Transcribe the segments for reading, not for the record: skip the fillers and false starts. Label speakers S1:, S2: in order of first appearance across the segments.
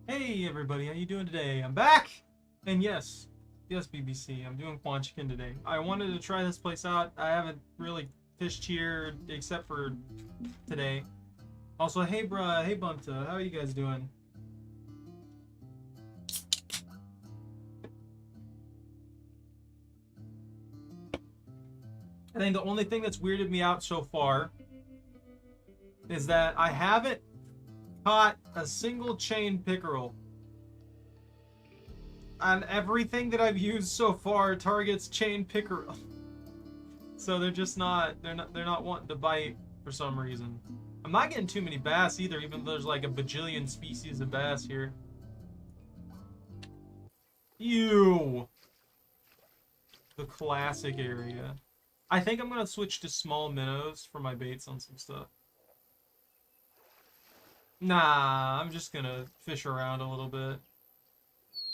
S1: Hey everybody, how you doing today? I'm back! And yes, BBC, I'm doing Quanchkin today. I wanted to try this place out. I haven't really fished here except for today. Also, hey bruh, hey Bunta, how are you guys doing? I think the only thing that's weirded me out so far is that I haven't caught a single chain pickerel. And everything that I've used so far targets chain pickerel. So they're just not they're not wanting to bite for some reason. I'm not getting too many bass either, even though there's like a bajillion species of bass here. Ew. The classic area. I think I'm gonna switch to small minnows for my baits on some stuff. Nah, I'm just gonna fish around a little bit.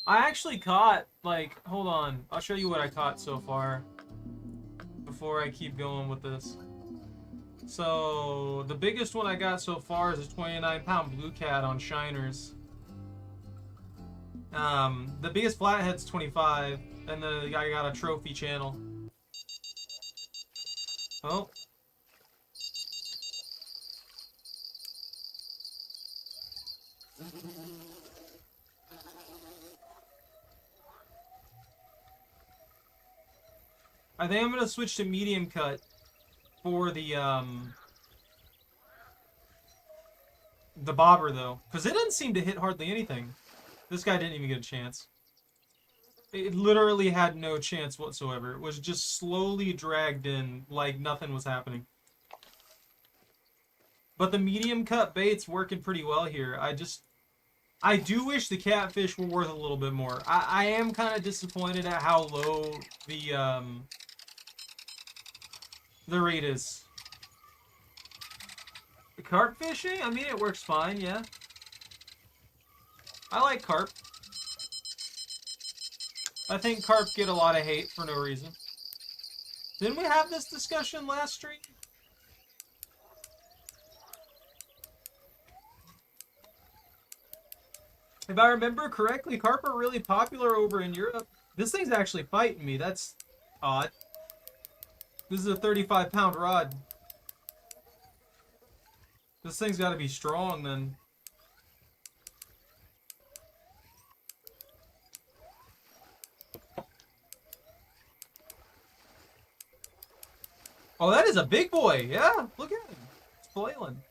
S1: I actually caught, like, hold on. I'll show you what I caught so far before I keep going with this. So, the biggest one I got so far is a 29-pound blue cat on shiners. The biggest flathead's 25, and then I got a trophy channel. Oh. I think I'm gonna switch to medium cut for the bobber though, because it doesn't seem to hit hardly anything. This guy didn't even get a chance. It literally had no chance whatsoever. It was just slowly dragged in like nothing was happening. But the medium cut bait's working pretty well here. I do wish the catfish were worth a little bit more. I am kind of disappointed at how low the rate is. The carp fishing? I mean, it works fine, yeah. I like carp. I think carp get a lot of hate for no reason. Didn't we have this discussion last stream? If I remember correctly, carp are really popular over in Europe. This thing's actually fighting me. That's odd. This is a 35-pound rod. This thing's got to be strong then. Oh, that is a big boy. Yeah, look at him. It's flailing.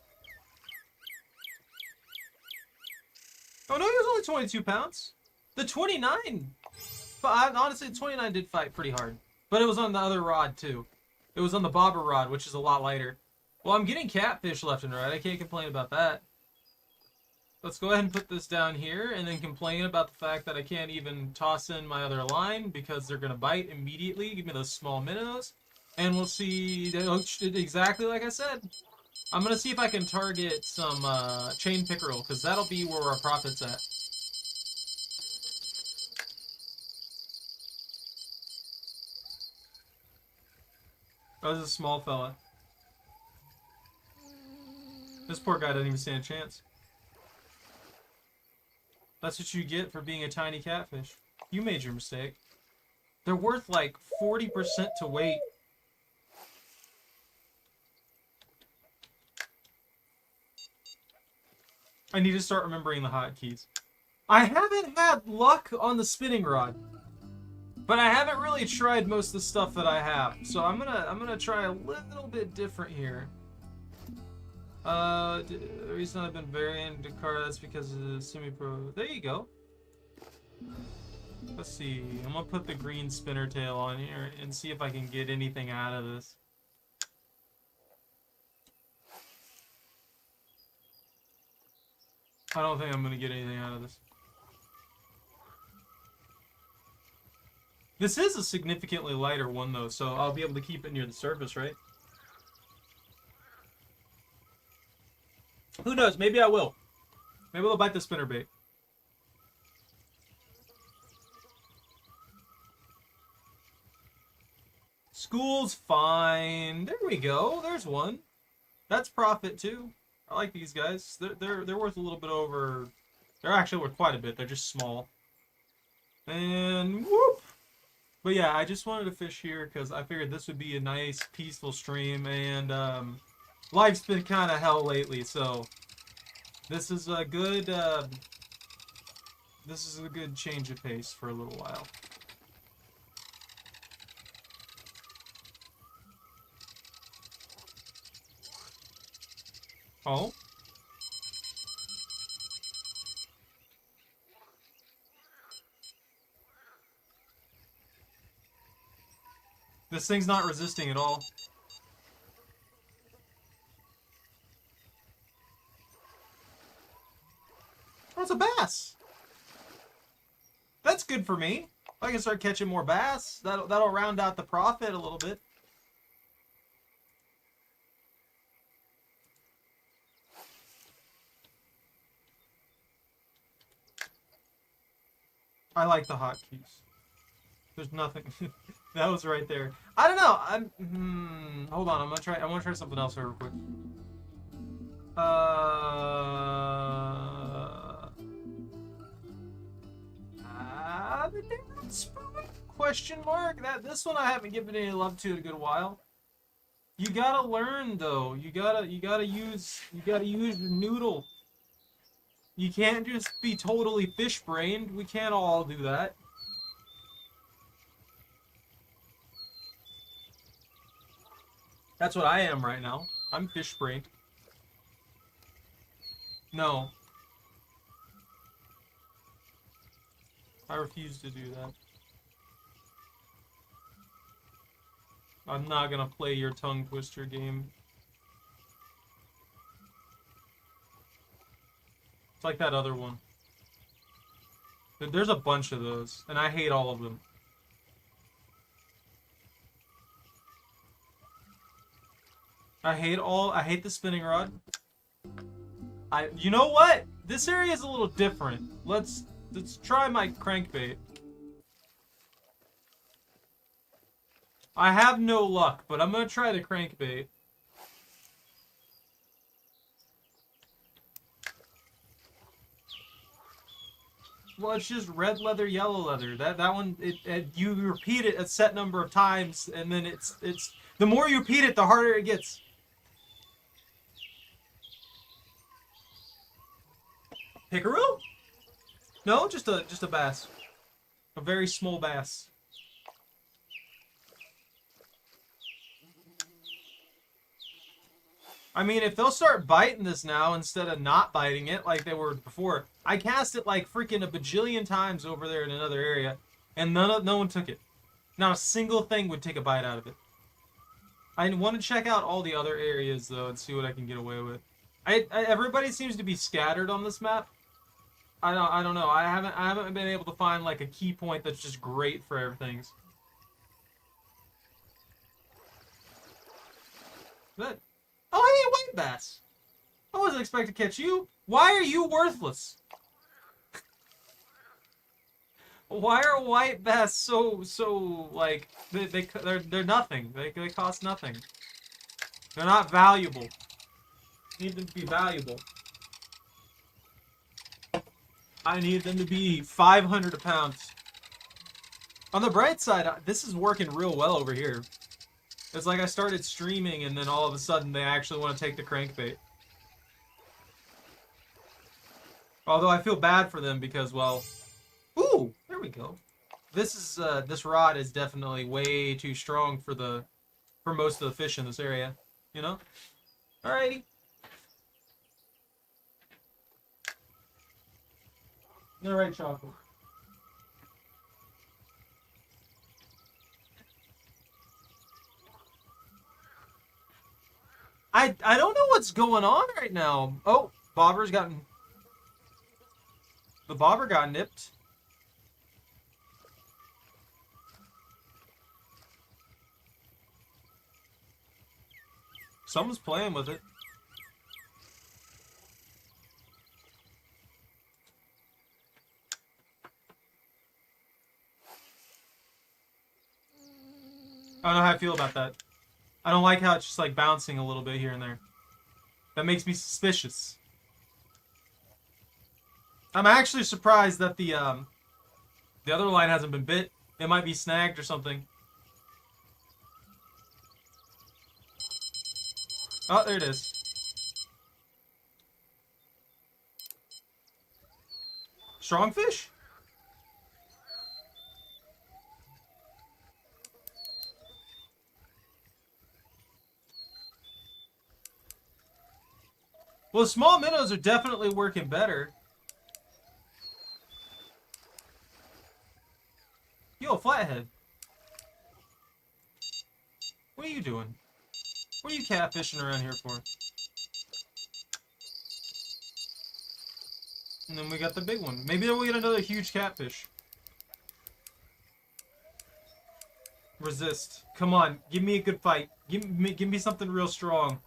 S1: Oh no, he was only 22 pounds. The 29. But honestly, the 29 did fight pretty hard. But it was on the other rod too. It was on the bobber rod, which is a lot lighter. Well, I'm getting catfish left and right. I can't complain about that. Let's go ahead and put this down here and then complain about the fact that I can't even toss in my other line because they're going to bite immediately. Give me those small minnows. And we'll see, exactly like I said. I'm going to see if I can target some chain pickerel because that'll be where our profit's at. Oh, this is a small fella. This poor guy doesn't even stand a chance. That's what you get for being a tiny catfish. You made your mistake. They're worth like 40% to weight. I need to start remembering the hotkeys. I haven't had luck on the spinning rod. But I haven't really tried most of the stuff that I have, so I'm gonna try a little bit different here. The reason I've been very into car, that's because of the semi-pro. There you go. Let's see. I'm gonna put the green spinner tail on here and see if I can get anything out of this. I don't think I'm gonna get anything out of this. This is a significantly lighter one, though, so I'll be able to keep it near the surface, right? Who knows? Maybe I will. Maybe I'll bite the spinnerbait. School's fine. There we go. There's one. That's profit, too. I like these guys. They're worth a little bit over They're actually worth quite a bit. They're just small. And whoop! But yeah, I just wanted to fish here because I figured this would be a nice, peaceful stream. And life's been kind of hell lately, so this is a good change of pace for a little while. Oh. This thing's not resisting at all. Oh, it's a bass. That's good for me. I can start catching more bass. That'll round out the profit a little bit. I like the hotkeys. There's nothing. That was right there. I don't know. Hold on. I want to try something else real quick. The damn spoon? Question mark. This one I haven't given any love to in a good while. You gotta learn though. You gotta use your noodle. You can't just be totally fish-brained. We can't all do that. That's what I am right now. I'm fish-brained. No. I refuse to do that. I'm not gonna play your tongue twister game. It's like that other one. There's a bunch of those, and I hate all of them. I hate the spinning rod. You know what? This area is a little different. Let's try my crankbait. I have no luck, but I'm gonna try the crankbait. Well, it's just red leather, yellow leather. That one, you repeat it a set number of times, and then it's the more you repeat it, the harder it gets. Pickerel? No, just a bass. A very small bass. I mean, if they'll start biting this now instead of not biting it like they were before. I cast it like freaking a bajillion times over there in another area, and no one took it. Not a single thing would take a bite out of it. I want to check out all the other areas though and see what I can get away with. Everybody seems to be scattered on this map. I don't know. I haven't been able to find like a key point that's just great for everything. But oh, hey, white bass. I wasn't expecting to catch you. Why are you worthless? Why are white bass so like they're nothing. They cost nothing. They're not valuable. Need them to be valuable. I need them to be 500 a pound. On the bright side, this is working real well over here. It's like I started streaming and then all of a sudden they actually want to take the crankbait. Although I feel bad for them because, well... Ooh! There we go. This rod is definitely way too strong for most of the fish in this area. You know? Alrighty. Alright, chocolate. I don't know what's going on right now. Oh, the bobber got nipped. Someone's playing with it. I don't know how I feel about that. I don't like how it's just like bouncing a little bit here and there. That makes me suspicious. I'm actually surprised that the other line hasn't been bit. It might be snagged or something. Oh, there it is. Strong fish? Well, small minnows are definitely working better. Yo, flathead. What are you doing? What are you catfishing around here for? And then we got the big one. Maybe then we'll get another huge catfish. Resist. Come on, give me a good fight. Give me something real strong.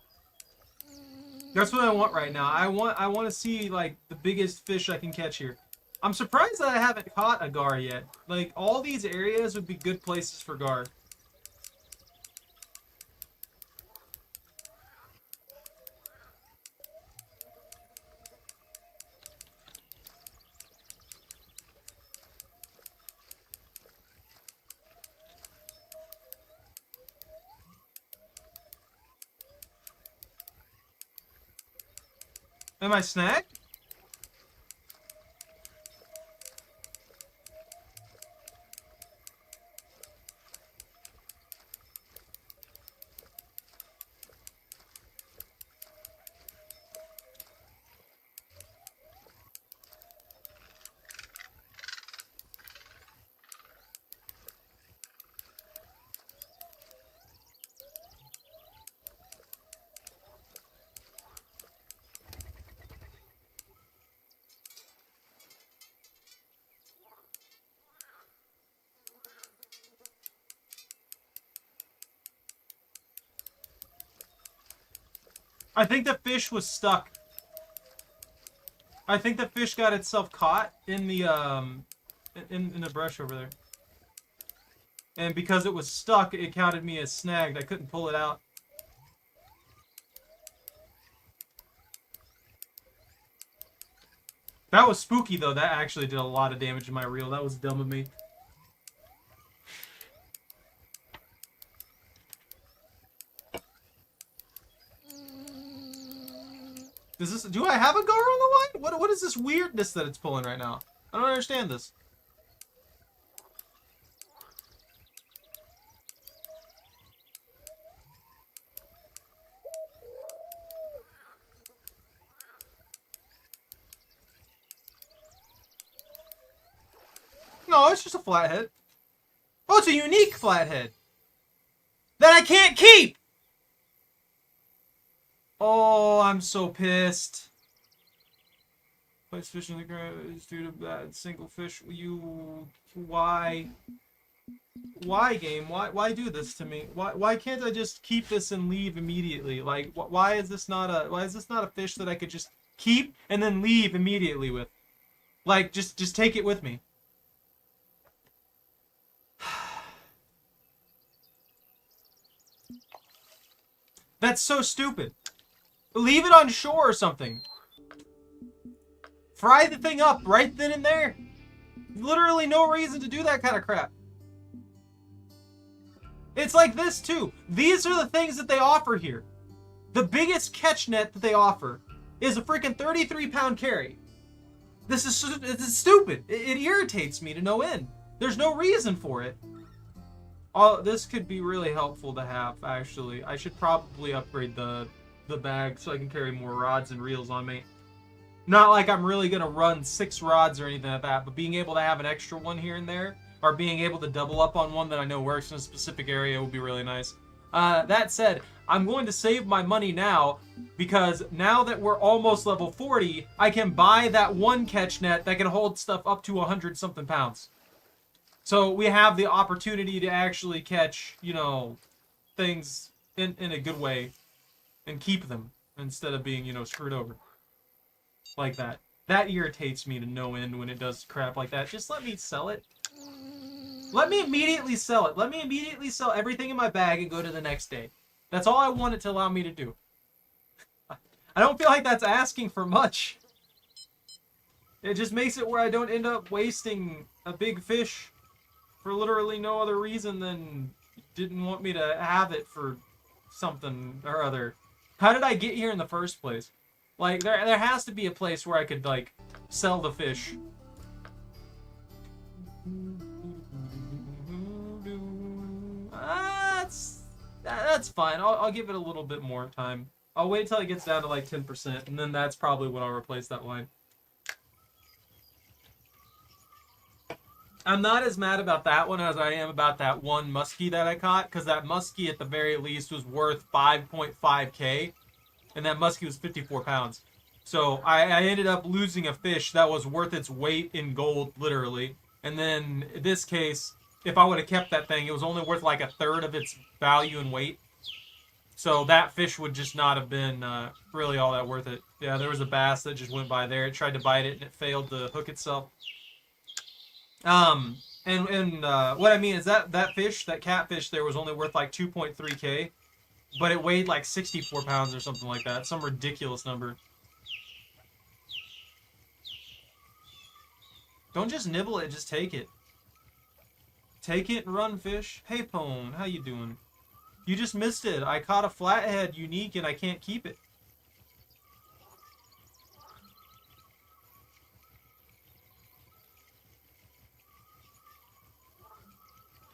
S1: That's what I want right now. I want to see like the biggest fish I can catch here. I'm surprised that I haven't caught a gar yet. Like all these areas would be good places for gar. Am I snagged? I think the fish was stuck. I think the fish got itself caught in the in the brush over there. And because it was stuck, it counted me as snagged. I couldn't pull it out. That was spooky though. That actually did a lot of damage to my reel. That was dumb of me. Do I have a gar on the line? What is this weirdness that it's pulling right now? I don't understand this. No, it's just a flathead. Oh, it's a unique flathead that I can't keep! Oh, I'm so pissed. Place fish in the ground is due to that single fish. Why? Why, game? Why do this to me? Why can't I just keep this and leave immediately? Like, why is this not a fish that I could just keep and then leave immediately with? Like, just take it with me. That's so stupid. Leave it on shore or something. Fry the thing up right then and there. Literally no reason to do that kind of crap. It's like this too. These are the things that they offer here. The biggest catch net that they offer is a freaking 33-pound carry. This is stupid. It irritates me to no end. There's no reason for it. Oh, this could be really helpful to have, actually. I should probably upgrade the bag so I can carry more rods and reels on me. Not like I'm really going to run 6 rods or anything like that, but being able to have an extra one here and there, or being able to double up on one that I know works in a specific area would be really nice. That said, I'm going to save my money now, because now that we're almost level 40, I can buy that one catch net that can hold stuff up to 100-something pounds. So we have the opportunity to actually catch, you know, things in a good way and keep them instead of being, you know, screwed over like that. That irritates me to no end when it does crap like that. Just let me sell it. Let me immediately sell it. Let me immediately sell everything in my bag and go to the next day. That's all I want it to allow me to do. I don't feel like that's asking for much. It just makes it where I don't end up wasting a big fish for literally no other reason than didn't want me to have it for something or other. How did I get here in the first place? Like, there has to be a place where I could, like, sell the fish. That's fine. I'll give it a little bit more time. I'll wait till it gets down to, like, 10%, and then that's probably when I'll replace that line. I'm not as mad about that one as I am about that one muskie that I caught, because that muskie at the very least was worth 5.5k, and that muskie was 54 pounds. So I ended up losing a fish that was worth its weight in gold, literally. And then in this case, if I would have kept that thing, it was only worth like a third of its value in weight. So that fish would just not have been really all that worth it. Yeah, there was a bass that just went by there. It tried to bite it and it failed to hook itself. What I mean is that fish, that catfish there, was only worth like 2.3k, but it weighed like 64 pounds or something like that. Some ridiculous number. Don't just nibble it, just take it. Take it and run, fish. Hey, Pone, how you doing? You just missed it. I caught a flathead unique and I can't keep it.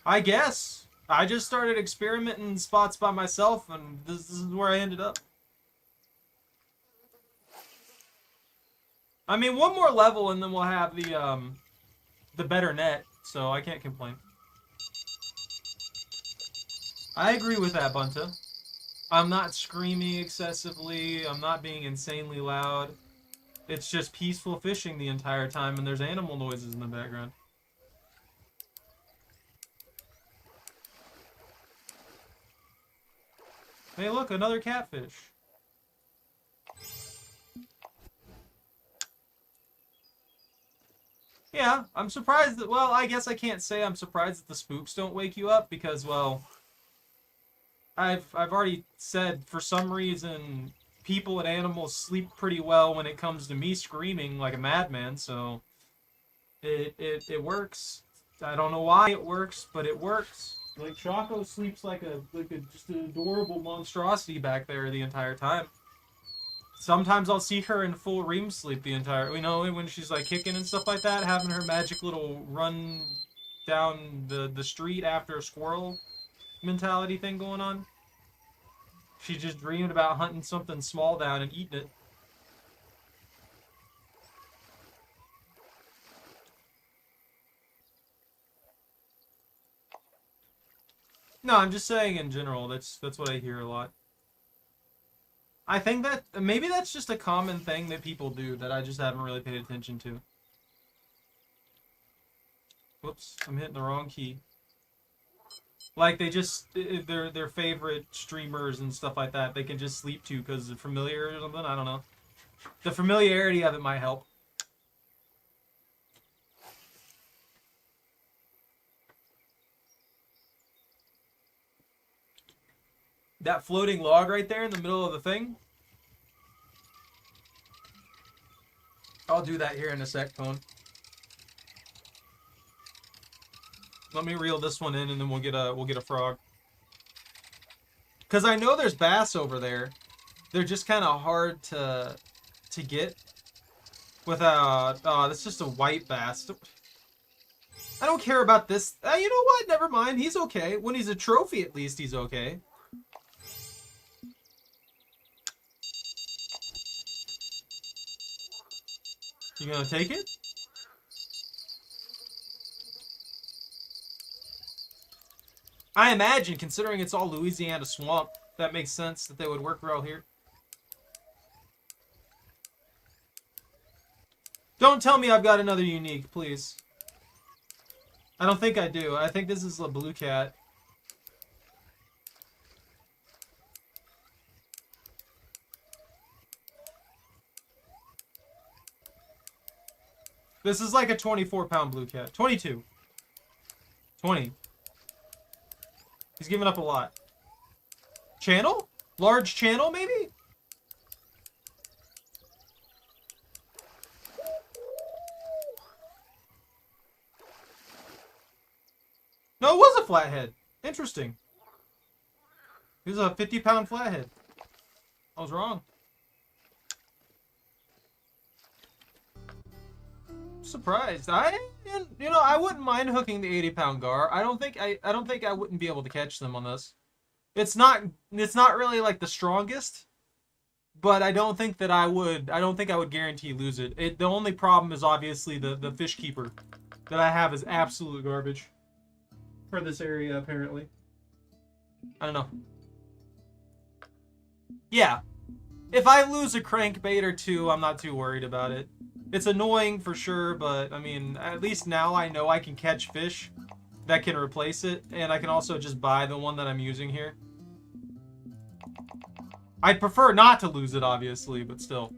S1: I guess. I just started experimenting spots by myself, and this is where I ended up. I mean, one more level, and then we'll have the better net, so I can't complain. I agree with that, Bunta. I'm not screaming excessively. I'm not being insanely loud. It's just peaceful fishing the entire time, and there's animal noises in the background. Hey, look, another catfish. Yeah, I'm surprised that, well, I guess I can't say I'm surprised that the spooks don't wake you up because, well, I've already said for some reason people and animals sleep pretty well when it comes to me screaming like a madman, so it works. I don't know why it works, but it works. Like, Choco sleeps like a just an adorable monstrosity back there the entire time. Sometimes I'll see her in full ream sleep the entire, when she's like kicking and stuff like that, having her magic little run down the street after a squirrel mentality thing going on. She just dreamed about hunting something small down and eating it. No, I'm just saying in general, that's what I hear a lot. I think that maybe that's just a common thing that people do that I just haven't really paid attention to. Whoops, I'm hitting the wrong key. Like, they just, their favorite streamers and stuff like that, they can just sleep to because they're familiar or something, I don't know. The familiarity of it might help. That floating log right there in the middle of the thing. I'll do that here in a sec, Pone. Let me reel this one in, and then we'll get a frog. Cause I know there's bass over there. They're just kind of hard to get without. Oh, that's just a white bass. I don't care about this. You know what? Never mind. He's okay. When he's a trophy, at least he's okay. You gonna take it? I imagine, considering it's all Louisiana swamp, that makes sense that they would work well here. Don't tell me I've got another unique, please. I don't think I do. I think this is a blue cat. This is like a 24-pound blue cat. 22. 20. He's giving up a lot. Channel? Large channel, maybe? No, it was a flathead. Interesting. It was a 50-pound flathead. I was wrong. Surprised. I wouldn't mind hooking the 80-pound gar. I don't think I wouldn't be able to catch them on this. It's not really like the strongest, but I don't think I would guarantee lose it. The only problem is obviously the fish keeper that I have is absolute garbage for this area apparently. I don't know. Yeah. If I lose a crankbait or two, I'm not too worried about it. It's annoying for sure, but I mean, at least now I know I can catch fish that can replace it, and I can also just buy the one that I'm using here. I'd prefer not to lose it, obviously, but still.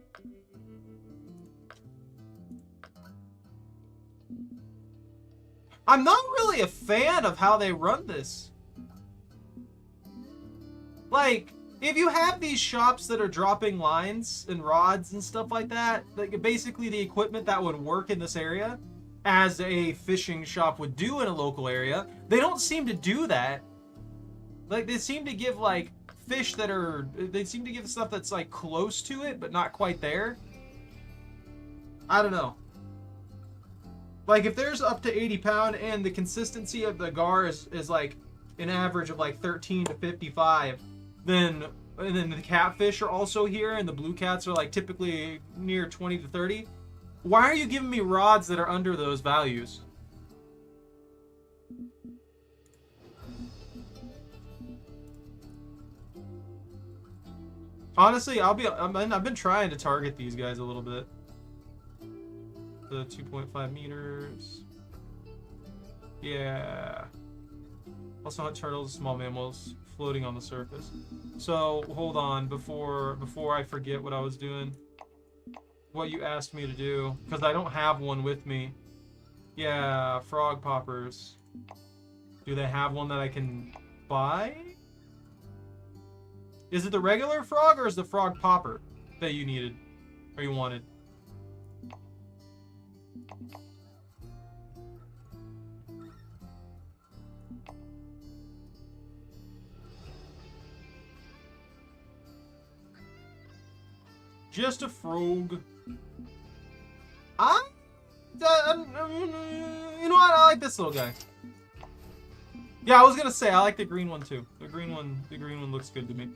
S1: I'm not really a fan of how they run this. Like, if you have these shops that are dropping lines and rods and stuff like that, like basically the equipment that would work in this area, as a fishing shop would do in a local area, they don't seem to do that. Like, they seem to give, like, fish that are... They seem to give stuff that's, like, close to it, but not quite there. I don't know. Like, if there's up to 80 pound and the consistency of the gar is like, an average of, like, 13 to 55, then the catfish are also here, and the blue cats are, like, typically near 20 to 30. Why are you giving me rods that are under those values? Honestly, I've been trying to target these guys a little bit. The 2.5 meters. Yeah. Also hunt turtles, small mammals floating on the surface. So hold on before I forget what I was doing. What you asked me to do, because I don't have one with me. Yeah, frog poppers. Do they have one that I can buy? Is it the regular frog or is the frog popper that you needed or you wanted? Just a frog. You know what? I like this little guy. Yeah, I was gonna say I like the green one too. The green one looks good to me.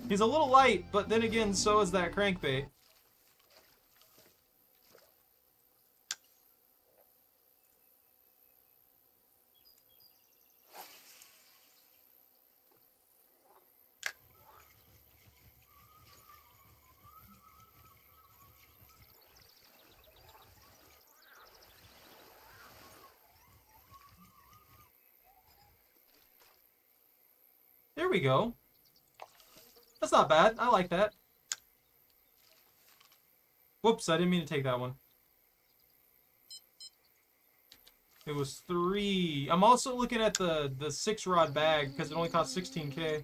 S1: He's a little light, but then again, so is that crankbait. There we go. That's not bad. I like that. Whoops, I didn't mean to take that one. It was 3. I'm also looking at the 6-rod bag because it only costs 16K.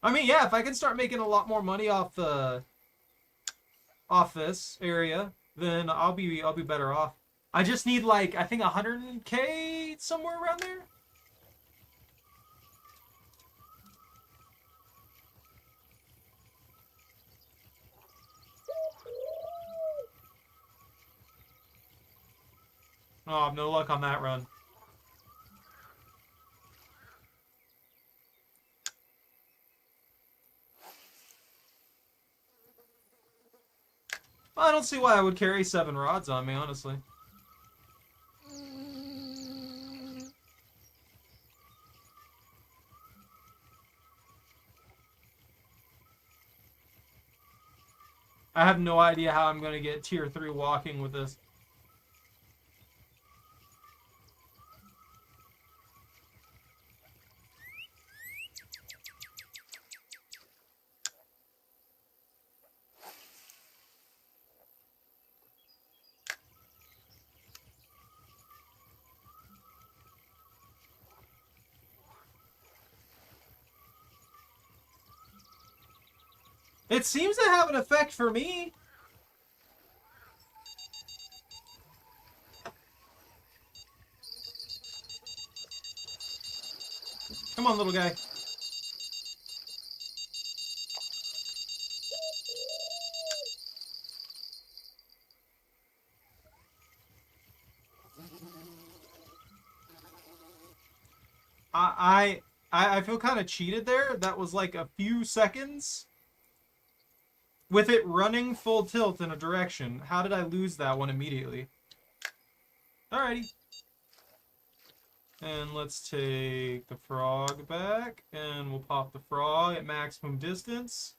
S1: I mean, yeah, if I can start making a lot more money off this area, then I'll be better off. I just need, like, I think 100K somewhere around there. Oh, no luck on that run. I don't see why I would carry 7 rods on me, honestly. I have no idea how I'm going to get tier 3 walking with this. It seems to have an effect for me. Come on, little guy. I feel kind of cheated there. That was like a few seconds with it running full tilt in a direction. How did I lose that one immediately? Alrighty. And let's take the frog back, and we'll pop the frog at maximum distance.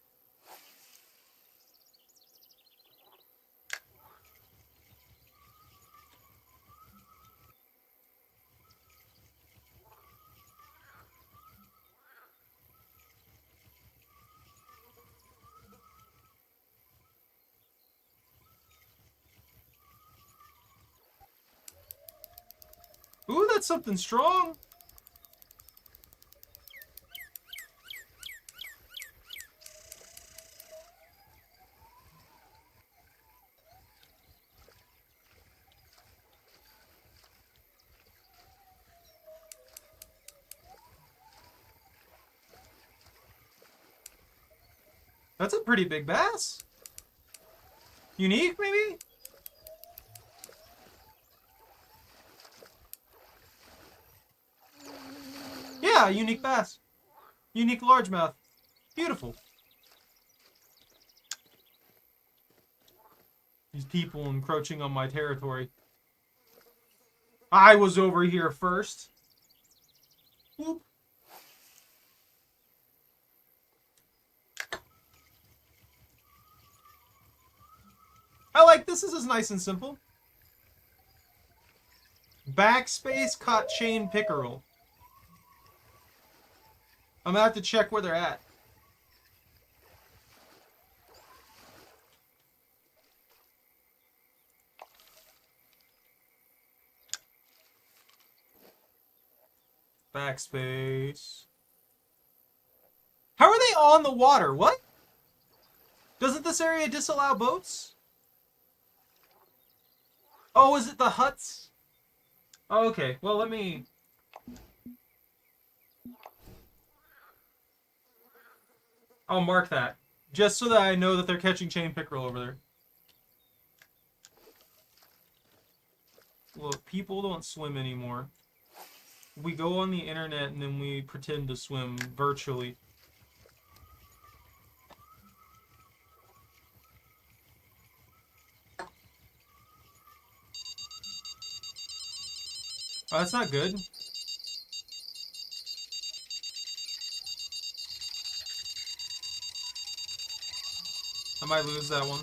S1: Ooh, that's something strong. That's a pretty big bass. Unique, maybe? Yeah, unique bass. Unique largemouth. Beautiful. These people encroaching on my territory. I was over here first. Whoop. I like this. This is nice and simple. Backspace caught chain pickerel. I'm gonna have to check where they're at. Backspace. How are they on the water? What? Doesn't this area disallow boats? Oh, is it the huts? Oh, okay. Well, let me... I'll mark that. Just so that I know that they're catching chain pickerel over there. Look, people don't swim anymore. We go on the internet and then we pretend to swim virtually. Oh, that's not good. I might lose that one.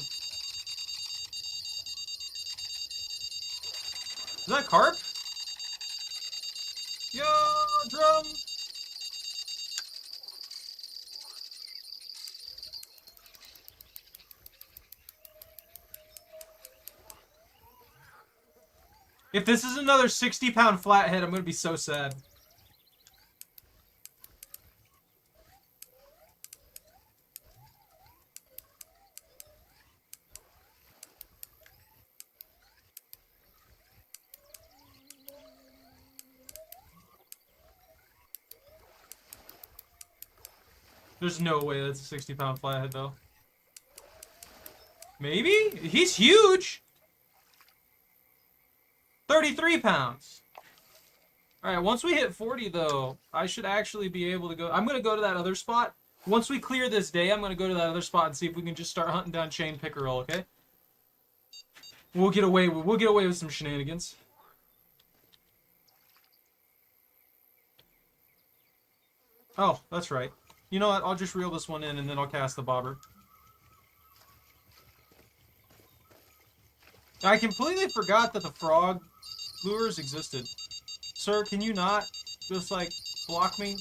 S1: Is that carp? Yo, drum! If this is another 60-pound flathead, I'm gonna be so sad. There's no way that's a 60-pound flathead, though. Maybe? He's huge! 33 pounds. Alright, once we hit 40, though, I should actually be able to go... I'm going to go to that other spot. Once we clear this day, I'm going to go to that other spot and see if we can just start hunting down chain pickerel, okay? We'll get away with some shenanigans. Oh, that's right. You know what? I'll just reel this one in and then I'll cast the bobber. I completely forgot that the frog lures existed. Sir, can you not just, like, block me?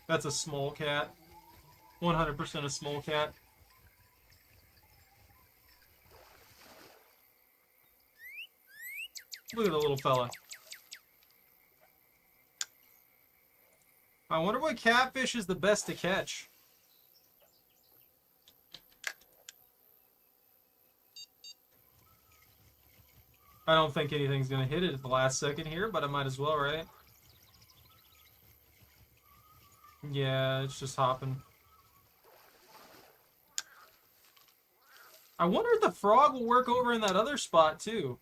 S1: That's a small cat. 100% a small cat. Look at the little fella. I wonder what catfish is the best to catch. I don't think anything's gonna hit it at the last second here, but I might as well, right? Yeah, it's just hopping. I wonder if the frog will work over in that other spot, too.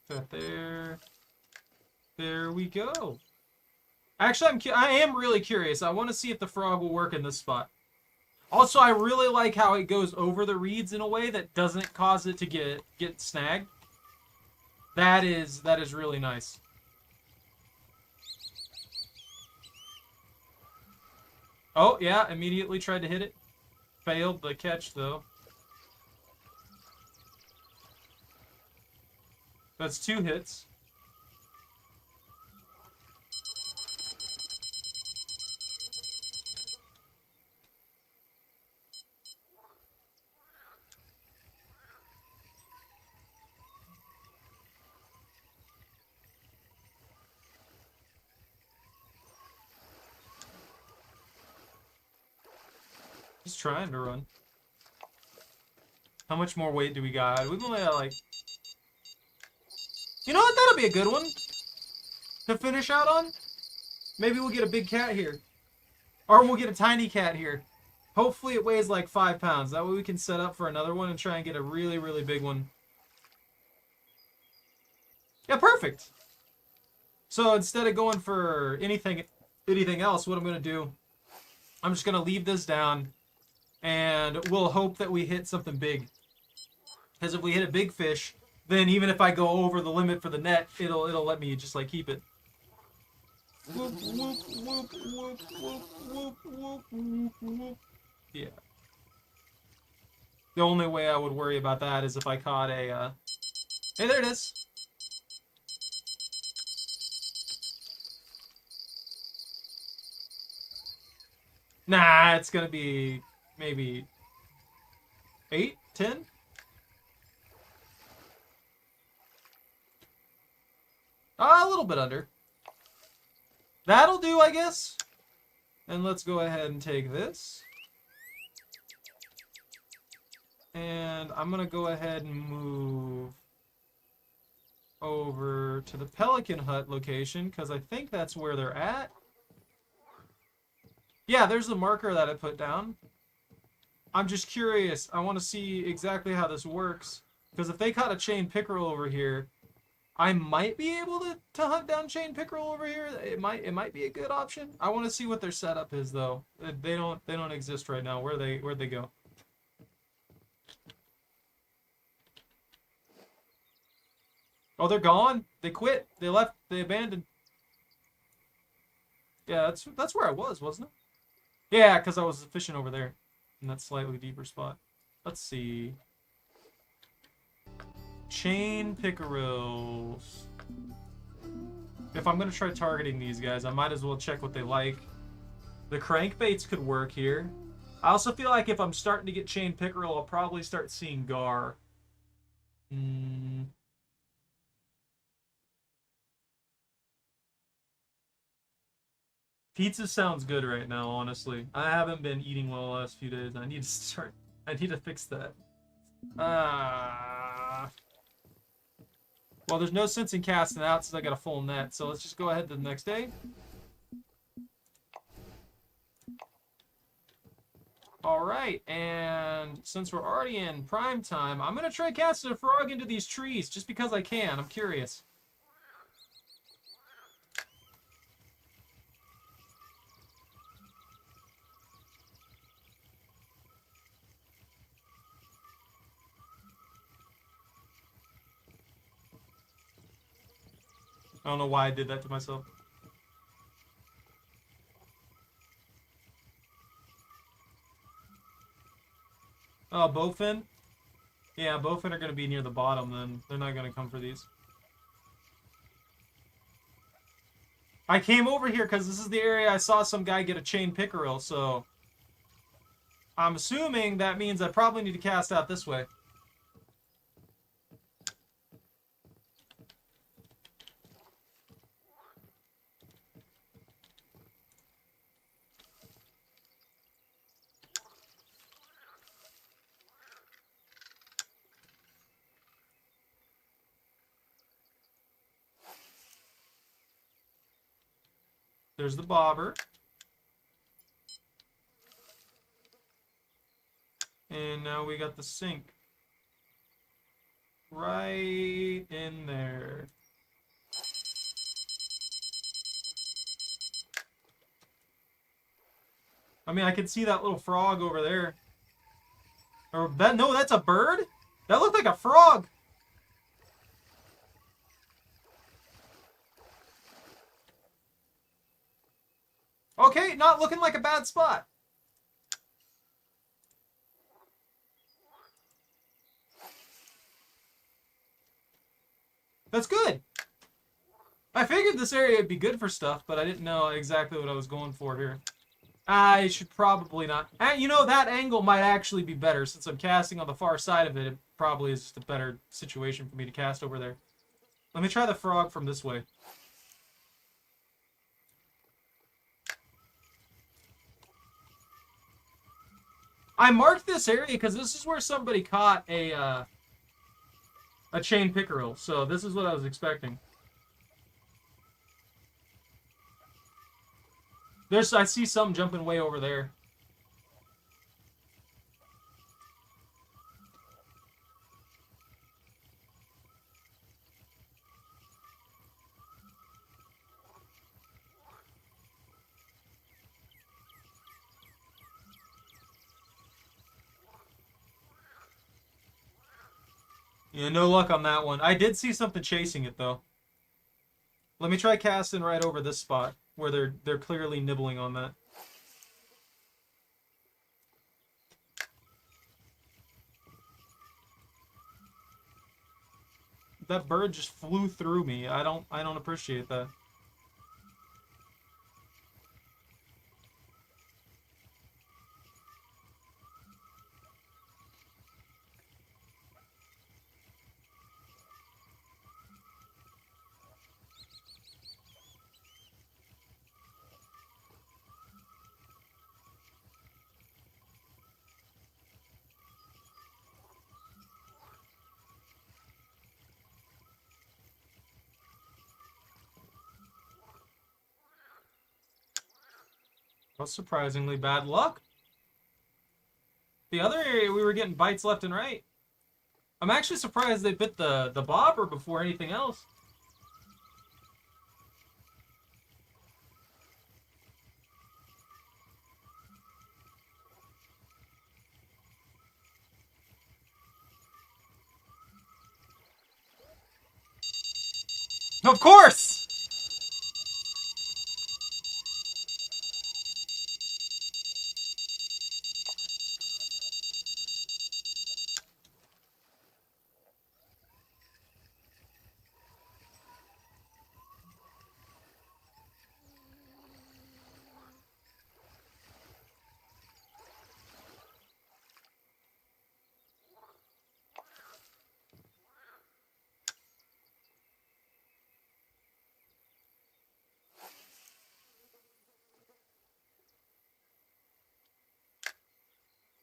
S1: That there. There we go. Actually, I am really curious. I want to see if the frog will work in this spot. Also, I really like how it goes over the reeds in a way that doesn't cause it to get snagged. That is really nice. Oh, yeah, immediately tried to hit it. Failed the catch, though. That's 2 hits. Just trying to run. How much more weight do we got? We've only got like... You know what? That'll be a good one to finish out on. Maybe we'll get a big cat here. Or we'll get a tiny cat here. Hopefully it weighs like 5 pounds. That way we can set up for another one and try and get a really, really big one. Yeah, perfect. So instead of going for anything else, what I'm going to do, I'm just going to leave this down. And we'll hope that we hit something big. Because if we hit a big fish, then even if I go over the limit for the net, it'll let me just like keep it. Whoop, whoop, whoop, whoop, whoop, whoop, whoop, whoop, whoop. Yeah. The only way I would worry about that is if I caught a... Hey, there it is. Nah, it's gonna be maybe 8, 10? A little bit under. That'll do, I guess. And let's go ahead and take this. And I'm going to go ahead and move over to the Pelican Hut location, because I think that's where they're at. Yeah, there's the marker that I put down. I'm just curious. I want to see exactly how this works. Because if they caught a chain pickerel over here, I might be able to hunt down chain pickerel over here. It might be a good option. I want to see what their setup is though. They don't exist right now. Where'd they go? Oh, they're gone. They quit. They left. They abandoned. Yeah, that's where I was, wasn't it? Yeah, because I was fishing over there in that slightly deeper spot. Let's see. Chain pickerels. If I'm going to try targeting these guys, I might as well check what they like. The crankbaits could work here. I also feel like if I'm starting to get chain pickerel, I'll probably start seeing gar. Pizza sounds good right now, honestly. I haven't been eating well the last few days. I need to fix that. Well, there's no sense in casting out since I got a full net, so let's just go ahead to the next day. Alright, and since we're already in prime time, I'm going to try casting a frog into these trees, just because I can. I'm curious. I don't know why I did that to myself. Oh, bowfin? Yeah, bowfin are going to be near the bottom then. They're not going to come for these. I came over here because this is the area I saw some guy get a chain pickerel, so... I'm assuming that means I probably need to cast out this way. There's the bobber. And now we got the sink. Right in there. I mean, I can see that little frog over there. Or that, no, that's a bird? That looked like a frog. Okay, not looking like a bad spot. That's good. I figured this area would be good for stuff, but I didn't know exactly what I was going for here. I should probably not. You know, that angle might actually be better. Since I'm casting on the far side of it, it probably is just a better situation for me to cast over there. Let me try the frog from this way. I marked this area because this is where somebody caught a chain pickerel. So this is what I was expecting. I see some jumping way over there. Yeah, no luck on that one. I did see something chasing it though. Let me try casting right over this spot where they're clearly nibbling on that. That bird just flew through me. I don't appreciate that. Well, surprisingly bad luck. The other area we were getting bites left and right. I'm actually surprised they bit the bobber before anything else. Of course!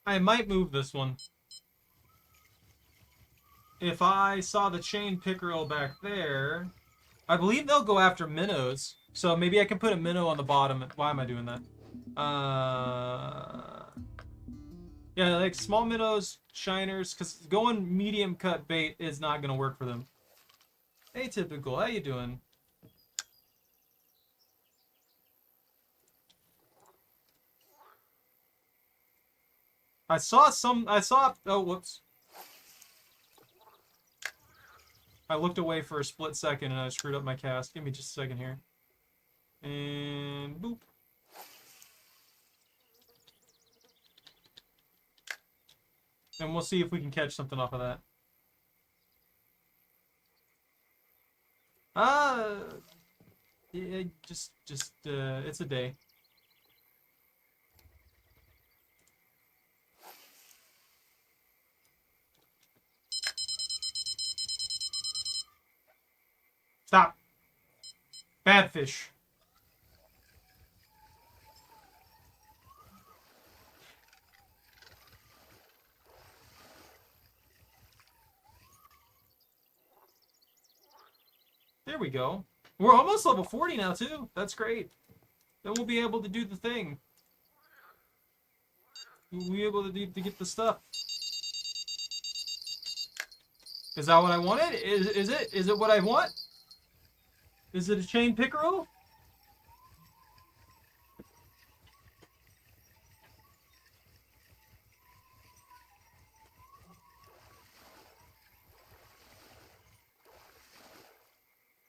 S1: I might move this one. If I saw the chain pickerel back there, I believe they'll go after minnows. So maybe I can put a minnow on the bottom. Why am I doing that? Yeah, like small minnows, shiners, because going medium cut bait is not going to work for them. Atypical, how you doing? Oh, whoops. I looked away for a split second and I screwed up my cast. Give me just a second here. And boop. And we'll see if we can catch something off of that. It's a day. Stop. Bad fish. There we go. We're almost level 40 now, too. That's great. Then we'll be able to do the thing. We'll be able to get the stuff. Is that what I wanted? Is it? Is it what I want? Is it a chain pickerel?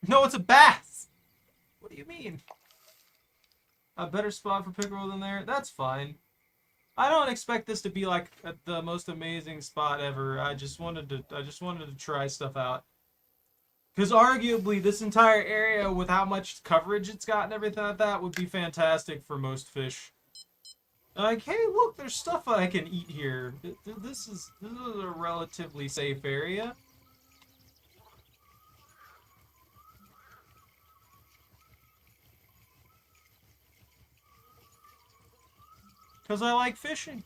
S1: No, it's a bass! What do you mean? A better spot for pickerel than there? That's fine. I don't expect this to be like the most amazing spot ever. I just wanted to try stuff out. Because arguably this entire area with how much coverage it's got and everything like that would be fantastic for most fish. Like, hey, look, there's stuff I can eat here. This is a relatively safe area. Because I like fishing.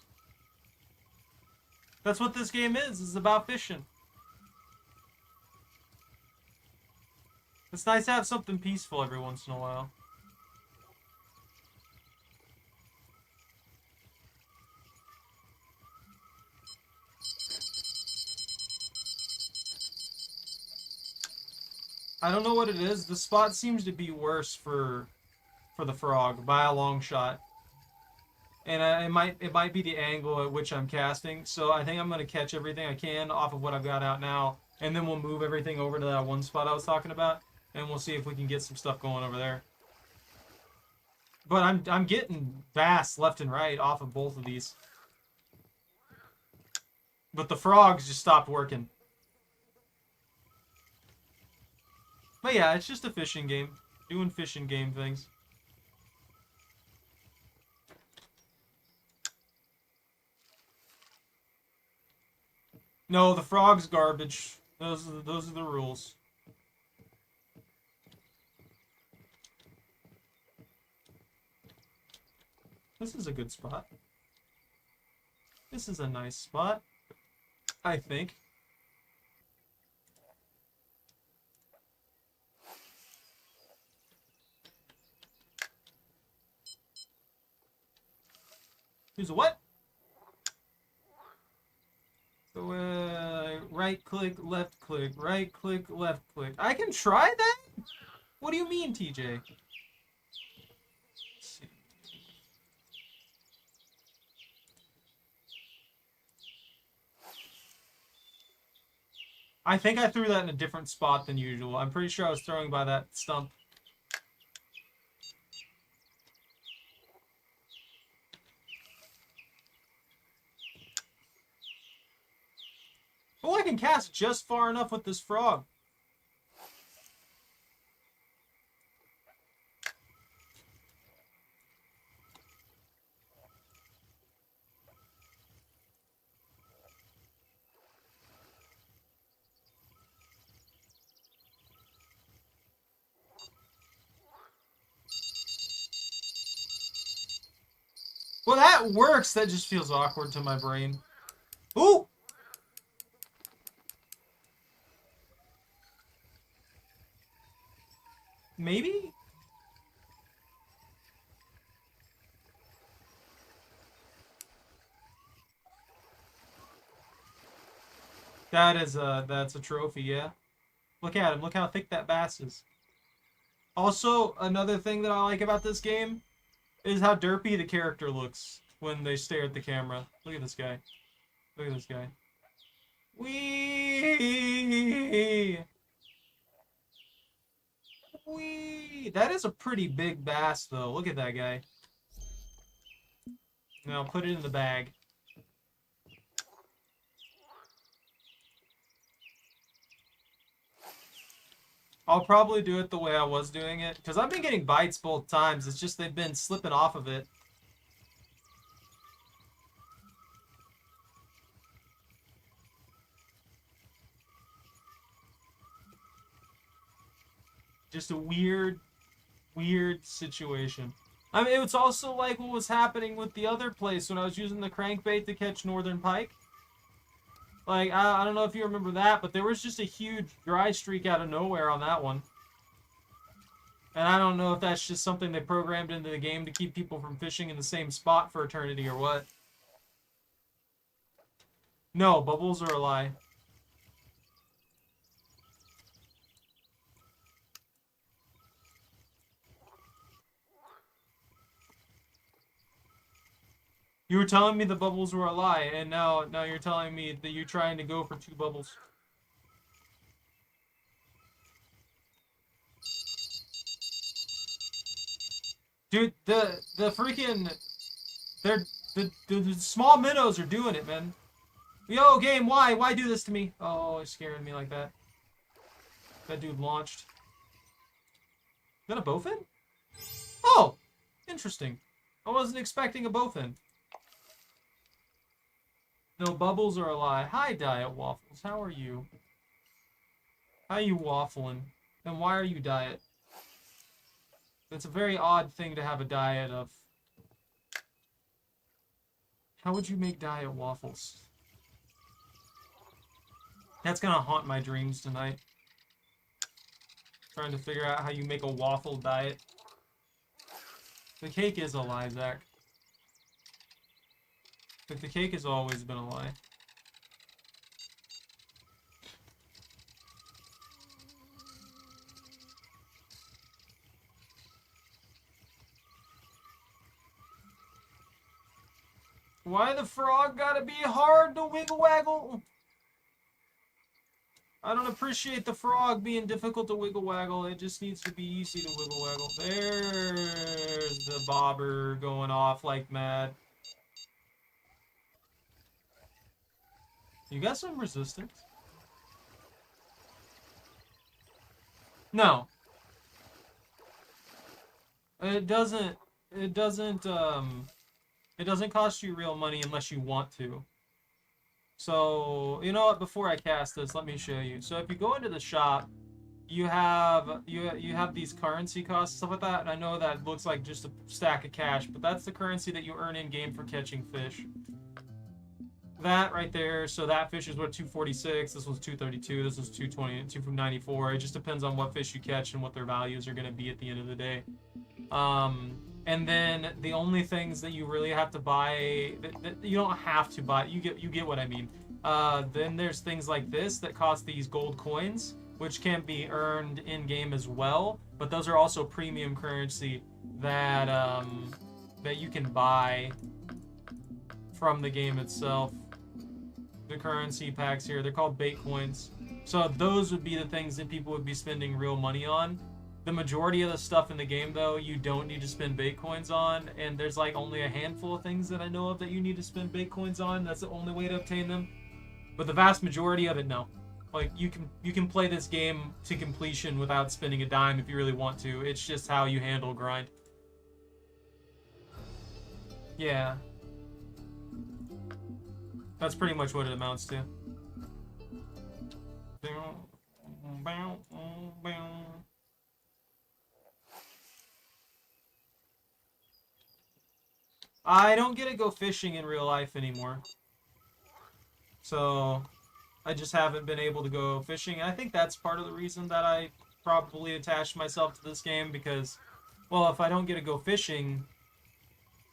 S1: That's what this game is. It's about fishing. It's nice to have something peaceful every once in a while. I don't know what it is. The spot seems to be worse for the frog by a long shot. And it might be the angle at which I'm casting. So I think I'm going to catch everything I can off of what I've got out now. And then we'll move everything over to that one spot I was talking about. And we'll see if we can get some stuff going over there. But I'm getting bass left and right off of both of these. But the frogs just stopped working. But yeah, it's just a fishing game. Doing fishing game things. No, the frog's garbage. Those are the rules. This is a good spot. This is a nice spot, I think. Here's a what? So, right click, left click, right click, left click. I can try that? What do you mean, TJ? Let's see. I think I threw that in a different spot than usual. I'm pretty sure I was throwing by that stump. Oh, I can cast just far enough with this frog. Well, that works. That just feels awkward to my brain. Ooh! Maybe? That's a trophy, yeah. Look at him. Look how thick that bass is. Also, another thing that I like about this game is how derpy the character looks when they stare at the camera. Look at this guy. Look at this guy. Whee! Whee! That is a pretty big bass, though. Look at that guy. Now put it in the bag. I'll probably do it the way I was doing it, because I've been getting bites both times. It's just they've been slipping off of it. Just a weird situation. I mean, it's also like what was happening with the other place when I was using the crankbait to catch northern pike. Like, I don't know if you remember that, but there was just a huge dry streak out of nowhere on that one. And I don't know if that's just something they programmed into the game to keep people from fishing in the same spot for eternity or what. No, bubbles are a lie. You were telling me the bubbles were a lie, and now you're telling me that you're trying to go for 2 bubbles. Dude, the freaking the small minnows are doing it, man. Yo, game, why do this to me? Oh, it's scaring me like that. That dude launched. Is that a bowfin? Oh, interesting. I wasn't expecting a bowfin. No, bubbles are a lie. Hi, Diet Waffles. How are you? How are you waffling? And why are you diet? It's a very odd thing to have a diet of. How would you make diet waffles? That's gonna haunt my dreams tonight. Trying to figure out how you make a waffle diet. The cake is a lie, Zach. But the cake has always been a lie. Why the frog gotta be hard to wiggle waggle? I don't appreciate the frog being difficult to wiggle waggle. It just needs to be easy to wiggle waggle. There's the bobber going off like mad. You got some resistance? No. It doesn't cost you real money unless you want to. So, you know what, before I cast this, let me show you. So if you go into the shop, you have these currency costs, stuff like that, and I know that looks like just a stack of cash, but that's the currency that you earn in game for catching fish. That right there, so that fish is what, 246, this was 232, this was 220, 294. It just depends on what fish you catch and what their values are going to be at the end of the day. And then the only things that you really have to buy, that you don't have to buy, you get what I mean. Then there's things like this that cost these gold coins, which can be earned in game as well, but those are also premium currency that that you can buy from the game itself. The currency packs here, they're called bait coins. So those would be the things that people would be spending real money on. The majority of the stuff in the game, though, you don't need to spend bait coins on, and there's like only a handful of things that I know of that you need to spend bait coins on. That's the only way to obtain them. But the vast majority of it, no. Like you can play this game to completion without spending a dime if you really want to. It's just how you handle grind. Yeah. That's pretty much what it amounts to. I don't get to go fishing in real life anymore. So, I just haven't been able to go fishing. I think that's part of the reason that I probably attached myself to this game, because, well, if I don't get to go fishing,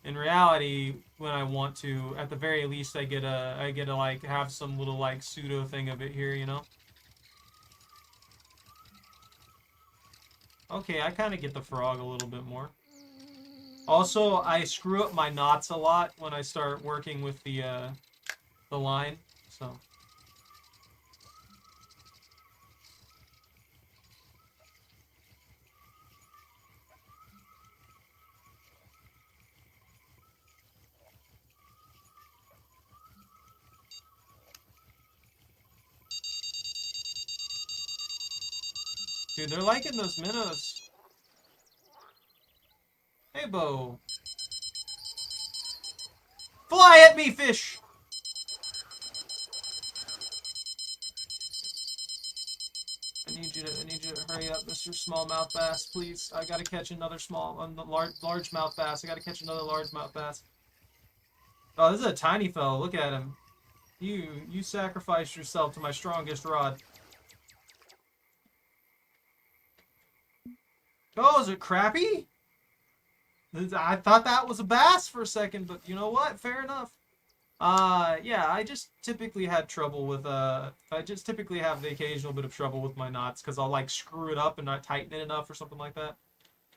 S1: in reality, when I want to, at the very least, I get to like have some little like pseudo thing of it here, you know? Okay, I kind of get the frog a little bit more. Also, I screw up my knots a lot when I start working with the line, so. Dude, they're liking those minnows. Hey, Bo. Fly at me, fish! I need you to hurry up, Mr. Smallmouth Bass, please. I gotta catch another largemouth bass. I gotta catch another largemouth bass. Oh, this is a tiny fellow. Look at him. You sacrificed yourself to my strongest rod. Oh, is it crappie? I thought that was a bass for a second, but you know what? Fair enough. Yeah, I just typically had trouble with, I just typically have the occasional bit of trouble with my knots, because I'll, like, screw it up and not tighten it enough or something like that.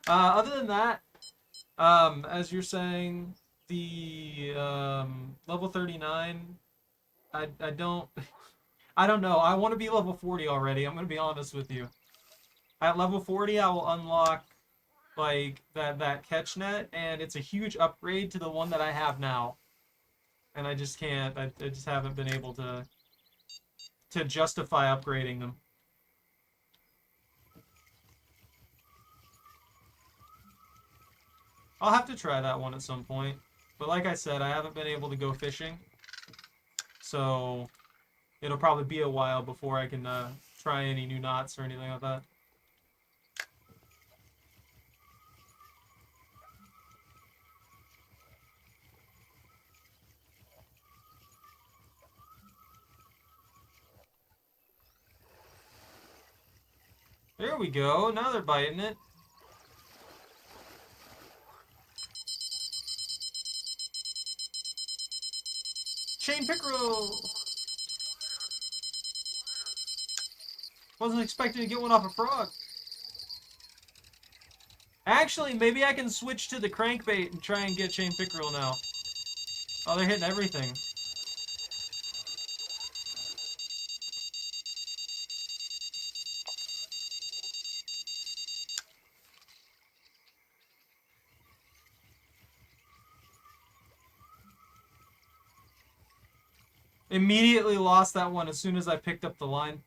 S1: Other than that, as you're saying, the, level 39, I don't, I don't know. I want to be level 40 already, I'm gonna be honest with you. At level 40, I will unlock, like, that catch net, and it's a huge upgrade to the one that I have now. And I just can't, I just haven't been able to justify upgrading them. I'll have to try that one at some point. But like I said, I haven't been able to go fishing. So it'll probably be a while before I can try any new knots or anything like that. There we go. Now they're biting it. Chain pickerel! Wasn't expecting to get one off a frog. Actually, maybe I can switch to the crankbait and try and get chain pickerel now. Oh, they're hitting everything. Immediately lost that one as soon as I picked up the line.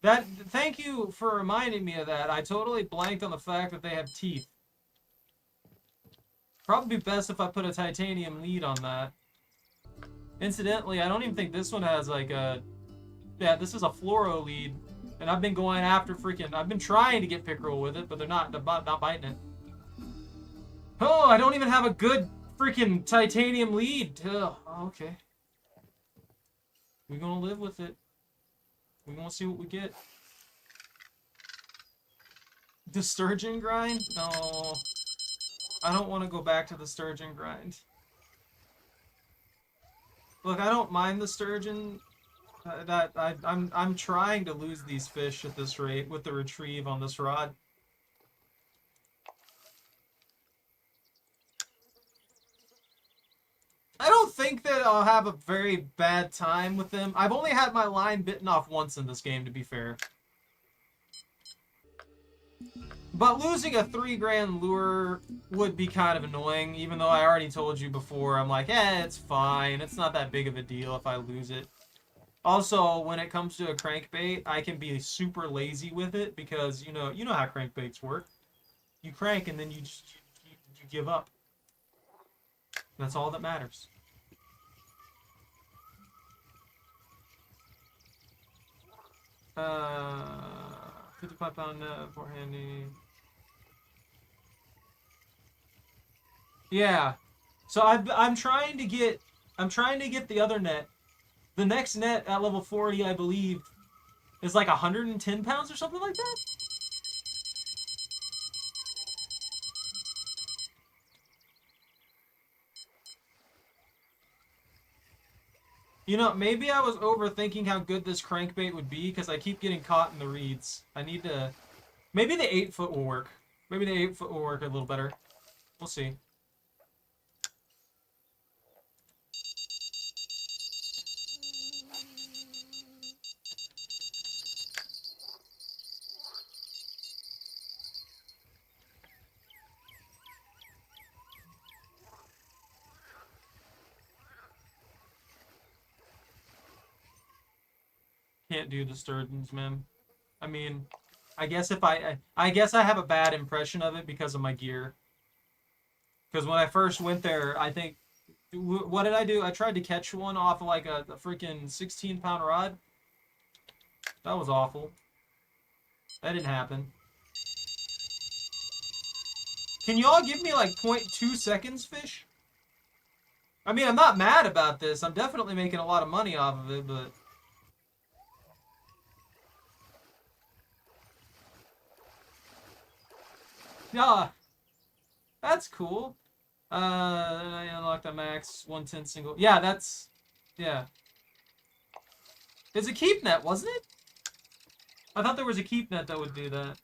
S1: Thank you for reminding me of that. I totally blanked on the fact that they have teeth. Probably best if I put a titanium lead on that. Incidentally, I don't even think this one has like a... Yeah, this is a fluoro lead. And I've been going after freaking... I've been trying to get pickerel with it, but they're not biting it. Oh, I don't even have a good freaking titanium lead. Ugh, okay. We're gonna live with it. We're gonna see what we get. The sturgeon grind? No. I don't want to go back to the sturgeon grind. Look, I don't mind the sturgeon. I'm trying to lose these fish at this rate with the retrieve on this rod. I don't think that I'll have a very bad time with them. I've only had my line bitten off once in this game, to be fair. But losing a 3 grand lure would be kind of annoying, even though I already told you before, I'm like, it's fine. It's not that big of a deal if I lose it. Also, when it comes to a crankbait, I can be super lazy with it because, you know how crankbaits work. You crank and then you give up. That's all that matters. 55-pound net, 4 handy. Yeah. So I'm trying to get the other net. The next net at level 40, I believe, is like 110 pounds or something like that. You know, maybe I was overthinking how good this crankbait would be because I keep getting caught in the reeds. I need to... Maybe the 8-foot will work. Maybe the 8-foot will work a little better. We'll see. Can't do the sturgeons, man. I mean, I guess I guess I have a bad impression of it because of my gear. Because when I first went there, I think, what did I do? I tried to catch one off of like a freaking 16-pound rod. That was awful. That didn't happen. Can y'all give me like 0.2 seconds, fish? I mean, I'm not mad about this. I'm definitely making a lot of money off of it, but... Yeah, that's cool. I unlocked a max 110 single. Yeah, that's... Yeah. It's a keep net, wasn't it? I thought there was a keep net that would do that.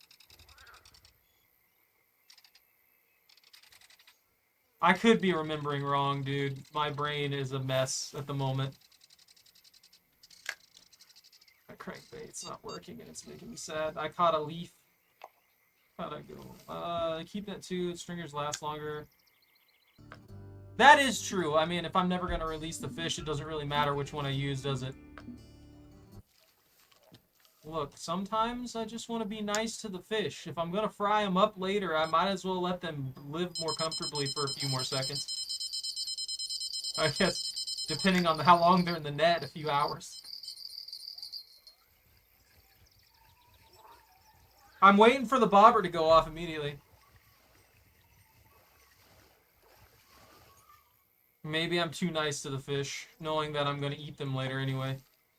S1: I could be remembering wrong, dude. My brain is a mess at the moment. My crankbait's not working and it's making me sad. I caught a leaf. How'd I go? Keep that too. Stringers last longer. That is true. I mean, if I'm never going to release the fish, it doesn't really matter which one I use, does it? Look, sometimes I just want to be nice to the fish. If I'm going to fry them up later, I might as well let them live more comfortably for a few more seconds. I guess, depending on how long they're in the net, a few hours. I'm waiting for the bobber to go off immediately. Maybe I'm too nice to the fish, knowing that I'm going to eat them later anyway.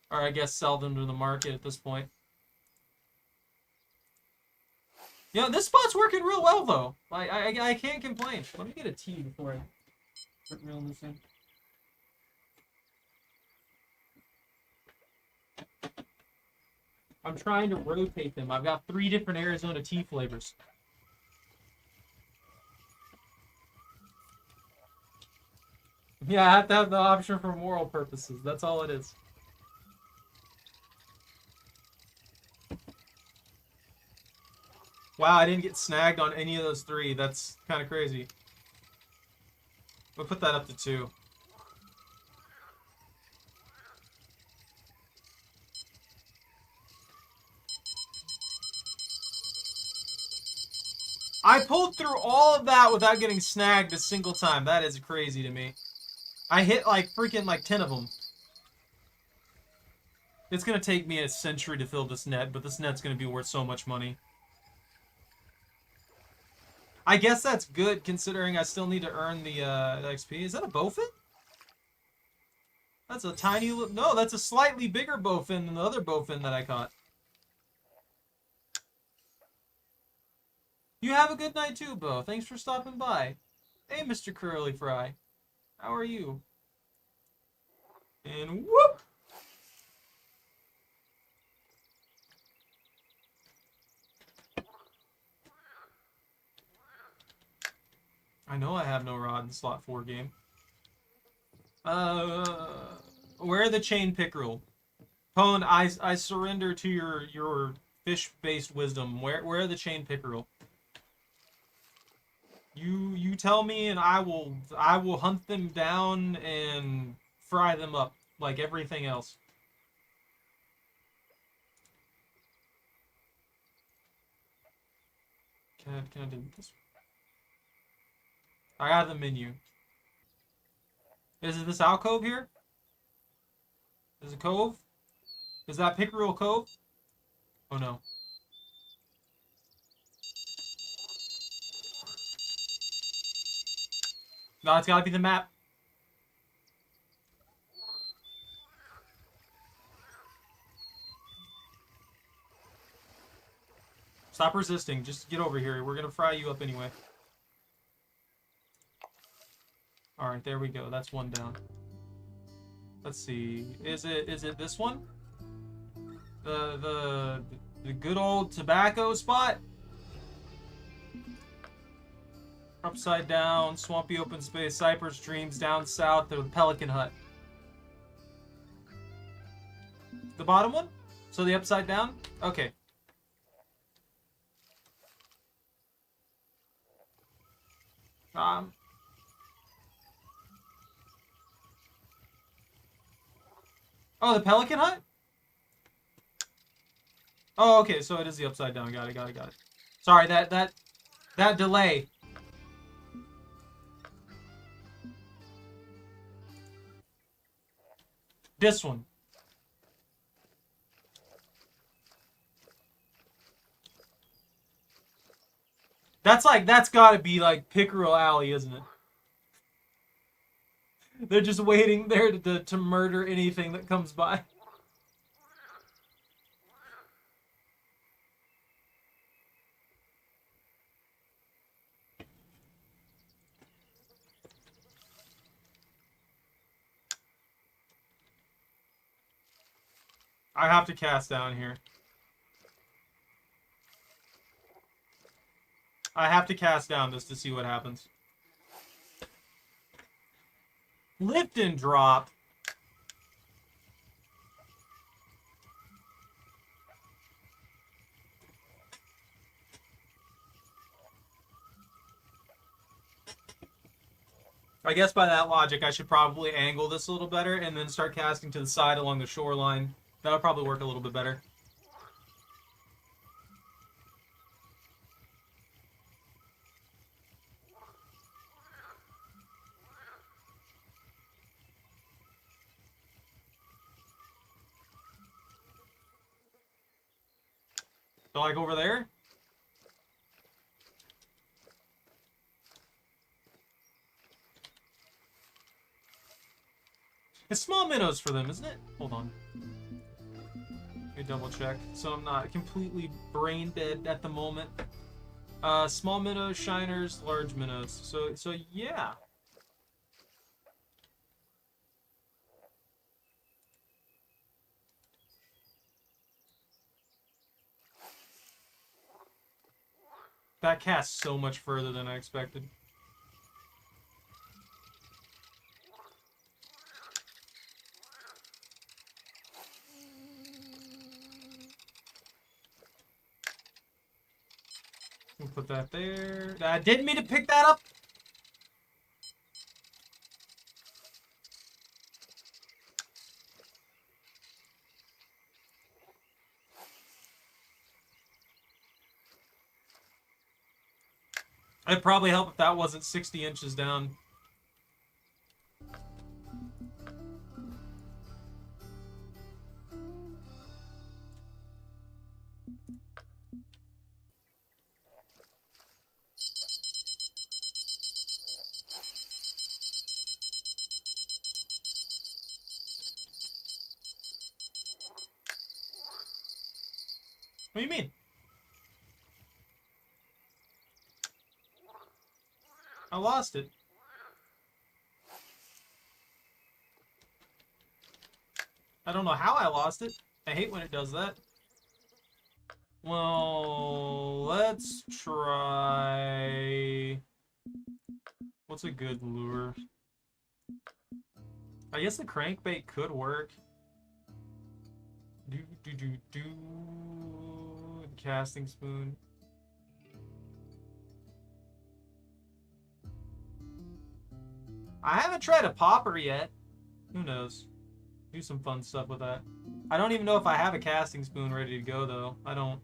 S1: Or I guess sell them to the market at this point. Yeah, this spot's working real well, though. I can't complain. Let me get a tea before I start reeling this in. I'm trying to rotate them. I've got 3 different Arizona tea flavors. Yeah, I have to have the option for moral purposes. That's all it is. Wow, I didn't get snagged on any of those 3. That's kind of crazy. We'll put that up to 2. I pulled through all of that without getting snagged a single time. That is crazy to me. I hit like freaking like 10 of them. It's going to take me a century to fill this net, but this net's going to be worth so much money. I guess that's good considering I still need to earn the XP. Is that a bowfin? That's a tiny little... No, that's a slightly bigger bowfin than the other bowfin that I caught. You have a good night too, Bo. Thanks for stopping by. Hey, Mr. Curly Fry. How are you? And whoop! I know I have no rod in slot 4 game. Where are the chain pickerel? Pone, I surrender to your fish-based wisdom. Where are the chain pickerel? You tell me and I will hunt them down and fry them up like everything else. Can I do this? I got the menu. Is it this alcove here? Is it cove? Is that pickerel cove? Oh no. No, it's gotta be the map. Stop resisting. Just get over here. We're gonna fry you up anyway. Alright, there we go. That's one down. Let's see. Is it this one? The good old tobacco spot? Upside down, swampy open space, Cypress Dreams, down south, the Pelican Hut. The bottom one? So the upside down? Okay. Oh, the Pelican Hut? Oh, okay, so it is the upside down. Got it. Sorry, that delay. This one. That's gotta be like Pickerel Alley, isn't it? They're just waiting there to murder anything that comes by. I have to cast down here. I have to cast down this to see what happens. Lift and drop. I guess by that logic, I should probably angle this a little better and then start casting to the side along the shoreline. That would probably work a little bit better. So like over there? It's small minnows for them, isn't it? Hold on. Let me double check so I'm not completely brain dead at the moment. Small minnows, shiners, large minnows. So yeah. That casts so much further than I expected. We'll put that there. I didn't mean to pick that up. It'd probably help if that wasn't 60 inches down. What do you mean? I lost it. I don't know how I lost it. I hate when it does that. Well, let's try... What's a good lure? I guess the crankbait could work. Casting spoon. I haven't tried a popper yet. Who knows? Do some fun stuff with that. I don't even know if I have a casting spoon ready to go, though. I don't.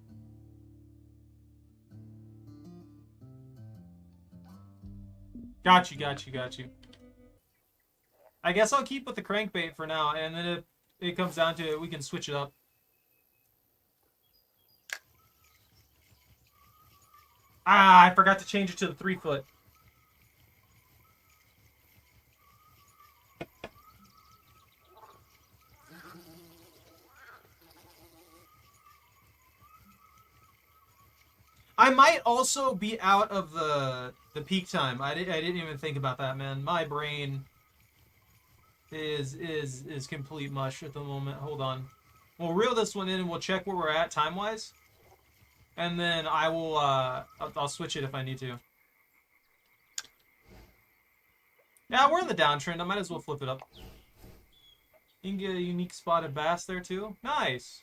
S1: Got you. I guess I'll keep with the crankbait for now, and then if it comes down to it, we can switch it up. Ah, I forgot to change it to the 3-foot. I might also be out of the peak time. I didn't even think about that, man. My brain is complete mush at the moment. Hold on. We'll reel this one in and we'll check where we're at time-wise. And then I will I'll switch it if I need to. Yeah, we're in the downtrend. I might as well flip it up. You can get a unique spotted bass there too. Nice.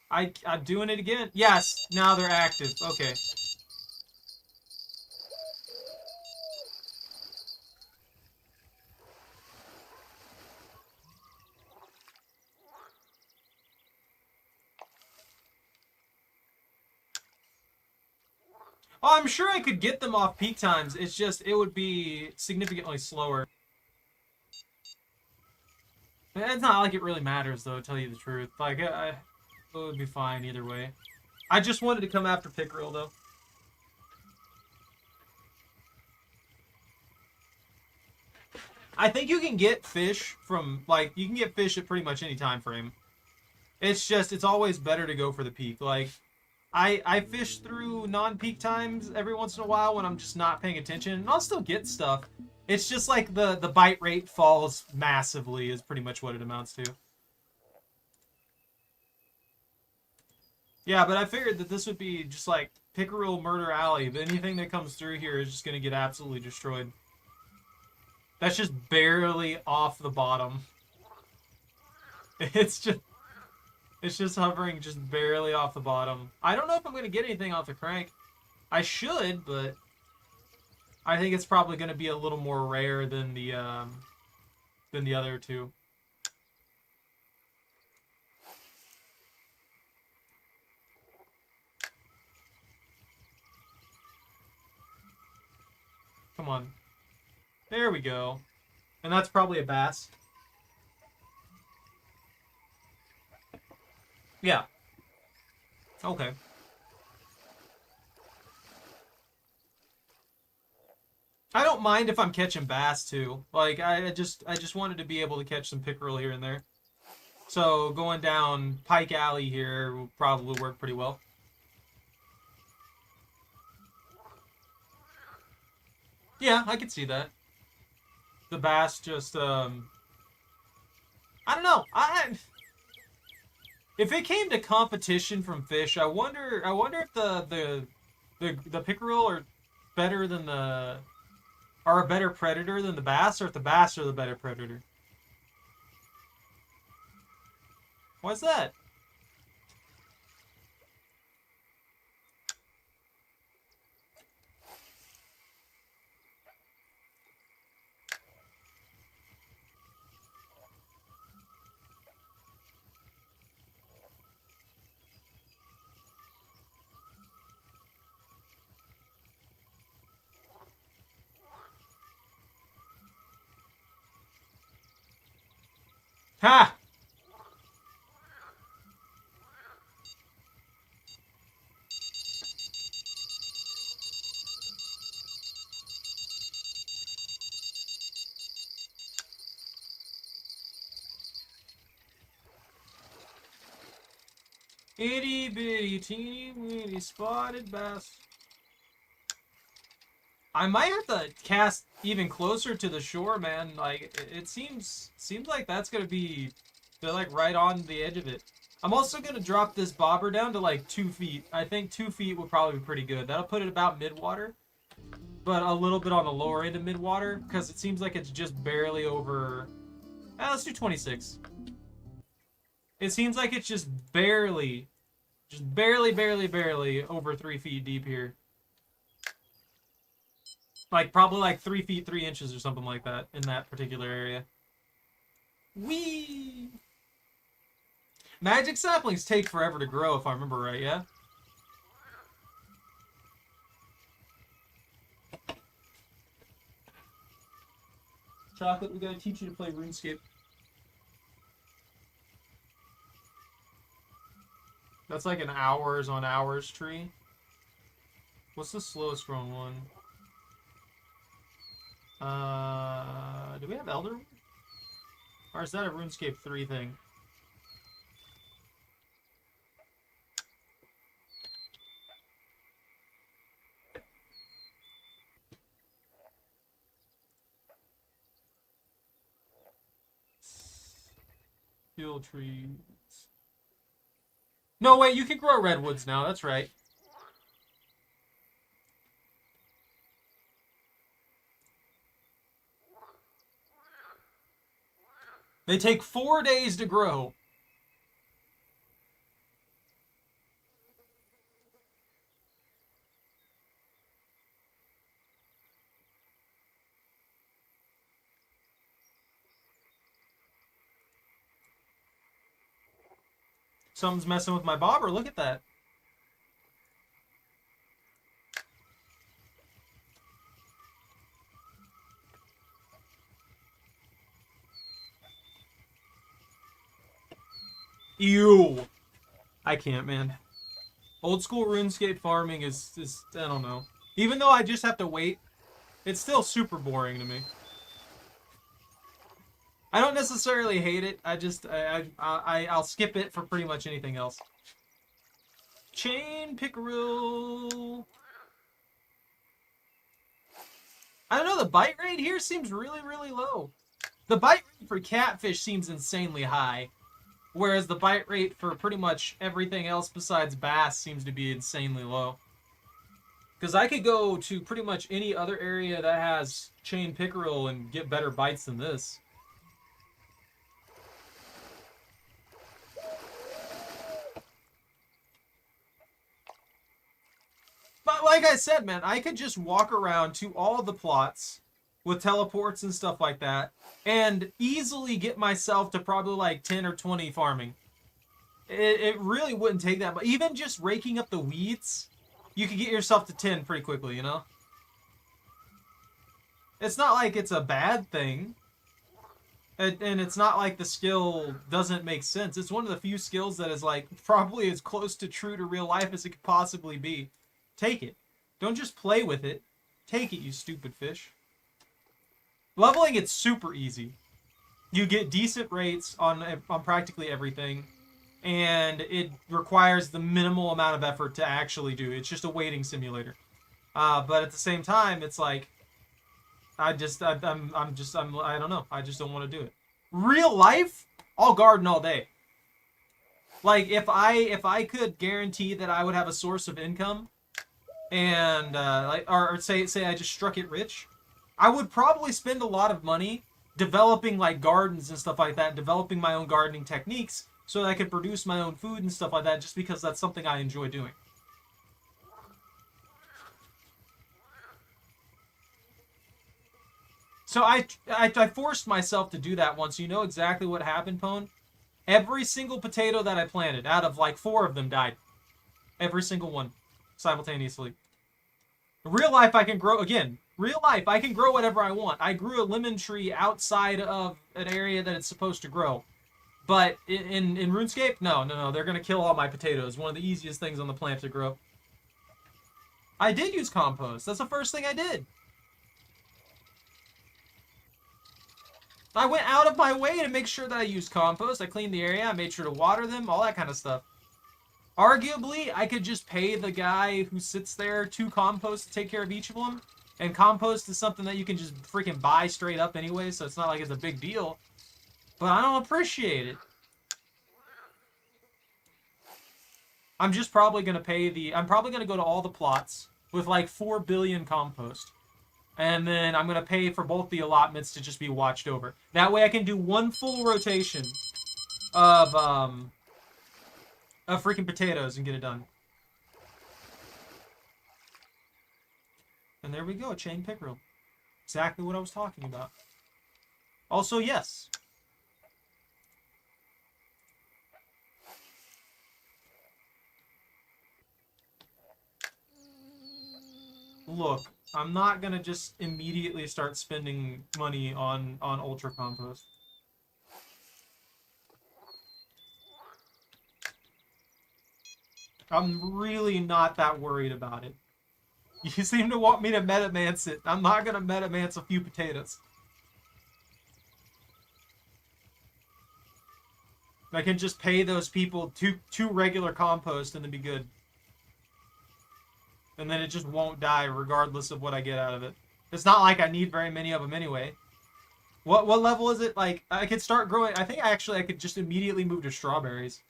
S1: I'm doing it again. Yes, now they're active. Okay. Oh, I'm sure I could get them off peak times. It's just, it would be significantly slower. It's not like it really matters, though, to tell you the truth. Like, it would be fine either way. I just wanted to come after pickerel, though. I think you can get fish from, like, you can get fish at pretty much any time frame. It's just, it's always better to go for the peak. Like, I fish through non-peak times every once in a while when I'm just not paying attention, and I'll still get stuff. It's just like the bite rate falls massively is pretty much what it amounts to. Yeah, but I figured that this would be just like Pickerel Murder Alley. Anything that comes through here is just going to get absolutely destroyed. That's just barely off the bottom. It's just hovering just barely off the bottom. I don't know if I'm going to get anything off the crank. I should, but I think it's probably going to be a little more rare than the other two. Come on. There we go. And that's probably a bass. Yeah. Okay. I don't mind if I'm catching bass too. Like I just wanted to be able to catch some pickerel here and there. So going down Pike Alley here will probably work pretty well. Yeah, I could see that. The bass just I don't know. If it came to competition from fish, I wonder if the pickerel are better than are a better predator than the bass, or if the bass are the better predator. Why's that? Ha! Itty bitty teeny weeny spotted bass. I might have to cast even closer to the shore, man. Like it seems like that's gonna be they're like right on the edge of it. I'm also gonna drop this bobber down to like 2 feet. I think 2 feet would probably be pretty good. That'll put it about mid-water, but a little bit on the lower end of mid-water because it seems like it's just barely over. Let's do 26. It seems like it's just barely over 3 feet deep here. Like, probably like 3 feet 3 inches or something like that in that particular area. Whee! Magic saplings take forever to grow, if I remember right, yeah? Chocolate, we gotta teach you to play RuneScape. That's like an hours on hours tree. What's the slowest growing one? Do we have Elder? Or is that a RuneScape 3 thing? Fuel trees. No, wait, you can grow redwoods now. That's right. They take 4 days to grow. Something's messing with my bobber. Look at that. Ew. I can't, man. Old school RuneScape farming is I don't know. Even though I just have to wait, it's still super boring to me. I don't necessarily hate it. I'll skip it for pretty much anything else. Chain pickerel. I don't know, the bite rate here seems really, really low. The bite rate for catfish seems insanely high. Whereas the bite rate for pretty much everything else besides bass seems to be insanely low. Because I could go to pretty much any other area that has chain pickerel and get better bites than this. But like I said, man, I could just walk around to all the plots with teleports and stuff like that and easily get myself to probably like 10 or 20 farming. It really wouldn't take that, but even just raking up the weeds, you could get yourself to 10 pretty quickly, you know? It's not like it's a bad thing. And it's not like the skill doesn't make sense. It's one of the few skills that is like probably as close to true to real life as it could possibly be. Take it. Don't just play with it. Take it, you stupid fish. Leveling it's super easy. You get decent rates on practically everything, and it requires the minimal amount of effort to actually do. It's just a waiting simulator. But at the same time, it's like I don't know. I just don't want to do it. Real life, I'll garden all day. Like if I could guarantee that I would have a source of income, and or say I just struck it rich, I would probably spend a lot of money developing like gardens and stuff like that, developing my own gardening techniques so that I could produce my own food and stuff like that, just because that's something I enjoy doing. So I forced myself to do that once. You know exactly what happened, Pone? Every single potato that I planted, out of like 4 of them, died. Every single one. Simultaneously. In real life, I can grow, again, real life, I can grow whatever I want. I grew a lemon tree outside of an area that it's supposed to grow. But in RuneScape, no, they're going to kill all my potatoes. One of the easiest things on the planet to grow. I did use compost. That's the first thing I did. I went out of my way to make sure that I used compost. I cleaned the area. I made sure to water them. All that kind of stuff. Arguably, I could just pay the guy who sits there to compost to take care of each of them. And compost is something that you can just freaking buy straight up anyway, so it's not like it's a big deal. But I don't appreciate it. I'm just probably going to pay I'm probably going to go to all the plots with like 4 billion compost. And then I'm going to pay for both the allotments to just be watched over. That way I can do one full rotation of freaking potatoes and get it done. And there we go, chain pickerel. Exactly what I was talking about. Also, yes. Look, I'm not gonna just immediately start spending money on ultra compost. I'm really not that worried about it. You seem to want me to metamance it. I'm not gonna metamance a few potatoes. I can just pay those people two regular compost and then be good. And then it just won't die regardless of what I get out of it. It's not like I need very many of them anyway. What level is it? Like, I could start growing. I think actually I could just immediately move to strawberries.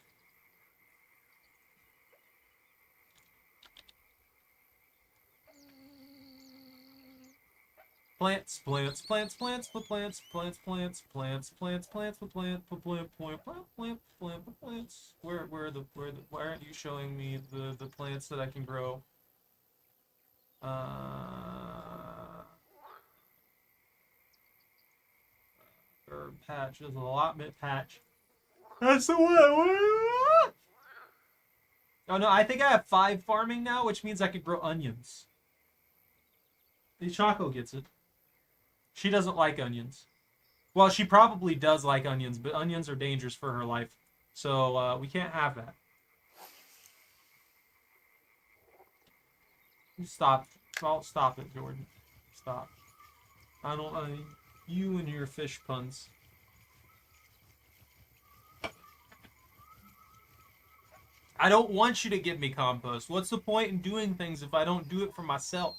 S1: Plants, plants, plants, plants, plants, plants, plants, plants, plants, plants, plant, plants. Why aren't you showing me the plants that I can grow? Herb patch, there's an allotment patch. That's the one. Oh no, I think I have 5 farming now, which means I could grow onions. The Choco gets it. She doesn't like onions. Well, she probably does like onions, but onions are dangerous for her life. So, we can't have that. Stop. Oh, stop it, Jordan. Stop. I don't... you and your fish puns. I don't want you to give me compost. What's the point in doing things if I don't do it for myself?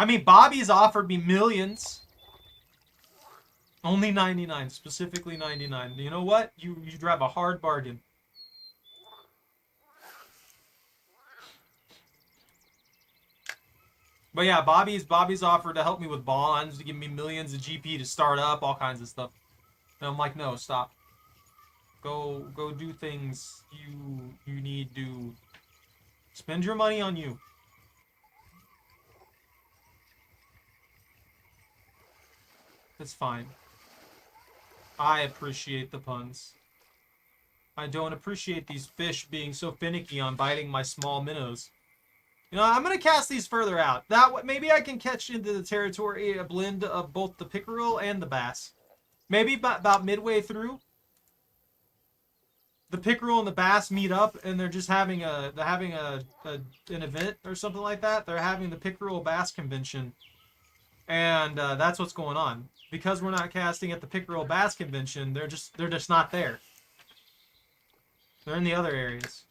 S1: I mean, Bobby's offered me millions. Only 99, specifically 99. You know what? You drive a hard bargain. But yeah, Bobby's offered to help me with bonds, to give me millions of GP to start up, all kinds of stuff. And I'm like, no, stop. Go do things you need to spend your money on you. It's fine. I appreciate the puns. I don't appreciate these fish being so finicky on biting my small minnows. You know, I'm going to cast these further out. That way, maybe I can catch into the territory a blend of both the pickerel and the bass. Maybe about midway through, the pickerel and the bass meet up, and they're just having an event or something like that. They're having the pickerel bass convention, and that's what's going on. Because we're not casting at the pickerel bass convention, they're just not there. They're in the other areas.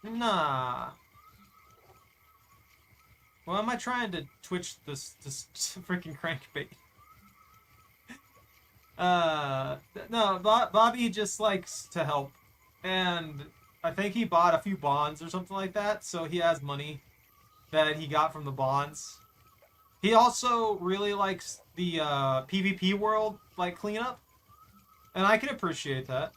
S1: Nah. Well, am I trying to twitch this freaking crankbait? No, Bobby just likes to help. And I think he bought a few bonds or something like that, so he has money that he got from the bonds. He also really likes the PvP world, like, cleanup. And I can appreciate that.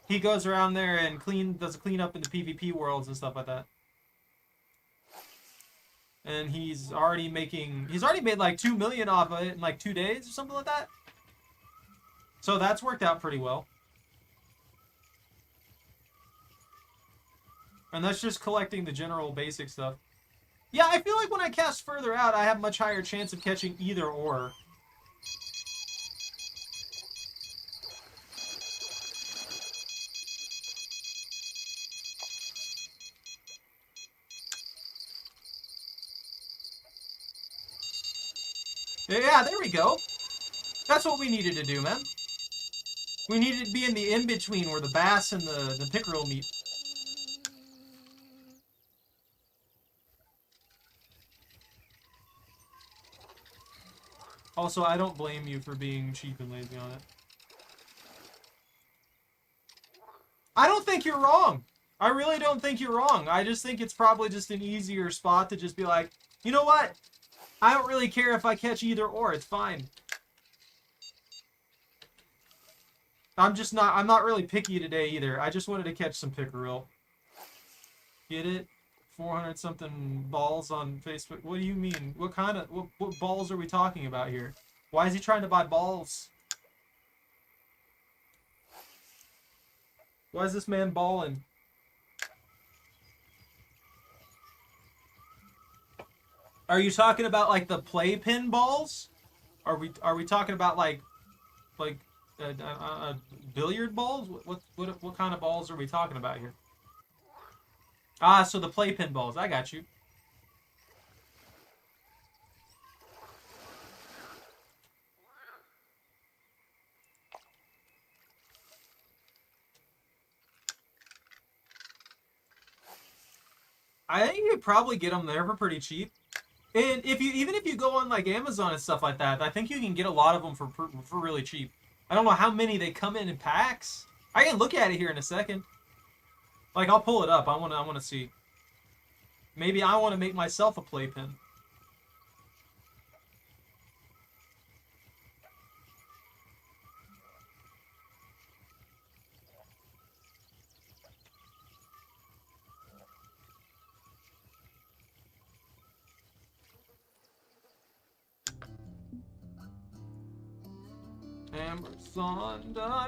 S1: He goes around there and does a cleanup in the PvP worlds and stuff like that. And he's already made like 2 million off of it in like 2 days or something like that. So that's worked out pretty well. And that's just collecting the general basic stuff. Yeah, I feel like when I cast further out, I have much higher chance of catching either or. Yeah, there we go. That's what we needed to do, man. We needed to be in the in-between where the bass and the pickerel meet. Also, I don't blame you for being cheap and lazy on it. I don't think you're wrong. I really don't think you're wrong. I just think it's probably just an easier spot to just be like, you know what? I don't really care if I catch either or. It's fine. I'm not really picky today either. I just wanted to catch some pickerel. Get it? 400 something balls on Facebook. What do you mean? What balls are we talking about here? Why is he trying to buy balls? Why is this man balling? Are you talking about like the playpen balls? Are we talking about like billiard balls? What kind of balls are we talking about here? Ah, so the playpen balls. I got you. I think you could probably get them there for pretty cheap. And even if you go on like Amazon and stuff like that, I think you can get a lot of them for really cheap. I don't know how many they come in packs. I can look at it here in a second. Like, I'll pull it up. I wanna see. Maybe I want to make myself a playpen. Amazon.com.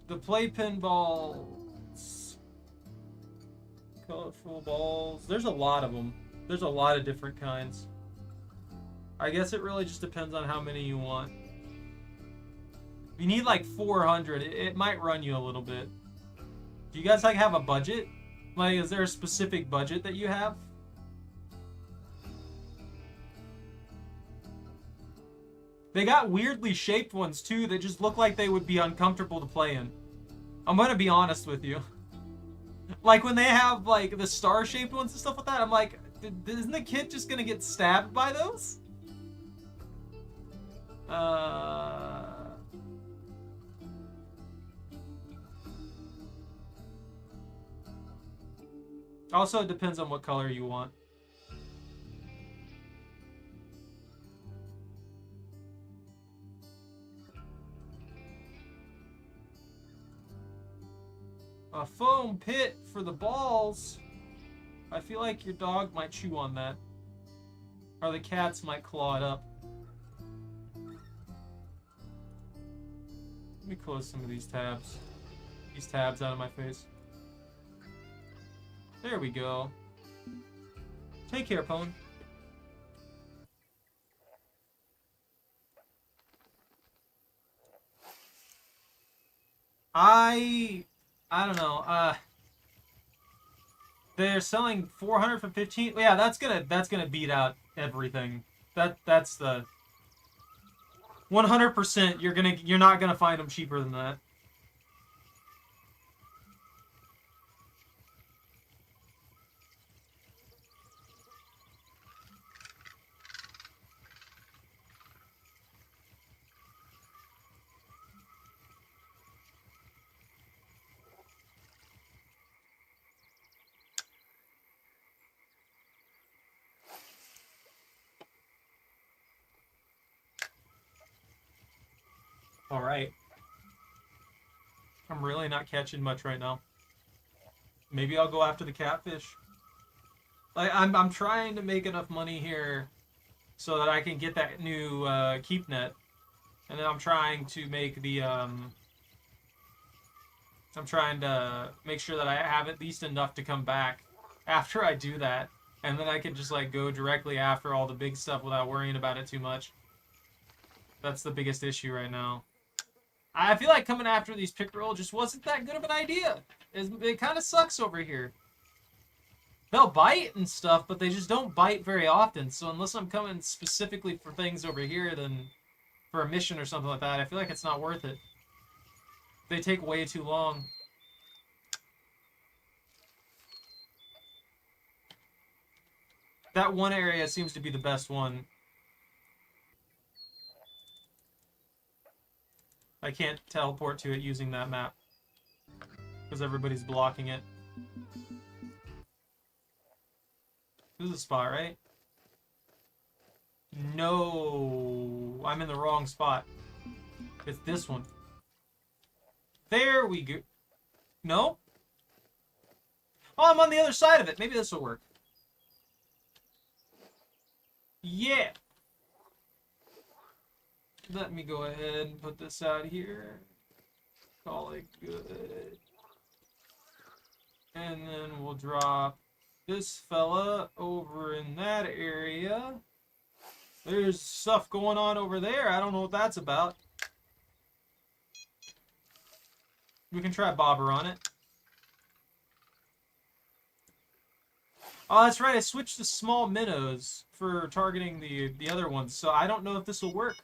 S1: The playpen balls. Colorful balls. There's a lot of them. There's a lot of different kinds. I guess it really just depends on how many you want. If you need like 400, it might run you a little bit. Do you guys like have a budget? Like, is there a specific budget that you have? They got weirdly shaped ones too that just look like they would be uncomfortable to play in. I'm gonna be honest with you. Like when they have like the star-shaped ones and stuff like that, I'm like, isn't the kid just gonna get stabbed by those? Also, it depends on what color you want. A foam pit for the balls. I feel like your dog might chew on that. Or the cats might claw it up. Let me close some of these tabs. These tabs out of my face. There we go. Take care, Pone. I don't know. They're selling 400 for 15. Yeah, that's gonna beat out everything. That's the 100%. You're not gonna find them cheaper than that. All right. I'm really not catching much right now. Maybe I'll go after the catfish. I'm trying to make enough money here so that I can get that new keep net, and then I'm trying to make the I'm trying to make sure that I have at least enough to come back after I do that, and then I can just like go directly after all the big stuff without worrying about it too much. That's the biggest issue right now. I feel like coming after these pickerel just wasn't that good of an idea. It kind of sucks over here. They'll bite and stuff, but they just don't bite very often. So unless I'm coming specifically for things over here, then for a mission or something like that, I feel like it's not worth it. They take way too long. That one area seems to be the best one. I can't teleport to it using that map because everybody's blocking it. This is a spot, right? No, I'm in the wrong spot. It's this one. There we go. No? Oh, I'm on the other side of it. Maybe this will work. Yeah. Let me go ahead and put this out here. Call it good. And then we'll drop this fella over in that area. There's stuff going on over there. I don't know what that's about. We can try bobber on it. Oh, that's right. I switched to small minnows for targeting the other ones, so I don't know if this will work.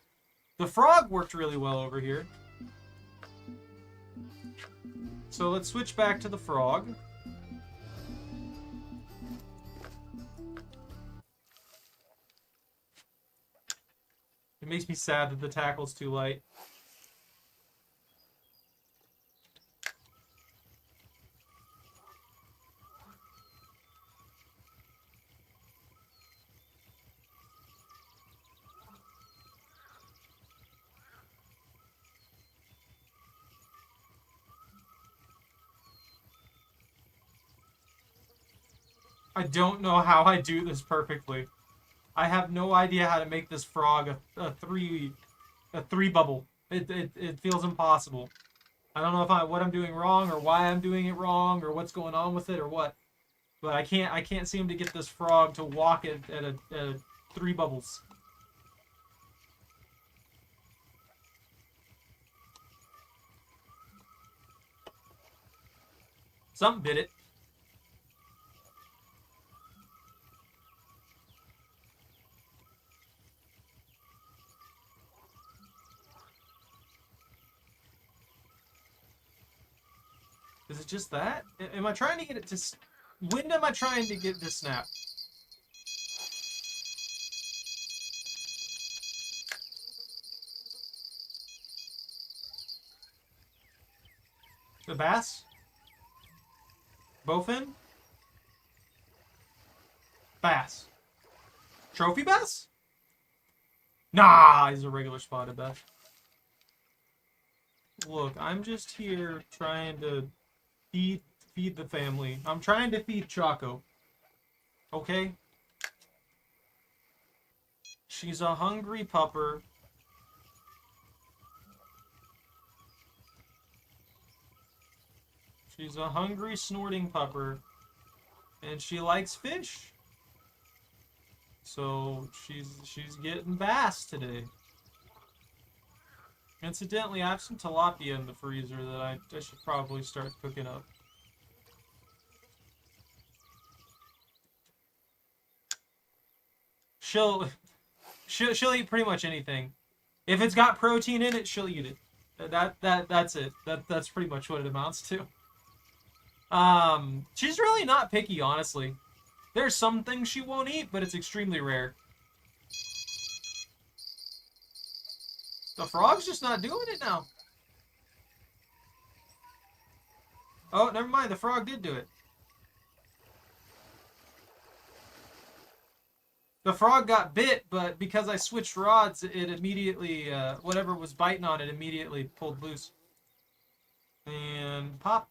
S1: The frog worked really well over here. So let's switch back to the frog. It makes me sad that the tackle's too light. I don't know how I do this perfectly. I have no idea how to make this frog a three bubble. It feels impossible. I don't know if what I'm doing wrong or why I'm doing it wrong or what's going on with it or what. But I can't seem to get this frog to walk at a 3 bubbles. Something did it. it just that? Am I trying to get it to... When am I trying to get this snap? The bass? Bowfin? Bass. Trophy bass? Nah, he's a regular spotted bass. Look, I'm just here trying to feed the family. I'm trying to feed Choco. Okay? She's a hungry pupper. She's a hungry, snorting pupper. And she likes fish. So she's getting bass today. Incidentally, I have some tilapia in the freezer that I should probably start cooking up. She'll eat pretty much anything. If it's got protein in it, she'll eat it. That's it. That's pretty much what it amounts to. She's really not picky, honestly. There's some things she won't eat, but it's extremely rare. The frog's just not doing it now. Oh, never mind. The frog did do it. The frog got bit, but because I switched rods, it immediately, whatever was biting on it immediately pulled loose. And pop.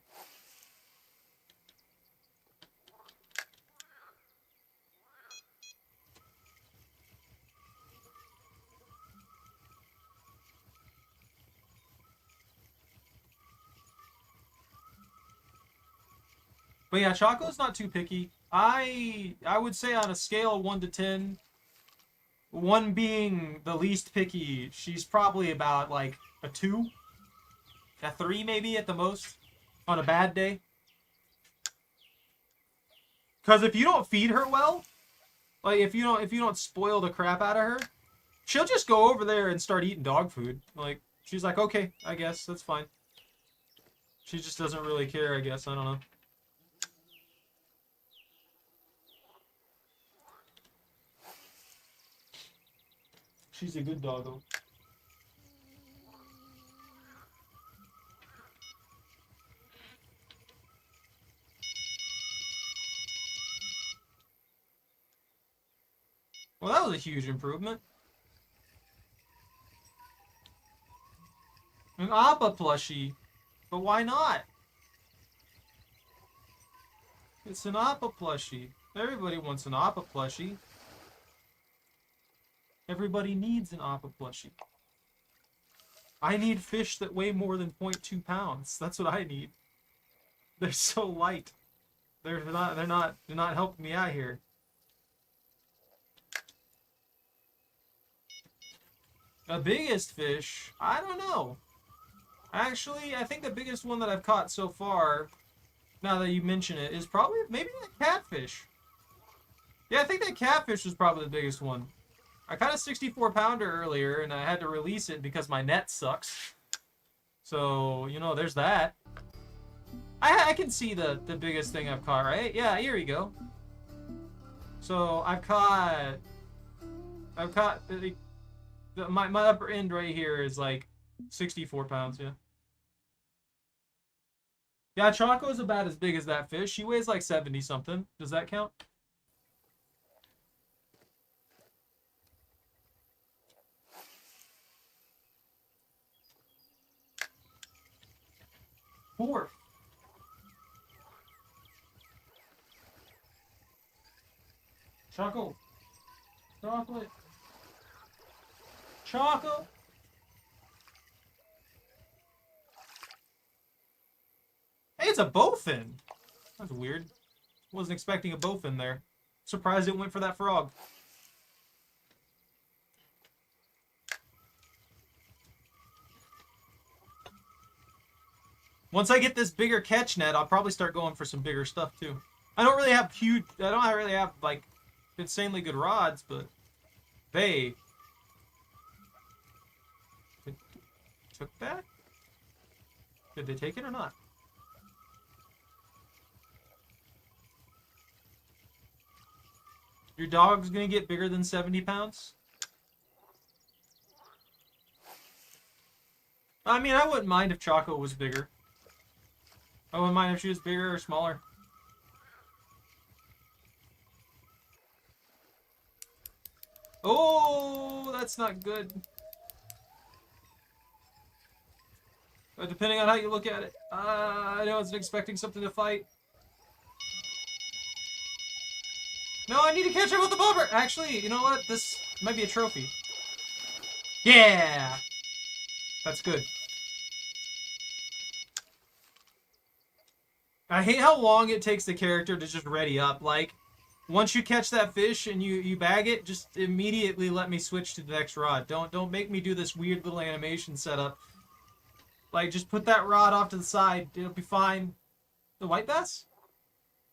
S1: But yeah, Choco's not too picky. I would say on a scale of 1 to 10, 1 being the least picky, she's probably about like a 2, a 3 maybe at the most on a bad day. Because if you don't feed her well, like if you don't spoil the crap out of her, she'll just go over there and start eating dog food. Like she's like, okay, I guess that's fine. She just doesn't really care, I guess. I don't know. She's a good doggo. Well, that was a huge improvement. An Appa plushie. But why not? It's an Appa plushie. Everybody wants an Appa plushie. Everybody needs an Appa plushie. I need fish that weigh more than 0.2 pounds. That's what I need. They're so light. They're not helping me out here. The biggest fish, I don't know. Actually, I think the biggest one that I've caught so far, now that you mention it, is probably maybe that catfish. Yeah, I think that catfish was probably the biggest one. I caught a 64-pounder earlier, and I had to release it because my net sucks. So, you know, there's that. I can see the biggest thing I've caught, right? Yeah, here we go. So, I've caught my upper end right here is like 64 pounds, yeah. Yeah, Choco's about as big as that fish. She weighs like 70-something. Does that count? Four. Choco. Chocolate. Choco. Hey, it's a bowfin. That's weird. Wasn't expecting a bowfin there. Surprised it went for that frog. Once I get this bigger catch net, I'll probably start going for some bigger stuff too. I don't really have like insanely good rods, but they took that. Did they take it or not? Your dog's gonna get bigger than 70 pounds? I mean, I wouldn't mind if Choco was bigger. I wouldn't mind if she was bigger or smaller. Oh, that's not good. But depending on how you look at it. I wasn't expecting something to fight. No, I need to catch up with the bobber. Actually, you know what? This might be a trophy. Yeah! That's good. I hate how long it takes the character to just ready up. Like, once you catch that fish and you bag it, just immediately let me switch to the next rod. Don't make me do this weird little animation setup. Like, just put that rod off to the side. It'll be fine. The white bass?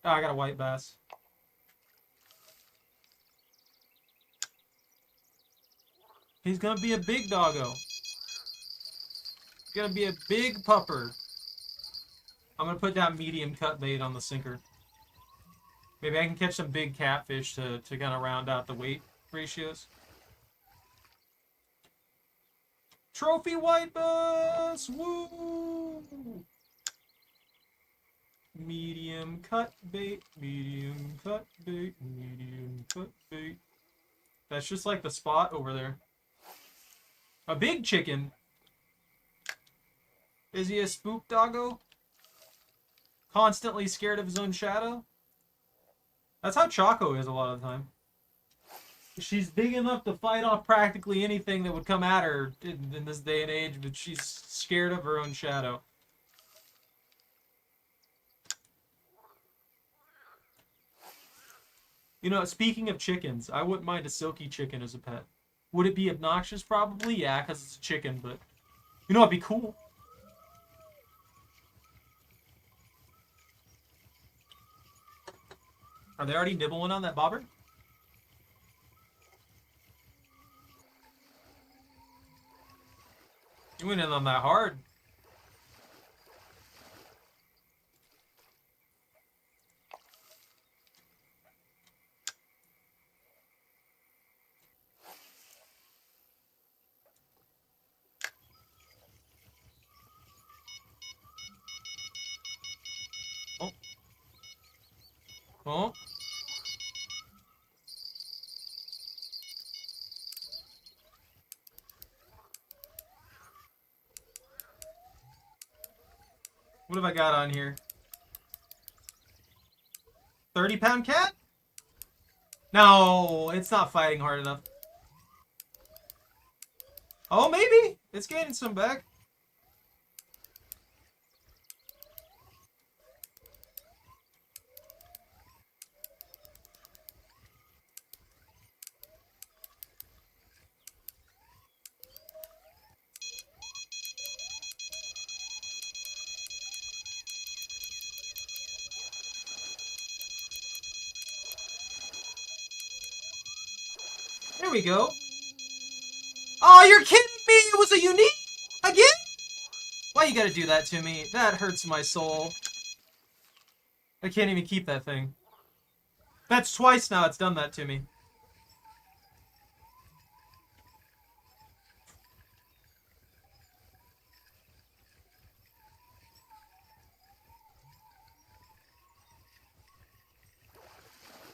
S1: Oh, I got a white bass. He's gonna be a big doggo. He's gonna be a big pupper. I'm gonna put down medium cut bait on the sinker. Maybe I can catch some big catfish to kind of round out the weight ratios. Trophy white bass! Woo! Medium cut bait, medium cut bait, medium cut bait. That's just like the spot over there. A big chicken. Is he a spook doggo? Constantly scared of his own shadow? That's how Choco is a lot of the time. She's big enough to fight off practically anything that would come at her in this day and age, but she's scared of her own shadow. You know, speaking of chickens, I wouldn't mind a silky chicken as a pet. Would it be obnoxious? Probably, yeah, because it's a chicken, but... You know, it'd be cool. Are they already nibbling on that bobber? You went in on that hard. Oh. Oh. What have I got on here? 30-pound cat? No, it's not fighting hard enough. Oh, maybe. It's gaining some back. There we go. Oh, you're kidding me! It was a unique? Again? Why you gotta do that to me? That hurts my soul. I can't even keep that thing. That's twice now it's done that to me.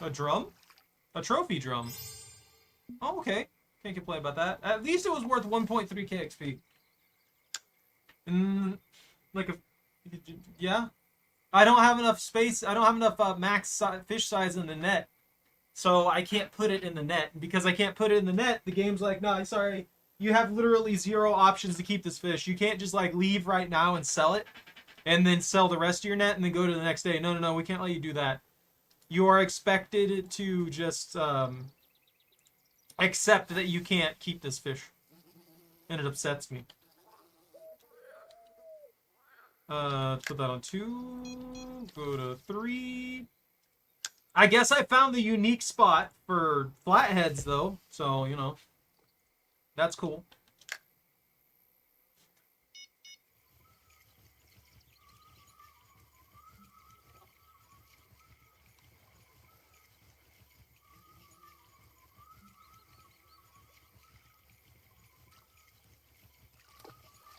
S1: A drum? A trophy drum. Oh, okay. Can't complain about that. At least it was worth 1.3k XP. Like a... Yeah? I don't have enough space. I don't have enough max fish size in the net. So I can't put it in the net. And because I can't put it in the net, the game's like, no, sorry. You have literally 0 options to keep this fish. You can't just like leave right now and sell it. And then sell the rest of your net and then go to the next day. No, no, no. We can't let you do that. You are expected to just accept that you can't keep this fish. And it upsets me. Put that on 2. Go to 3. I guess I found the unique spot for flatheads, though. So, you know. That's cool.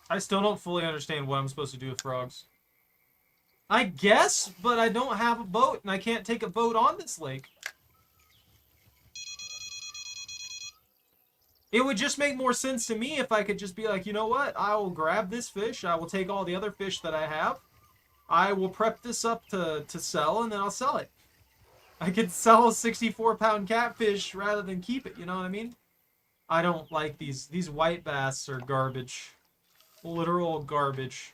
S1: I still don't fully understand what I'm supposed to do with frogs. I guess, but I don't have a boat, and I can't take a boat on this lake. It would just make more sense to me if I could just be like, you know what? I will grab this fish. I will take all the other fish that I have. I will prep this up to sell, and then I'll sell it. I could sell a 64-pound catfish rather than keep it, you know what I mean? I don't like these. These white bass are garbage. Literal garbage.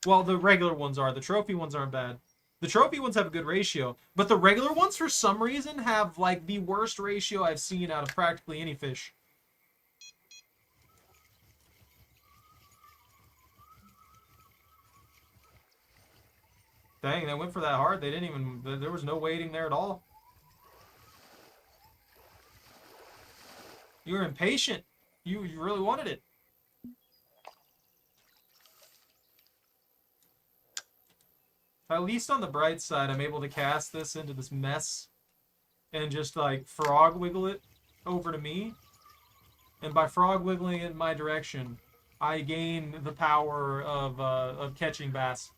S1: Well, the regular ones are. The trophy ones aren't bad. The trophy ones have a good ratio. But the regular ones, for some reason, have, like, the worst ratio I've seen out of practically any fish. Dang, they went for that hard. They didn't even... There was no waiting there at all. You were impatient. You really wanted it. At least on the bright side, I'm able to cast this into this mess and just, like, frog wiggle it over to me. And by frog wiggling it in my direction, I gain the power of catching bass.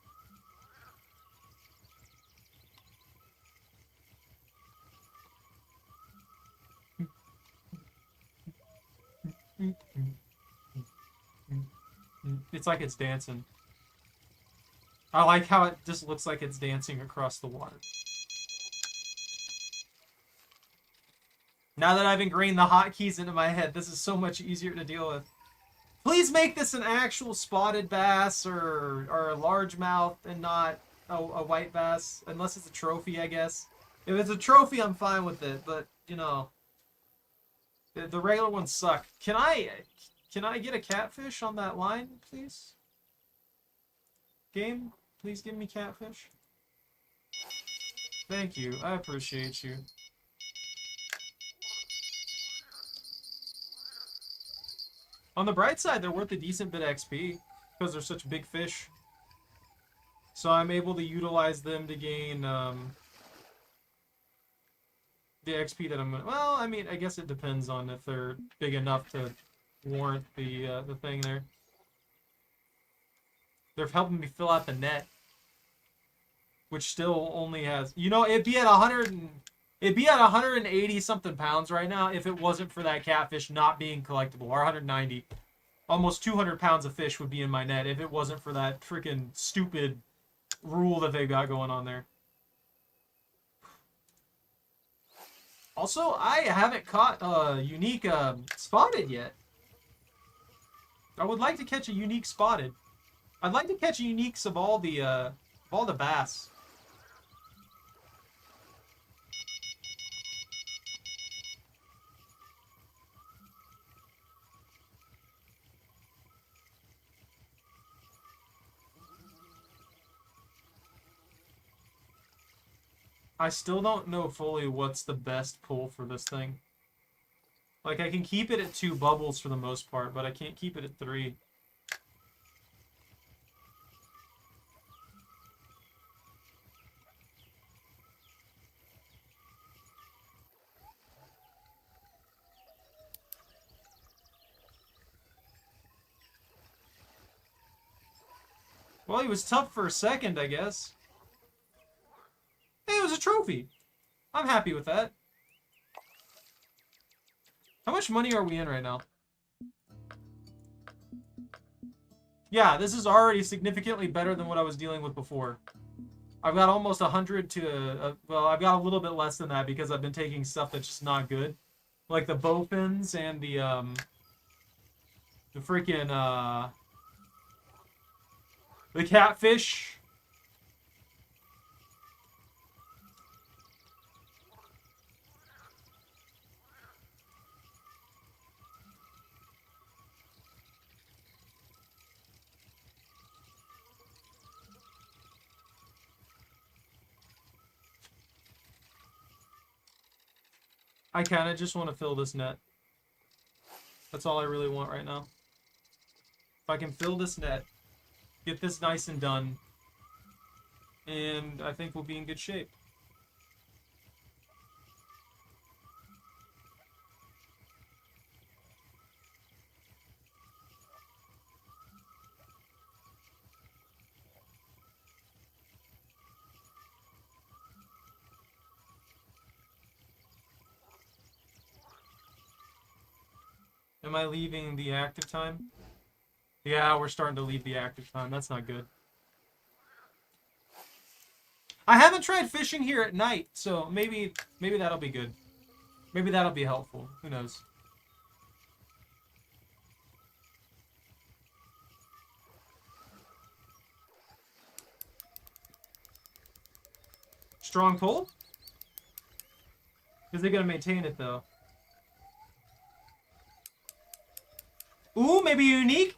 S1: It's like it's dancing. I like how it just looks like it's dancing across the water. Now that I've ingrained the hotkeys into my head, this is so much easier to deal with. Please make this an actual spotted bass or a largemouth and not a white bass. Unless it's a trophy, I guess. If it's a trophy, I'm fine with it. But, you know, the regular ones suck. Can I get a catfish on that line, please? Game, please give me catfish. Thank you. I appreciate you. On the bright side, they're worth a decent bit of XP because they're such big fish. So I'm able to utilize them to gain the XP that I'm gonna... Well, I mean, I guess it depends on if they're big enough to warrant the thing there. They're helping me fill out the net, which still only has... You know, it'd be at 180 something pounds right now if it wasn't for that catfish not being collectible, or 190. Almost 200 pounds of fish would be in my net if it wasn't for that freaking stupid rule that they got going on there. Also, I haven't caught a unique spotted yet. I would like to catch a unique spotted. I'd like to catch uniques of all the bass. I still don't know fully what's the best pull for this thing. Like, I can keep it at 2 bubbles for the most part, but I can't keep it at 3. Well, he was tough for a second, I guess. Hey, it was a trophy. I'm happy with that. How much money are we in right now? Yeah, this is already significantly better than what I was dealing with before. I've got almost 100 to... well, I've got a little bit less than that because I've been taking stuff that's just not good. Like the bowfins and the freaking, the catfish. I kind of just want to fill this net. That's all I really want right now. If I can fill this net, get this nice and done, and I think we'll be in good shape. Am I leaving the active time? Yeah, we're starting to leave the active time. That's not good. I haven't tried fishing here at night, so maybe that'll be good. Maybe that'll be helpful. Who knows? Strong pull? Is they gonna maintain it though? Ooh, maybe unique?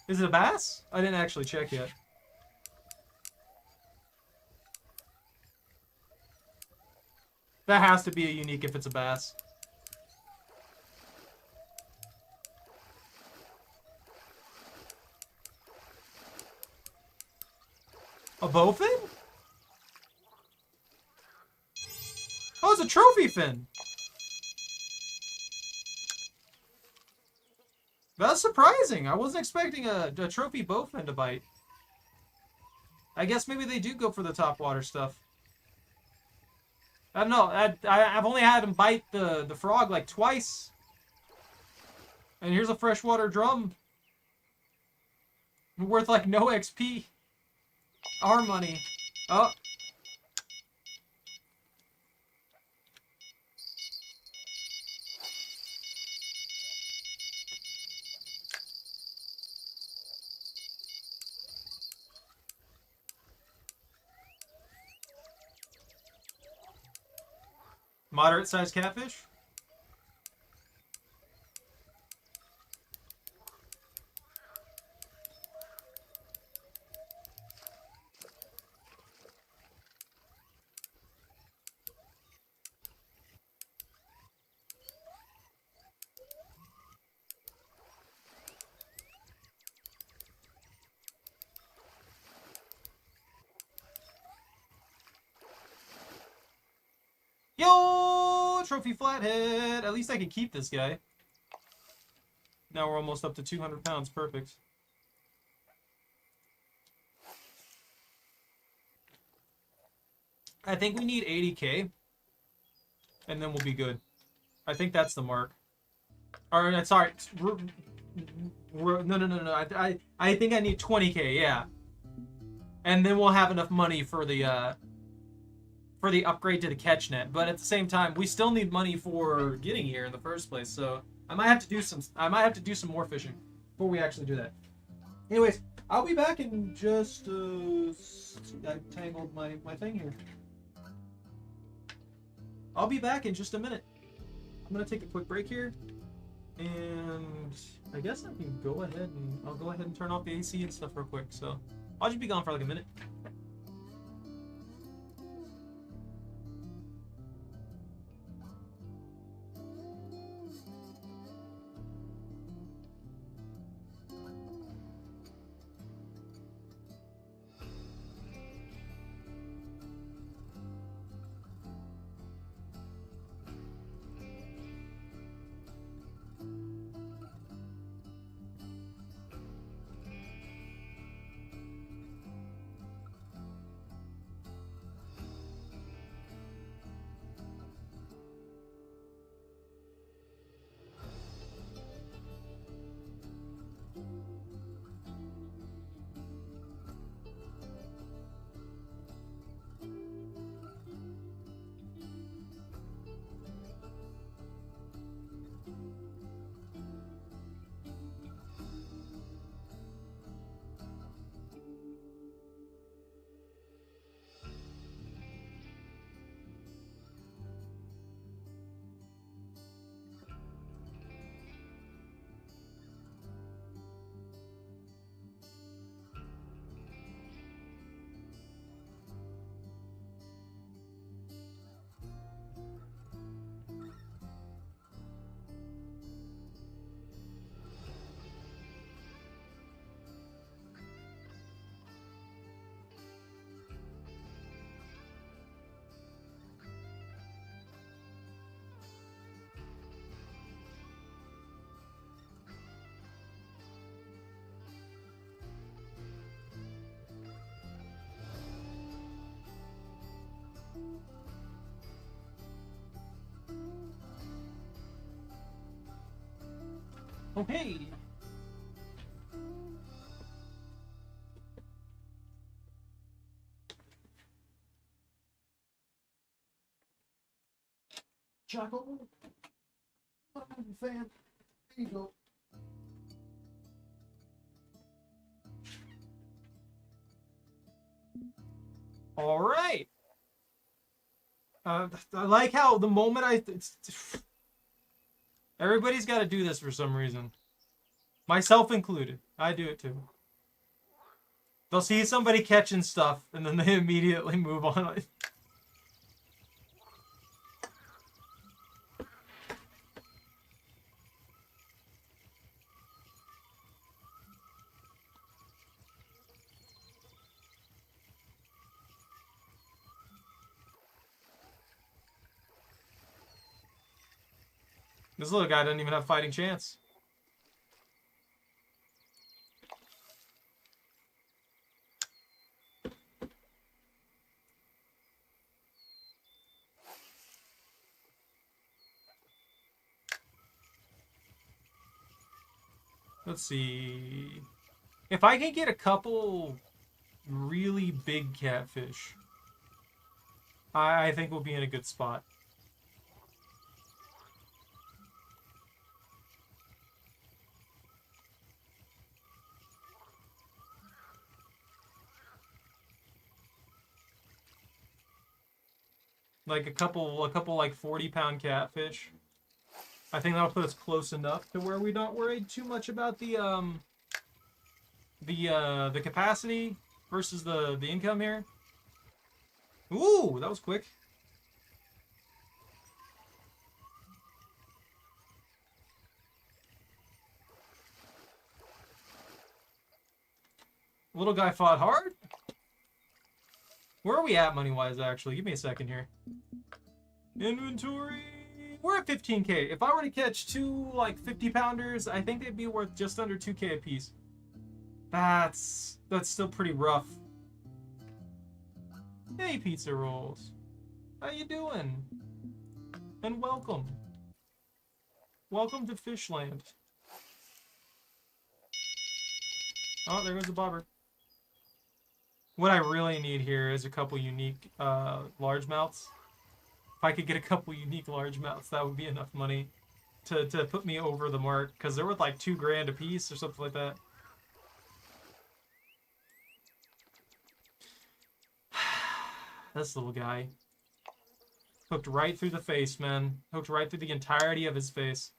S1: Is it a bass? I didn't actually check yet. That has to be a unique if it's a bass. A bowfin? Oh, it's a trophy fin. That's surprising. I wasn't expecting a trophy bowfin to bite. I guess maybe they do go for the topwater stuff. I don't know. I've only had him bite the frog like twice. And here's a freshwater drum. Worth like no XP. Our money. Oh. Moderate sized catfish? Yo, trophy flathead. At least I can keep this guy. Now we're almost up to 200 pounds. Perfect. I think we need 80k. And then we'll be good. I think that's the mark. Or, sorry. No. I think I need 20k, yeah. And then we'll have enough money for the upgrade to the catch net. But at the same time, we still need money for getting here in the first place. So I might have to do some more fishing before we actually do that. Anyways, I'll be back in just I tangled my thing here. I'll be back in just a minute. I'm gonna take a quick break here, and I guess I can go ahead and I'll go ahead and turn off the AC and stuff real quick. So I'll just be gone for like a minute. Okay. Choco. Fan. There you go. All right. I like how the moment everybody's got to do this for some reason. Myself included. I do it too. They'll see somebody catching stuff, and then they immediately move on. This little guy doesn't even have a fighting chance. Let's see. If I can get a couple really big catfish, I think we'll be in a good spot. Like a couple like 40-pound catfish. I think that'll put us close enough to where we're not worried too much about the capacity versus the income here. Ooh, that was quick. Little guy fought hard. Where are we at money-wise, actually? Give me a second here. Inventory. We're at 15K. If I were to catch two, like, 50-pounders, I think they'd be worth just under 2K a piece. That's still pretty rough. Hey, pizza rolls. How you doing? And welcome. Welcome to Fishland. Oh, there goes the bobber. What I really need here is a couple unique largemouths. If I could get a couple unique largemouths, that would be enough money to put me over the mark, because they're worth like $2 grand a piece or something like that. This little guy. Hooked right through the face, man. Hooked right through the entirety of his face.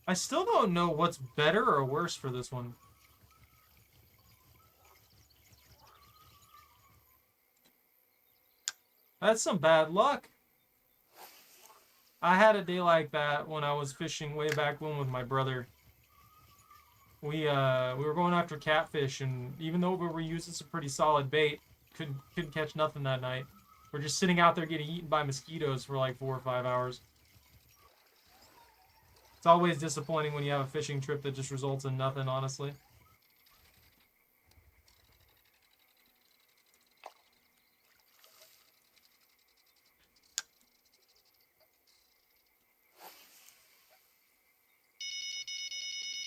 S1: I still don't know what's better or worse for this one. That's some bad luck. I had a day like that when I was fishing way back when with my brother. We were going after catfish, and even though we were using some pretty solid bait, couldn't catch nothing that night. We're just sitting out there getting eaten by mosquitoes for like 4 or 5 hours. It's always disappointing when you have a fishing trip that just results in nothing, honestly.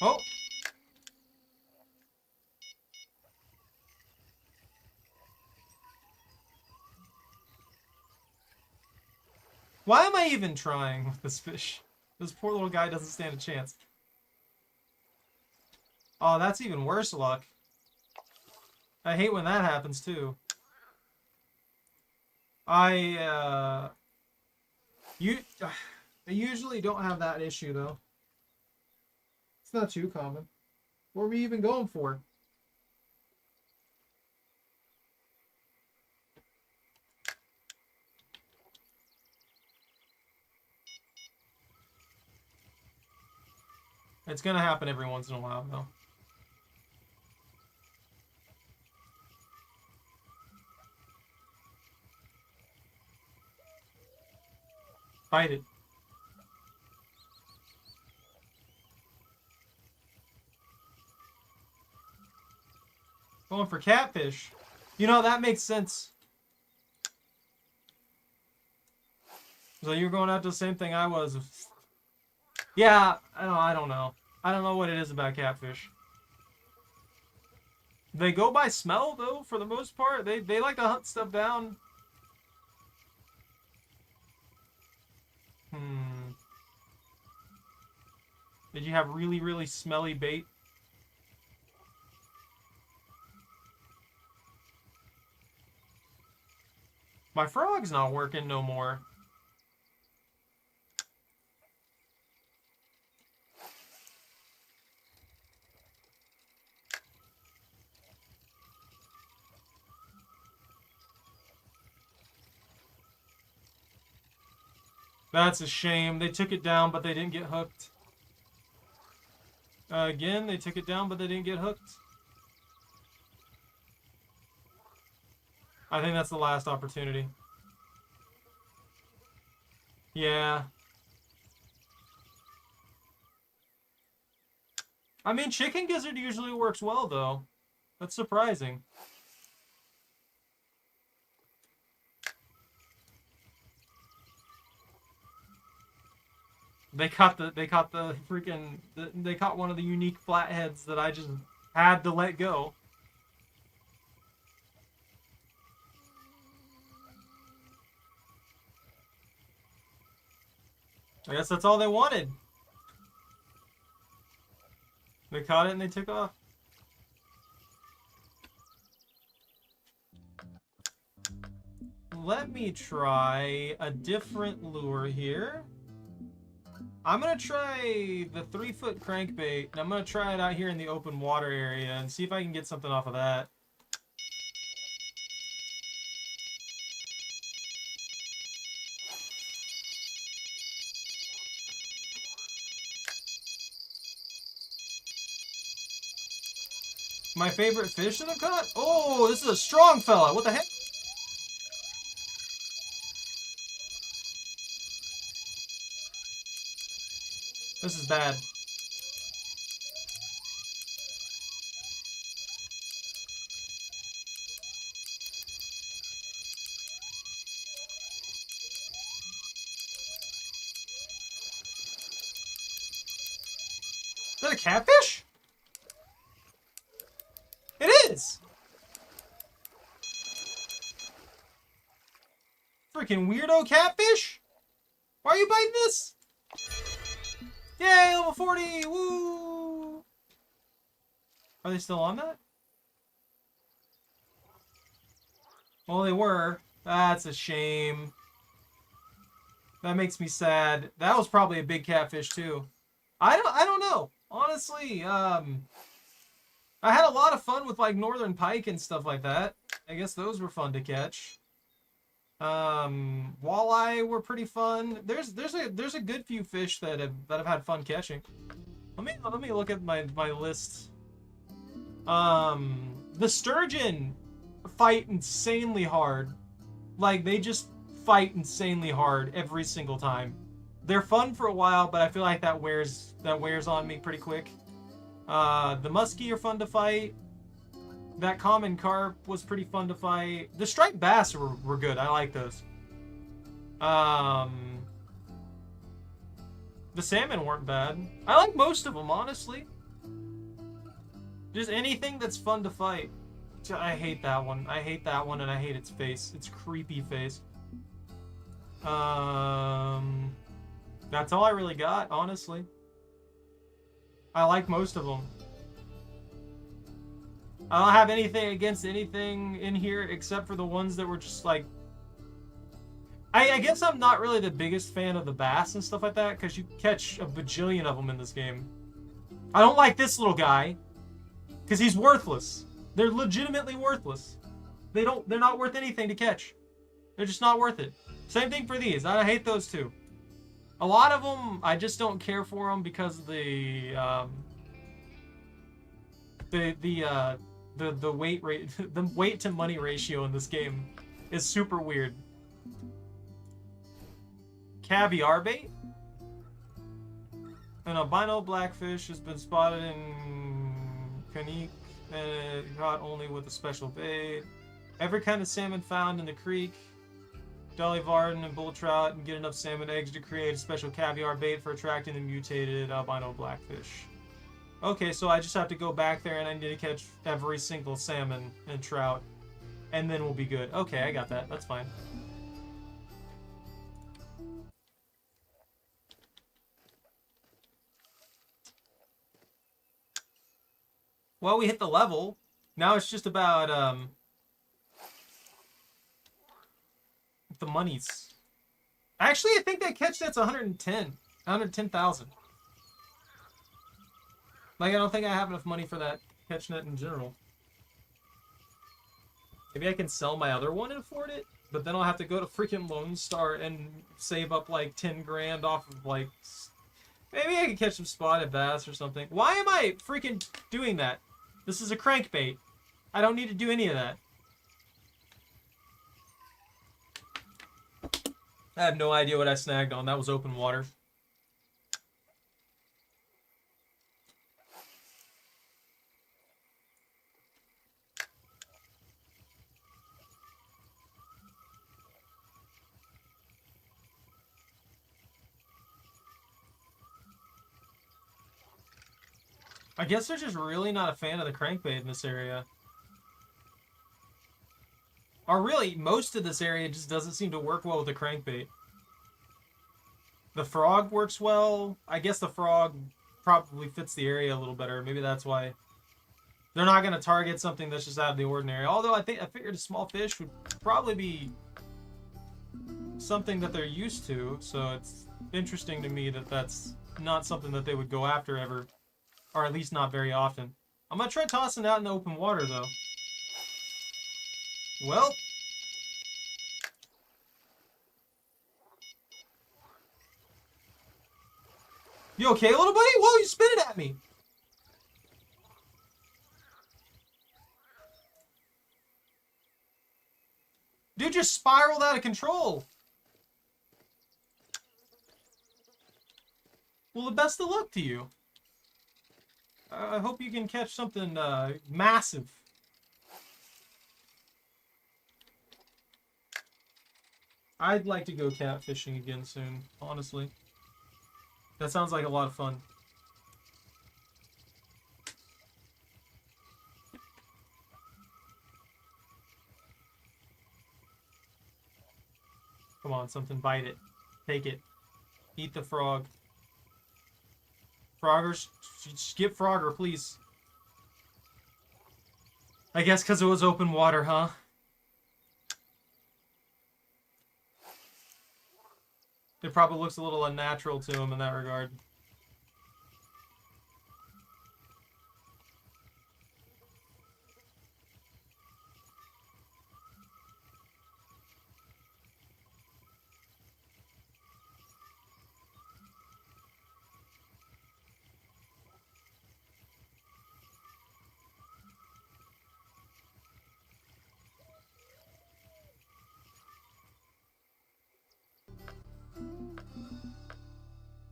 S1: Oh! Why am I even trying with this fish? This poor little guy doesn't stand a chance. Oh, that's even worse luck. I hate when that happens, too. I usually don't have that issue, though. It's not too common. What are we even going for? It's gonna happen every once in a while, though. Fight it. Going for catfish. You know, that makes sense. So you're going after the same thing I was. Yeah, I don't know. I don't know what it is about catfish. They go by smell, though, for the most part. They like to hunt stuff down. Did you have really, really smelly bait? My frog's not working no more. That's a shame. They took it down, but they didn't get hooked. Again, they took it down, but they didn't get hooked. I think that's the last opportunity. Yeah. I mean, chicken gizzard usually works well, though. That's surprising. They caught the freaking they caught one of the unique flatheads that I just had to let go. I guess that's all they wanted. They caught it and they took off. Let me try a different lure here. I'm going to try the 3-foot crankbait, and I'm going to try it out here in the open water area and see if I can get something off of that. My favorite fish that I've caught? Oh, this is a strong fella. What the heck? This is bad. Is that a catfish? It is! Freaking weirdo catfish? Why are you biting this? Yay, level 40! Woo! Are they still on that? Well, they were. That's a shame. That makes me sad. That was probably a big catfish too. I don't know. Honestly, I had a lot of fun with like northern pike and stuff like that. I guess those were fun to catch. Walleye were pretty fun. There's a good few fish that I've had fun catching. Let me look at my list. The sturgeon fight insanely hard. Like they just fight insanely hard every single time. They're fun for a while, but I feel like that wears on me pretty quick. The muskie are fun to fight. That common carp was pretty fun to fight. The striped bass were good. I like those. The salmon weren't bad. I like most of them, honestly. Just anything that's fun to fight. I hate that one. I hate that one, and I hate its face. Its creepy face. That's all I really got, honestly. I like most of them. I don't have anything against anything in here except for the ones that were just like... I guess I'm not really the biggest fan of the bass and stuff like that, because you catch a bajillion of them in this game. I don't like this little guy, because he's worthless. They're legitimately worthless. They're not worth anything to catch. They're just not worth it. Same thing for these. I hate those too. A lot of them, I just don't care for them because of the weight rate, the weight to money ratio in this game is super weird. caviar bait. An albino blackfish has been spotted in Quanchkin and caught only with a special bait. Every kind of salmon found in the creek, Dolly Varden and bull trout, and get enough salmon eggs to create a special caviar bait for attracting the mutated albino blackfish. Okay, so I just have to go back there and I need to catch every single salmon and trout, and then we'll be good. Okay, I got that. That's fine. Well, we hit the level. Now it's just about the monies. Actually, I think that catch that's 110,000. Like, I don't think I have enough money for that catch net in general. Maybe I can sell my other one and afford it, but then I'll have to go to freaking Lone Star and save up like 10 grand off of like. Maybe I can catch some spotted bass or something. Why am I freaking doing that? This is a crankbait. I don't need to do any of that. I have no idea what I snagged on. That was open water. I guess they're just really not a fan of the crankbait in this area. Or really, most of this area just doesn't seem to work well with the crankbait. The frog works well. I guess the frog probably fits the area a little better. Maybe that's why they're not going to target something that's just out of the ordinary. Although I figured a small fish would probably be something that they're used to. So it's interesting to me that that's not something that they would go after ever. Or at least not very often. I'm going to try tossing out in the open water, though. Well. You okay, little buddy? Whoa, you spit it at me. Dude just spiraled out of control. Well, the best of luck to you. I hope you can catch something massive. I'd like to go catfishing again soon, honestly. That sounds like a lot of fun. Come on, something, bite it. Take it. Eat the frog. Froggers, just get Frogger, please. I guess because it was open water, huh? It probably looks a little unnatural to him in that regard.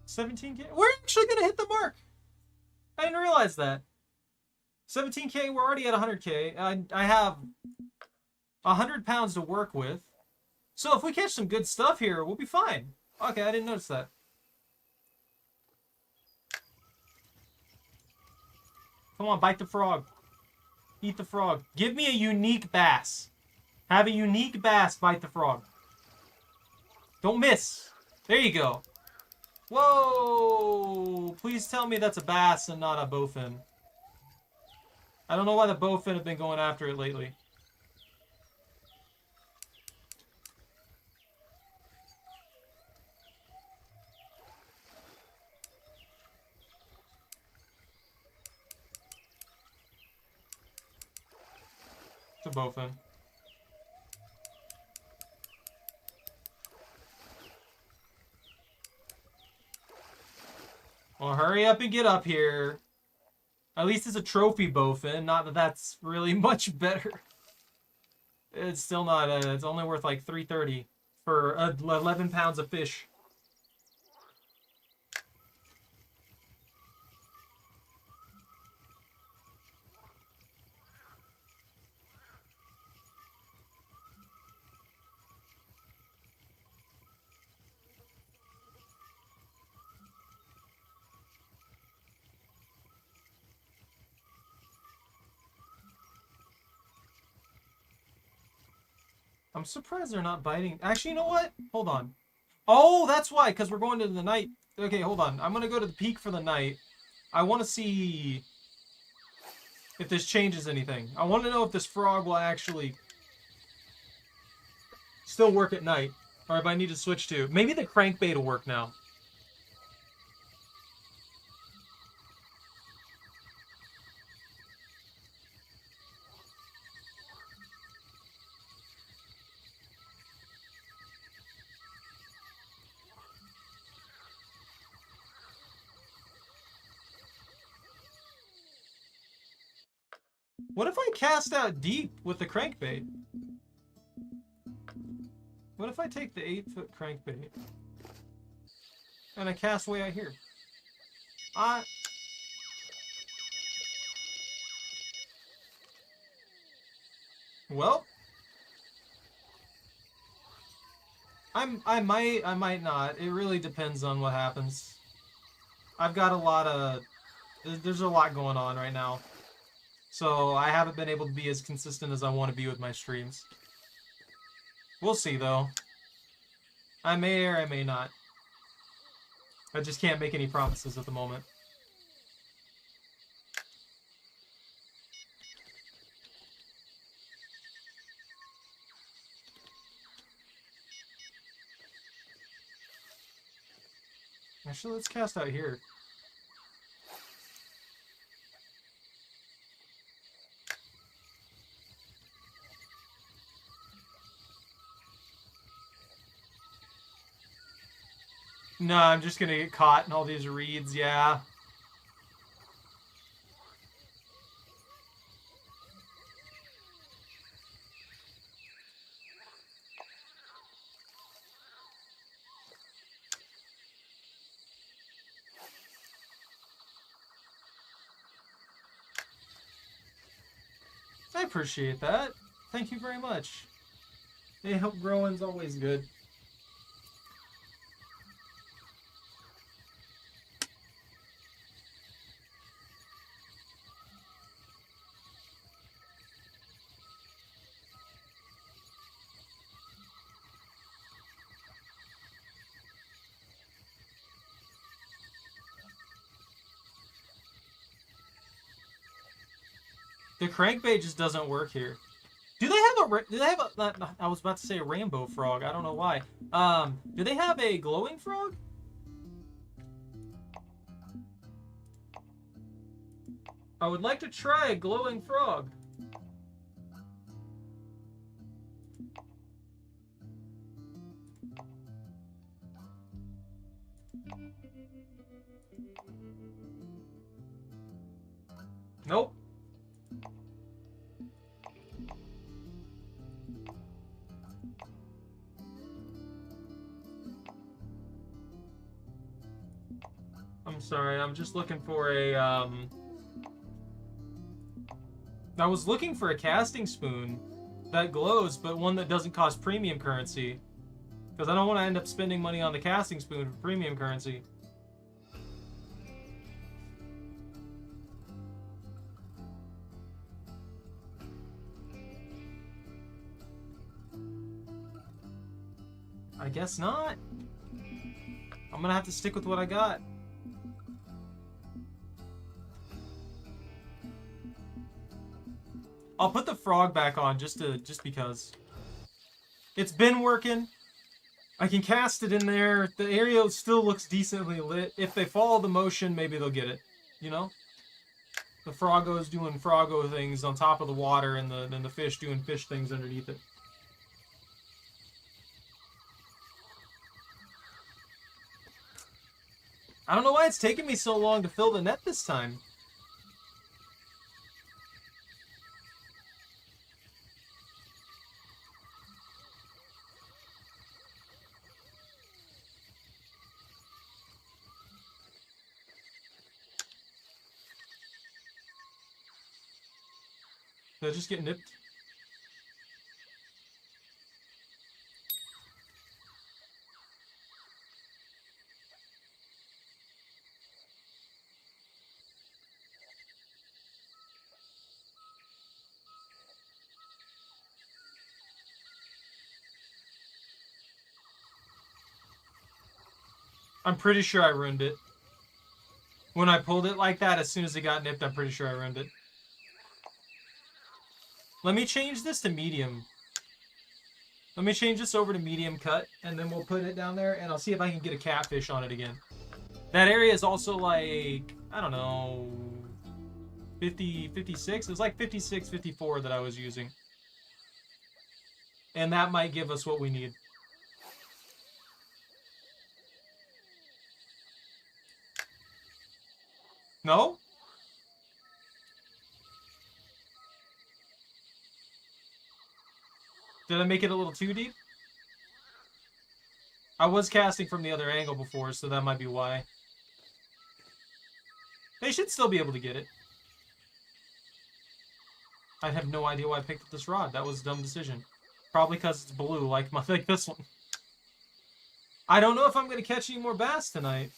S1: $17K? We're actually gonna hit the mark. I didn't realize that. $17K, we're already at $100K. I have 100 pounds to work with. So if we catch some good stuff here, we'll be fine. Okay, I didn't notice that. Come on, bite the frog. Eat the frog. Give me a unique bass. Have a unique bass bite the frog. Don't miss. There you go. Whoa! Please tell me that's a bass and not a bowfin. I don't know why the bowfin have been going after it lately. It's a bowfin. Well, hurry up and get up here. At least it's a trophy bowfin. Not that that's really much better. It's still not. It's only worth like $3.30 for 11 pounds of fish. I'm surprised they're not biting. Actually, you know what? Hold on. Oh, that's why, because we're going to the night. Okay, hold on. I'm going to go to the peak for the night. I want to see if this changes anything. I want to know if this frog will actually still work at night. Or if I need to switch to. Maybe the crankbait will work now. What if I cast out deep with the crankbait? What if I take the 8-foot crankbait and I cast way out here? Well, I might not. It really depends on what happens. I've got a lot of there's a lot going on right now. So I haven't been able to be as consistent as I want to be with my streams. We'll see though. I may or I may not. I just can't make any promises at the moment. Actually, let's cast out here. No, I'm just gonna get caught in all these reeds, yeah. I appreciate that. Thank you very much. Hey, help growing's always good. The crankbait just doesn't work here. Do they have a? Do they have a? I was about to say a rainbow frog. I don't know why. Do they have a glowing frog? I would like to try a glowing frog. Nope. I'm sorry, I'm just looking for a, I was looking for a casting spoon that glows, but one that doesn't cost premium currency. Because I don't want to end up spending money on the casting spoon for premium currency. I guess not. I'm gonna have to stick with what I got. I'll put the frog back on just because. It's been working. I can cast it in there. The area still looks decently lit. If they follow the motion, maybe they'll get it. You know? The froggo's doing froggo things on top of the water, and then the fish doing fish things underneath it. I don't know why it's taking me so long to fill the net this time. Did I just get nipped? I'm pretty sure I ruined it. When I pulled it like that, as soon as it got nipped, I'm pretty sure I ruined it. Let me change this to medium. Let me change this over to medium cut, and then we'll put it down there, and I'll see if I can get a catfish on it again. That area is also like, I don't know, 50, 56? It was like 56, 54 that I was using. And that might give us what we need. No? Did I make it a little too deep? I was casting from the other angle before, so that might be why. They should still be able to get it. I have no idea why I picked up this rod. That was a dumb decision. Probably because it's blue, like this one. I don't know if I'm going to catch any more bass tonight.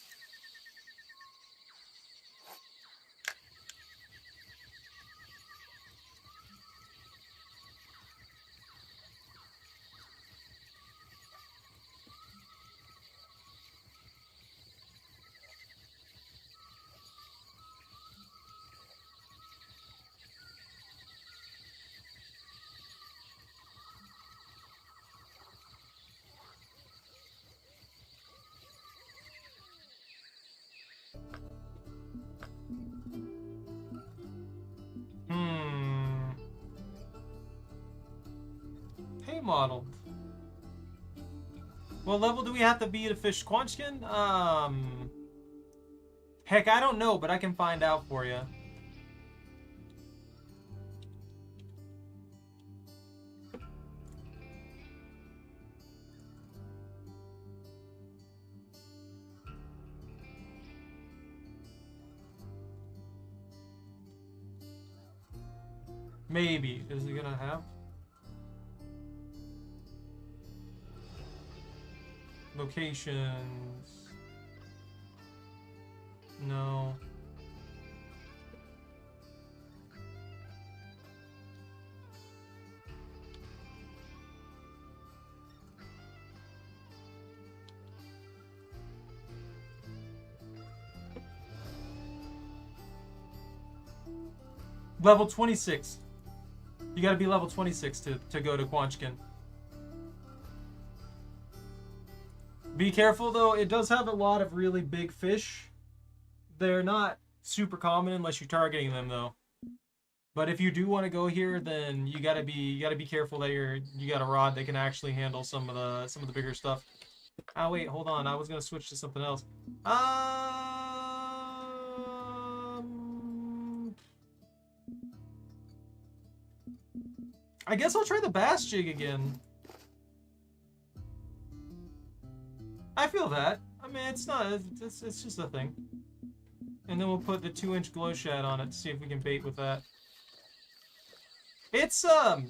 S1: Hey, modeled. What level do we have to be to fish Quanchkin? Heck, I don't know, but I can find out for you. Maybe. Is it gonna have? Locations. No. Level 26. You gotta be level 26 to go to Quanchkin. Be careful though, it does have a lot of really big fish. They're not super common unless you're targeting them though. But if you do want to go here, then you gotta be careful that you got a rod that can actually handle some of the bigger stuff. Oh wait, hold on. I was gonna switch to something else. I guess I'll try the bass jig again. I feel that. I mean, it's not. It's just a thing. And then we'll put the 2-inch glow shad on it to see if we can bait with that. It's a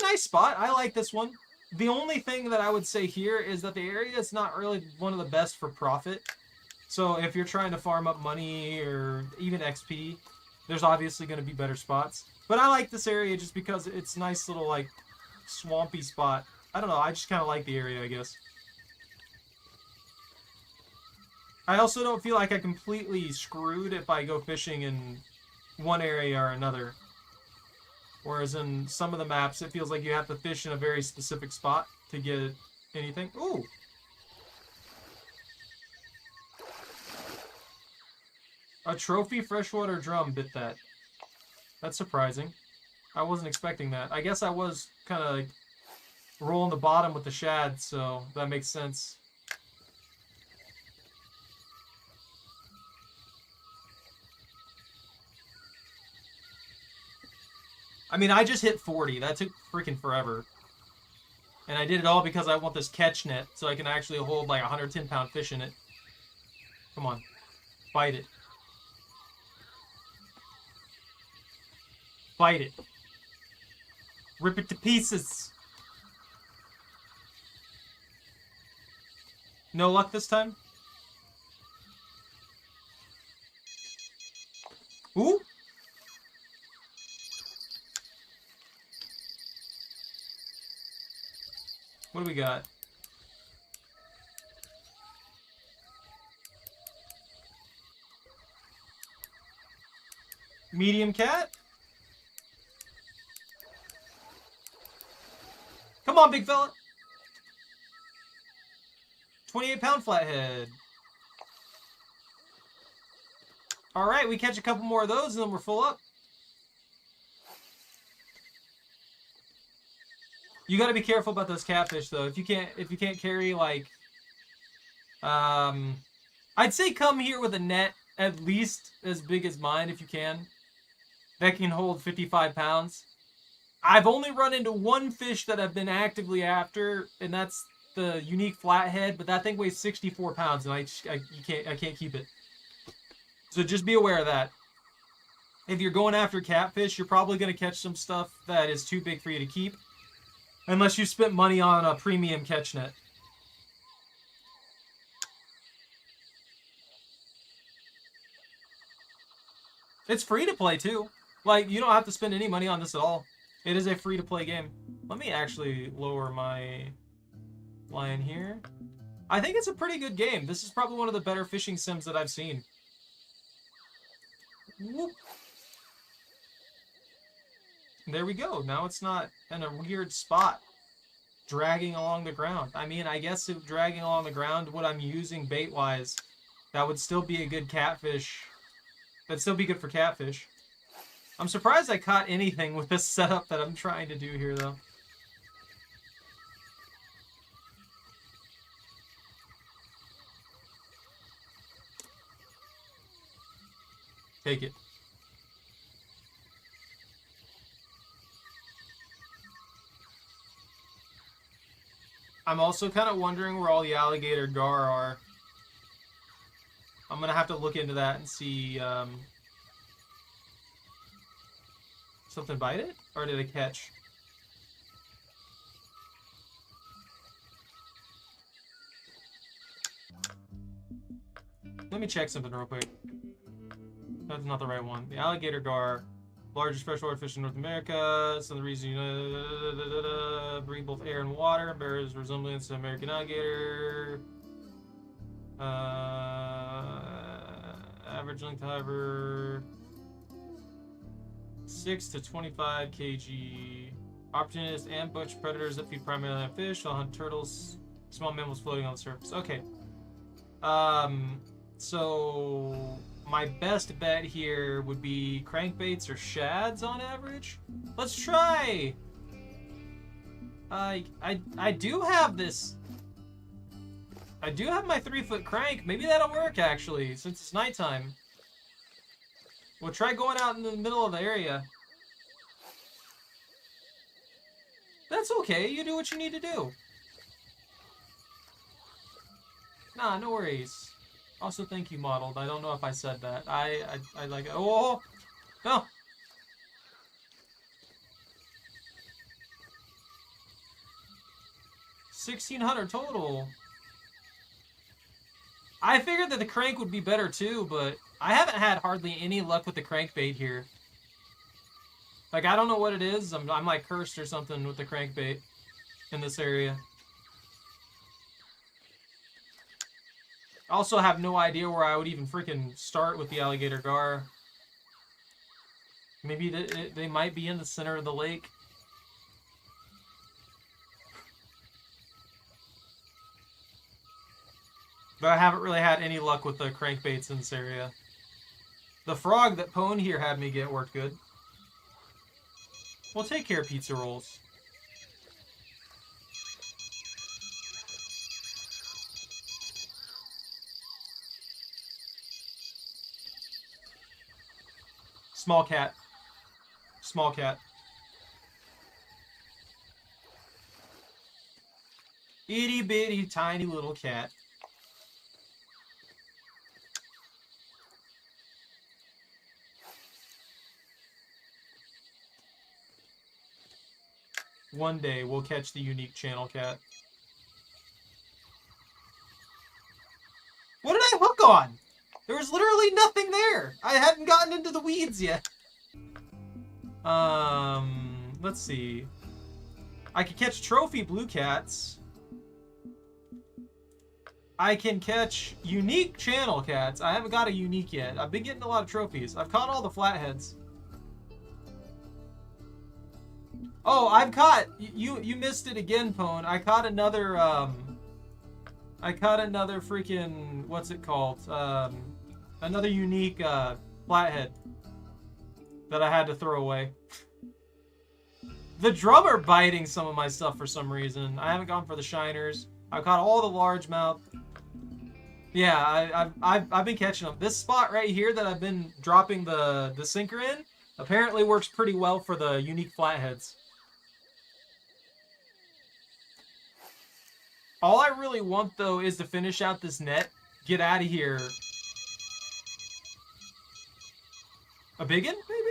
S1: nice spot. I like this one. The only thing that I would say here is that the area is not really one of the best for profit. So if you're trying to farm up money or even XP, there's obviously going to be better spots. But I like this area just because it's a nice little, like, swampy spot. I don't know. I just kind of like the area, I guess. I also don't feel like I completely screwed if I go fishing in one area or another. Whereas in some of the maps, it feels like you have to fish in a very specific spot to get anything. Ooh! A trophy freshwater drum bit that. That's surprising. I wasn't expecting that. I guess I was kind of like rolling the bottom with the shad, so that makes sense. I mean, I just hit 40. That took freaking forever. And I did it all because I want this catch net so I can actually hold like a 110-pound fish in it. Come on. Bite it. Bite it. Rip it to pieces. No luck this time? Ooh! What do we got? Medium cat. Come on, big fella. 28-pound flathead. Alright, we catch a couple more of those and then we're full up. You gotta be careful about those catfish though. If you can't carry like I'd say come here with a net at least as big as mine if you can. That can hold 55 pounds. I've only run into one fish that I've been actively after, and that's the unique flathead, but that thing weighs 64 pounds and I can't keep it. So just be aware of that. If you're going after catfish, you're probably going to catch some stuff that is too big for you to keep. Unless you spent money on a premium catch net. It's free to play too. Like, you don't have to spend any money on this at all. It is a free to play game. Let me actually lower my line here. I think it's a pretty good game. This is probably one of the better fishing sims that I've seen. Whoop. There we go. Now it's not in a weird spot dragging along the ground. I mean, I guess if dragging along the ground, what I'm using bait-wise, that would still be a good catfish. That'd still be good for catfish. I'm surprised I caught anything with this setup that I'm trying to do here, though. Take it. I'm also kind of wondering where all the alligator gar are. I'm going to have to look into that and see... Something bite it? Or did it catch? Let me check something real quick. That's not the right one. The alligator gar, largest freshwater fish in North America. So the reason breathe both air and water, bears resemblance to American alligator. Average length, however, 6 to 25 kg. Opportunists ambush predators that feed primarily on fish. They'll hunt turtles, small mammals floating on the surface. Okay. So my best bet here would be crankbaits or shads on average. Let's try. I do have this. I do have my 3-foot crank. Maybe that'll work actually, since it's nighttime. We'll try going out in the middle of the area. That's okay. You do what you need to do. Nah, no worries. Also, thank you, modeled. I don't know if I said that. I like it. Oh, no. $1,600 total. I figured that the crank would be better too, but I haven't had hardly any luck with the crankbait here. Like, I don't know what it is. I'm like cursed or something with the crankbait in this area. I also have no idea where I would even freaking start with the alligator gar. Maybe they might be in the center of the lake. But I haven't really had any luck with the crankbaits in this area. The frog that Pone here had me get worked good. Well, take care, pizza rolls. Small cat. Small cat. Itty bitty tiny little cat. One day we'll catch the unique channel cat. What did I hook on? There was literally nothing there. I hadn't gotten into the weeds yet. Let's see. I could catch trophy blue cats. I can catch unique channel cats. I haven't got a unique yet. I've been getting a lot of trophies. I've caught all the flatheads. Oh, I've caught you missed it again, Pone. I caught another freaking what's it called? Another unique flathead that I had to throw away. The drum are biting some of my stuff for some reason. I haven't gone for the shiners. I've caught all the largemouth. Yeah, I've been catching them. This spot right here that I've been dropping the sinker in apparently works pretty well for the unique flatheads. All I really want though is to finish out this net. Get out of here. A biggin, maybe?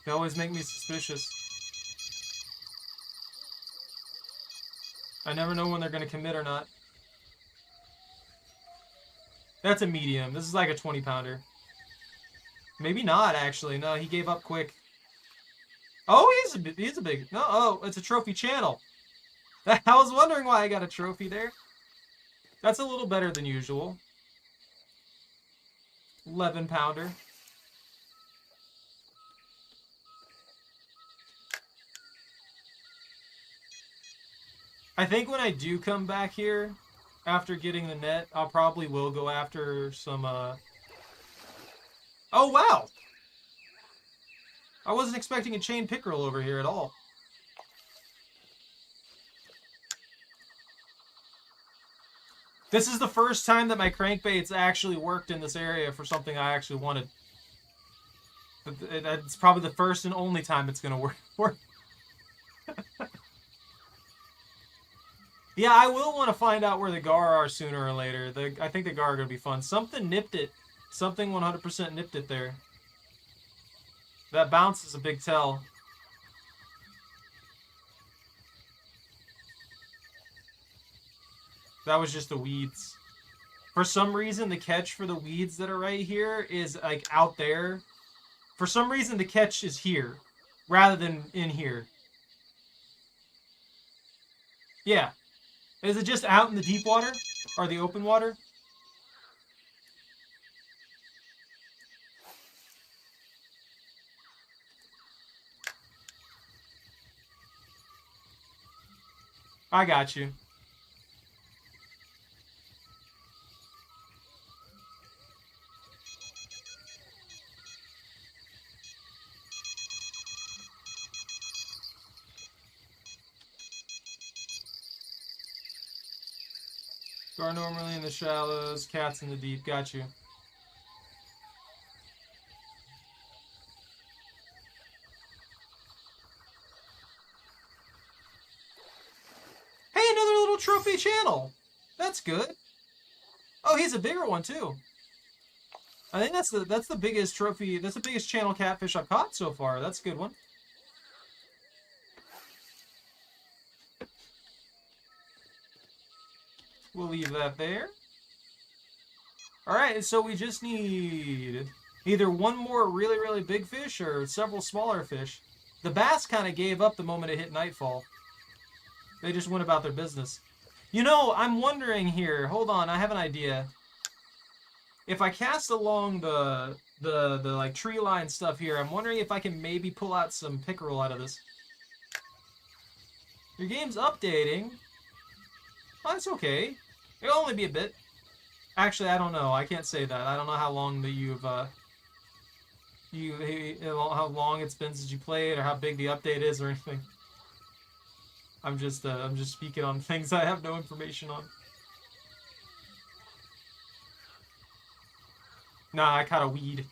S1: They always make me suspicious. I never know when they're going to commit or not. That's a medium. This is like a 20-pounder. Maybe not, actually. No, he gave up quick. Oh, he's a big... No, oh, it's a trophy channel. I was wondering why I got a trophy there. That's a little better than usual. 11-pounder. I think when I do come back here, after getting the net, I'll probably will go after some, Oh, wow! I wasn't expecting a chain pickerel over here at all. This is the first time that my crankbaits actually worked in this area for something I actually wanted. It's probably the first and only time it's going to work. Yeah, I will want to find out where the gar are sooner or later. I think the gar are going to be fun. Something nipped it. Something 100% nipped it there. That bounce is a big tell. That was just the weeds. For some reason, the catch for the weeds that are right here is like out there. For some reason, the catch is here rather than in here. Yeah. Is it just out in the deep water or the open water? I got you. Gar normally in the shallows, cats in the deep. Got you. Hey, another little trophy channel. That's good. Oh, he's a bigger one too. I think that's the biggest trophy. That's the biggest channel catfish I've caught so far. That's a good one. We'll leave that there. Alright, so we just need either one more really, really big fish or several smaller fish. The bass kind of gave up the moment it hit nightfall. They just went about their business. You know, I'm wondering here. Hold on, I have an idea. If I cast along the like tree line stuff here, I'm wondering if I can maybe pull out some pickerel out of this. Your game's updating. Oh, that's okay. It'll only be a bit. Actually, I don't know. I can't say that. I don't know how long that how long it's been since you played, or how big the update is, or anything. I'm just speaking on things I have no information on. Nah, I caught a weed.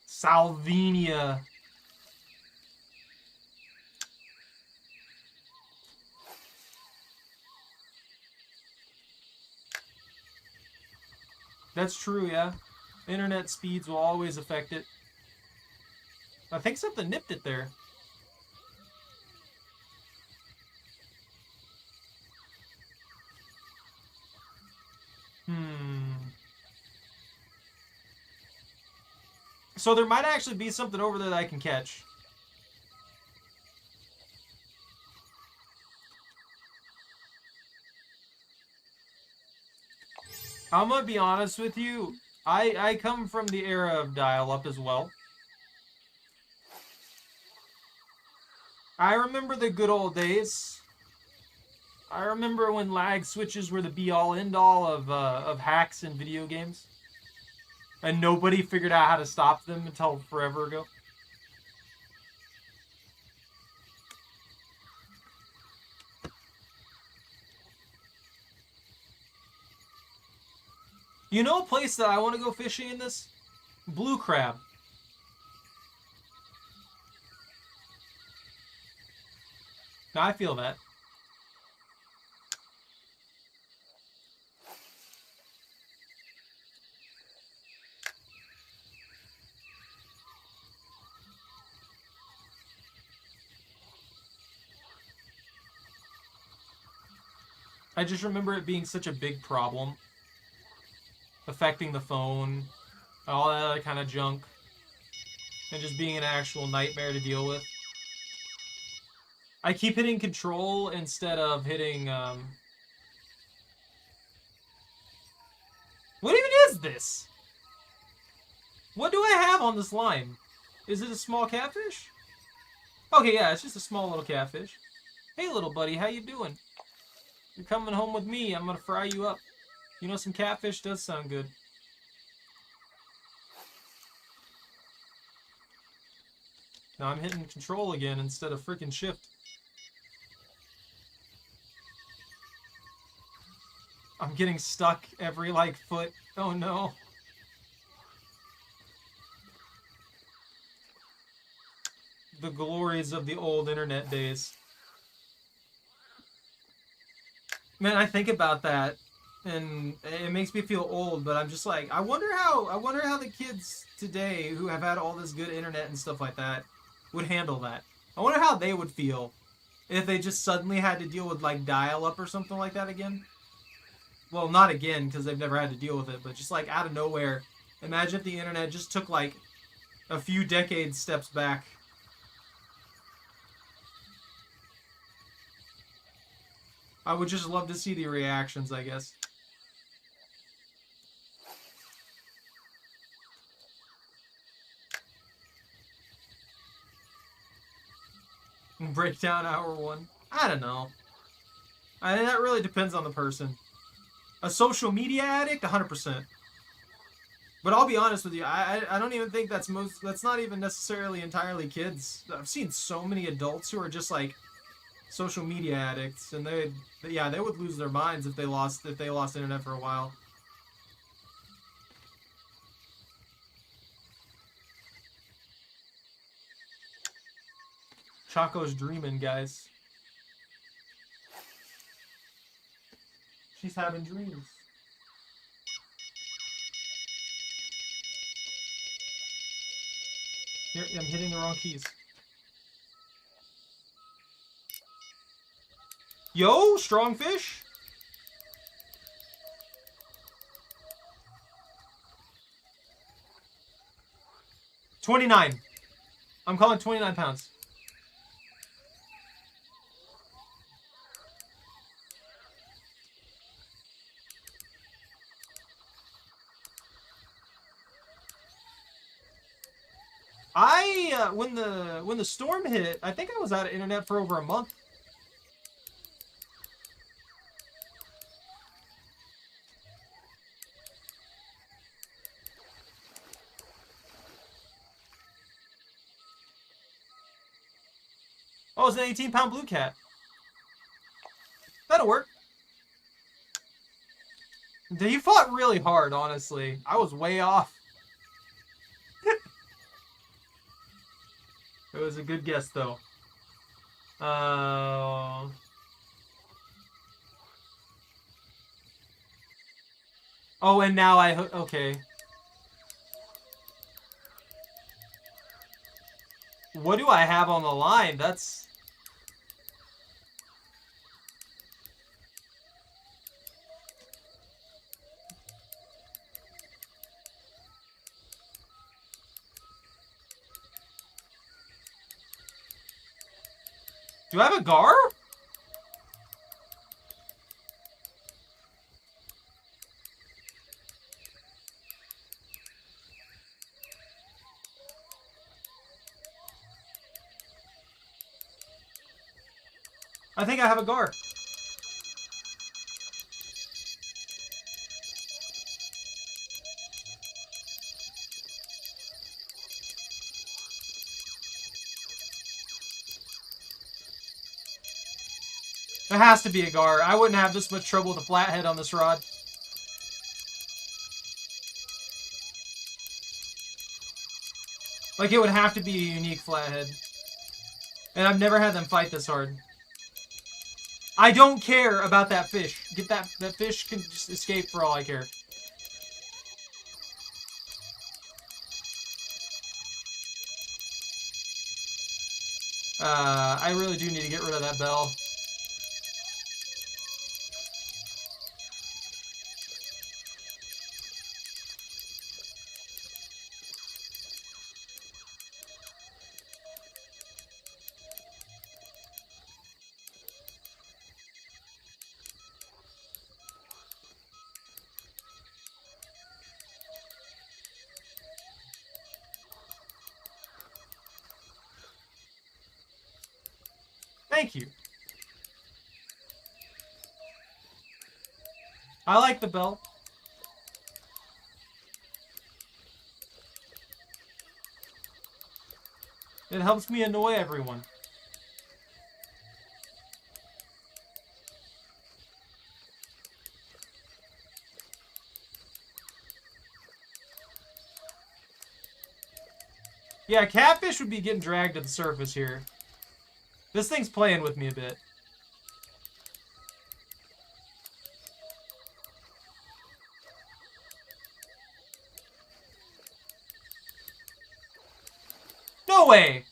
S1: Salvinia. That's true, yeah. Internet speeds will always affect it. I think something nipped it there. So there might actually be something over there that I can catch. I'm gonna be honest with you. I come from the era of dial-up as well. I remember the good old days. I remember when lag switches were the be-all, end-all of hacks in video games. And nobody figured out how to stop them until forever ago. You know a place that I want to go fishing in this? Blue crab. Now I feel that. I just remember it being such a big problem. Affecting the phone, all that other kind of junk. And just being an actual nightmare to deal with. I keep hitting control instead of hitting, What even is this? What do I have on this line? Is it a small catfish? Okay, yeah, it's just a small little catfish. Hey, little buddy, how you doing? You're coming home with me. I'm gonna fry you up. You know, some catfish does sound good. Now I'm hitting control again instead of freaking shift. I'm getting stuck every, like, foot. Oh, no. The glories of the old internet days. Man, I think about that, and it makes me feel old, but I'm just like, I wonder how the kids today who have had all this good internet and stuff like that would handle that. I wonder how they would feel if they just suddenly had to deal with, like, dial-up or something like that again. Well, not again, because they've never had to deal with it, but just, like, out of nowhere. Imagine if the internet just took, like, a few decades steps back. I would just love to see the reactions, I guess. Breakdown hour 1. I don't know. That really depends on the person. A social media addict, 100%. But I'll be honest with you, I don't even think that's not even necessarily entirely kids. I've seen so many adults who are just like social media addicts, and they would lose their minds if they lost internet for a while. Choco's dreaming, guys. She's having dreams. Here, I'm hitting the wrong keys. Yo, strong fish. $29. I'm calling 29 pounds. When the storm hit, I think I was out of internet for over a month. Oh, it's an 18-pound blue cat. That'll work. He fought really hard, honestly. I was way off. It was a good guess, though. Oh, and now okay. What do I have on the line? That's... Do I have a gar? I think I have a gar. It has to be a gar. I wouldn't have this much trouble with a flathead on this rod. Like, it would have to be a unique flathead. And I've never had them fight this hard. I don't care about that fish. Get that fish can just escape for all I care. I really do need to get rid of that bell. Thank you. I like the bell. It helps me annoy everyone. Yeah, catfish would be getting dragged to the surface here. This thing's playing with me a bit. No way!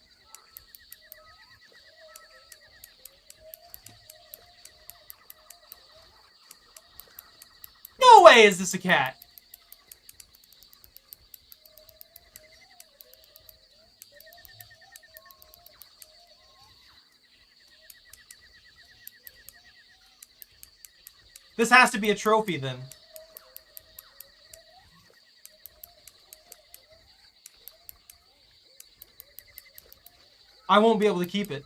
S1: No way is this a cat! This has to be a trophy, then. I won't be able to keep it.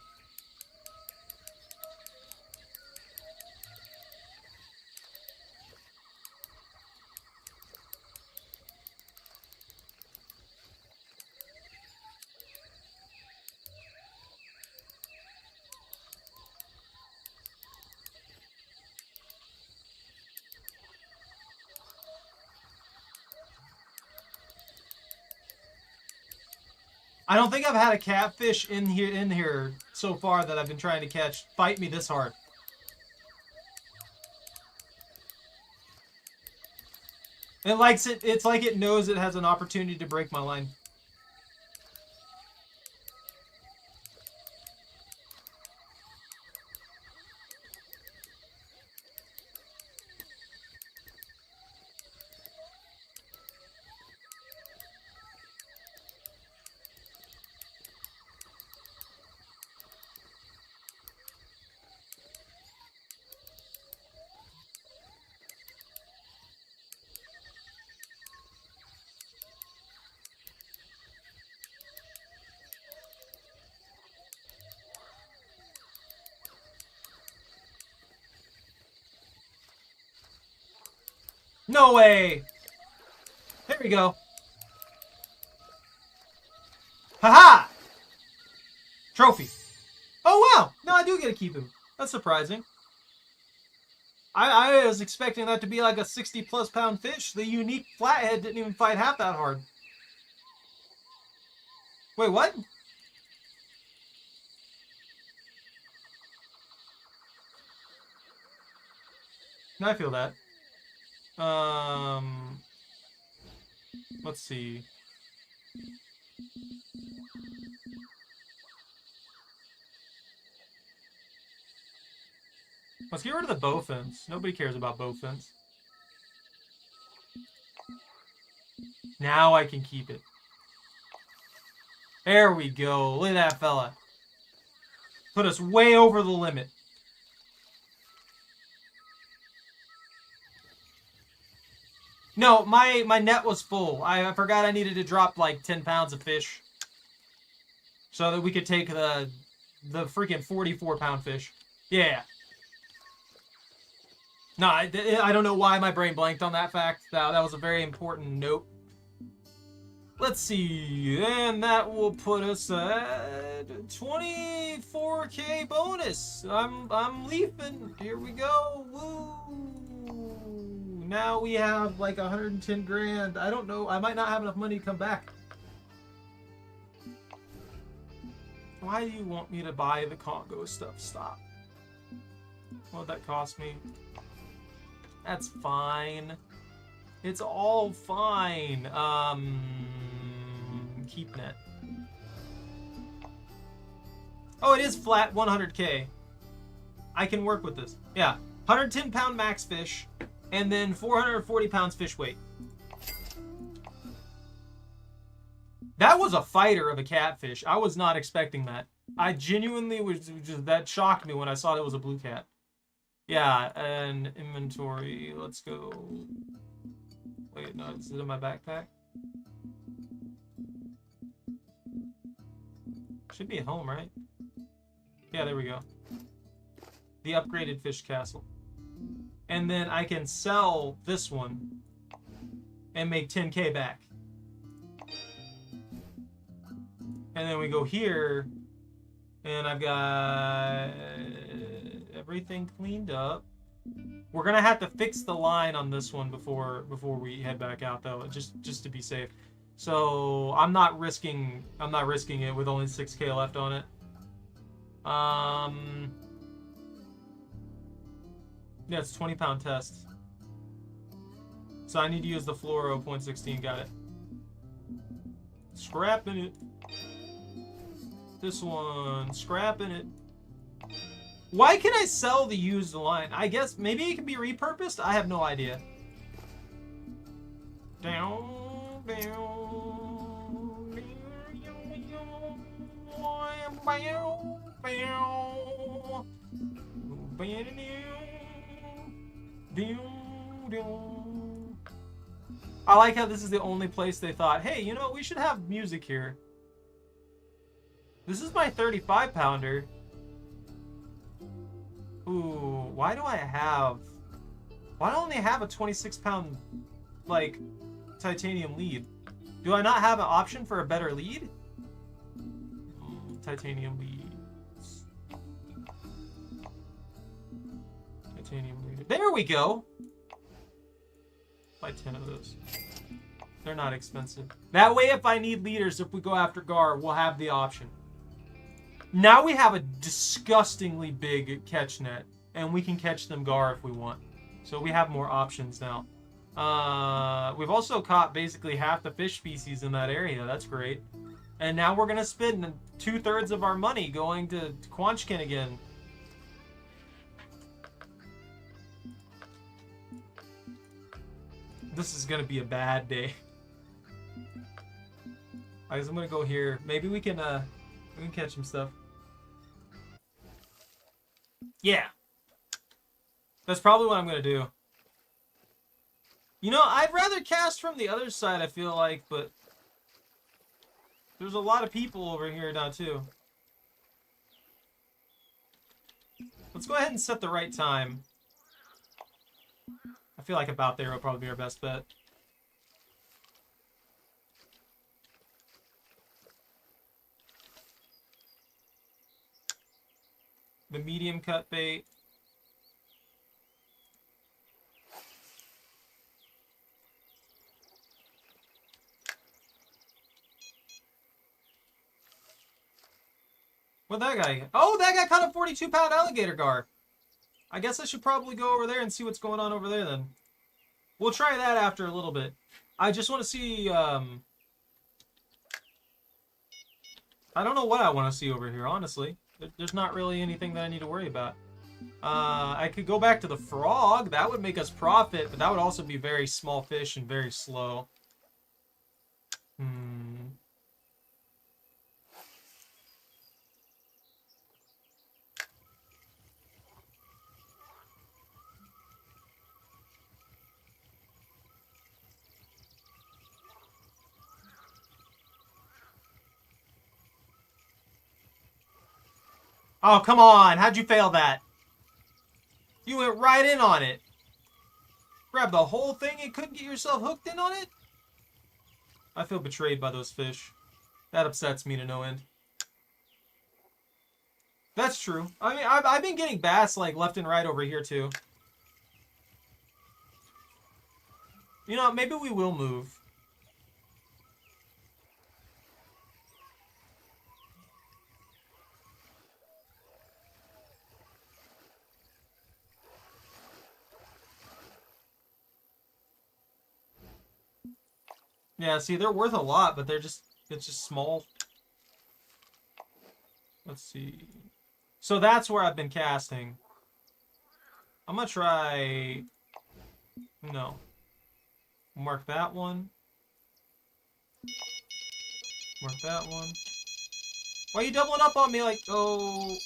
S1: I don't think I've had a catfish in here so far that I've been trying to catch fight me this hard. It likes it. It's like it knows it has an opportunity to break my line. No way! There we go. Haha! Trophy. Oh, wow! No, I do get to keep him. That's surprising. I was expecting that to be like a 60-plus pound fish. The unique flathead didn't even fight half that hard. Wait, what? Now I feel that. Let's see. Let's get rid of the bowfins. Nobody cares about bowfins. Now I can keep it. There we go. Look at that fella. Put us way over the limit. No, my net was full. I forgot I needed to drop like 10 pounds of fish. So that we could take the freaking 44-pound fish. Yeah. No, I don't know why my brain blanked on that fact. That was a very important note. Let's see, and that will put us at 24K bonus. I'm leaping. Here we go. Woo! Now we have like 110 grand. I don't know. I might not have enough money to come back. Why do you want me to buy the Congo stuff? Stop. What would that cost me? That's fine. It's all fine. Keep net. Oh, it is flat 100K. I can work with this. Yeah, 110 pound max fish, and then 440 pounds fish weight. That was a fighter of a catfish. I was not expecting that. I genuinely was just, that shocked me when I saw it was a blue cat. Yeah, and inventory. Let's go. Wait, no, is it in my backpack? Should be at home, right? Yeah, there we go. The upgraded fish castle. And then I can sell this one and make 10K back. And then we go here, and I've got everything cleaned up. We're gonna have to fix the line on this one before we head back out, though, just to be safe. So I'm not risking it with only 6K left on it. Yeah, it's 20-pound test. So I need to use the fluoro 0.16. Got it. Scrapping it. This one, scrapping it. Why can I sell the used line? I guess maybe it can be repurposed? I have no idea. Down, down. I like how this is the only place they thought, hey, you know, we should have music here. This is my 35-pounder. Ooh, why do I only have a 26-pound, like, titanium lead? Do I not have an option for a better lead? Titanium leads. Titanium lead. There we go! Buy 10 of those. They're not expensive. That way, if I need leaders, if we go after Gar, we'll have the option. Now we have a disgustingly big catch net, and we can catch them Gar if we want. So we have more options now. We've also caught basically half the fish species in that area. That's great. And now we're going to spend 2/3 of our money going to Quanchkin again. This is going to be a bad day. I guess I'm going to go here. Maybe we can catch some stuff. Yeah. That's probably what I'm going to do. You know, I'd rather cast from the other side, I feel like, but there's a lot of people over here now, too. Let's go ahead and set the right time. I feel like about there will probably be our best bet. The medium cut bait. What'd that guy get? Oh, that guy caught a 42-pound alligator gar. I guess I should probably go over there and see what's going on over there then. We'll try that after a little bit. I just want to see, I don't know what I want to see over here, honestly. There's not really anything that I need to worry about. I could go back to the frog. That would make us profit, but that would also be very small fish and very slow. Oh, come on. How'd you fail that? You went right in on it. Grab the whole thing and couldn't get yourself hooked in on it? I feel betrayed by those fish. That upsets me to no end. That's true. I mean, I've been getting bass like left and right over here too. You know, maybe we will move. Yeah, see, they're worth a lot, but it's just small. Let's see. So that's where I've been casting. I'm gonna try... No. Mark that one. Mark that one. Why are you doubling up on me like... Oh...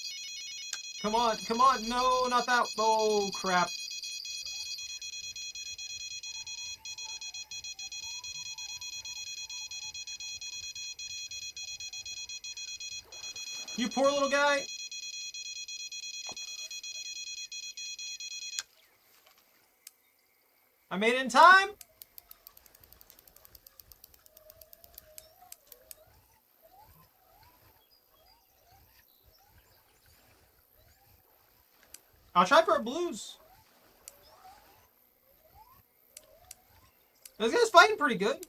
S1: Come on, come on. No, not that... Oh, crap. You poor little guy. I made it in time. I'll try for a blues. This guy's fighting pretty good.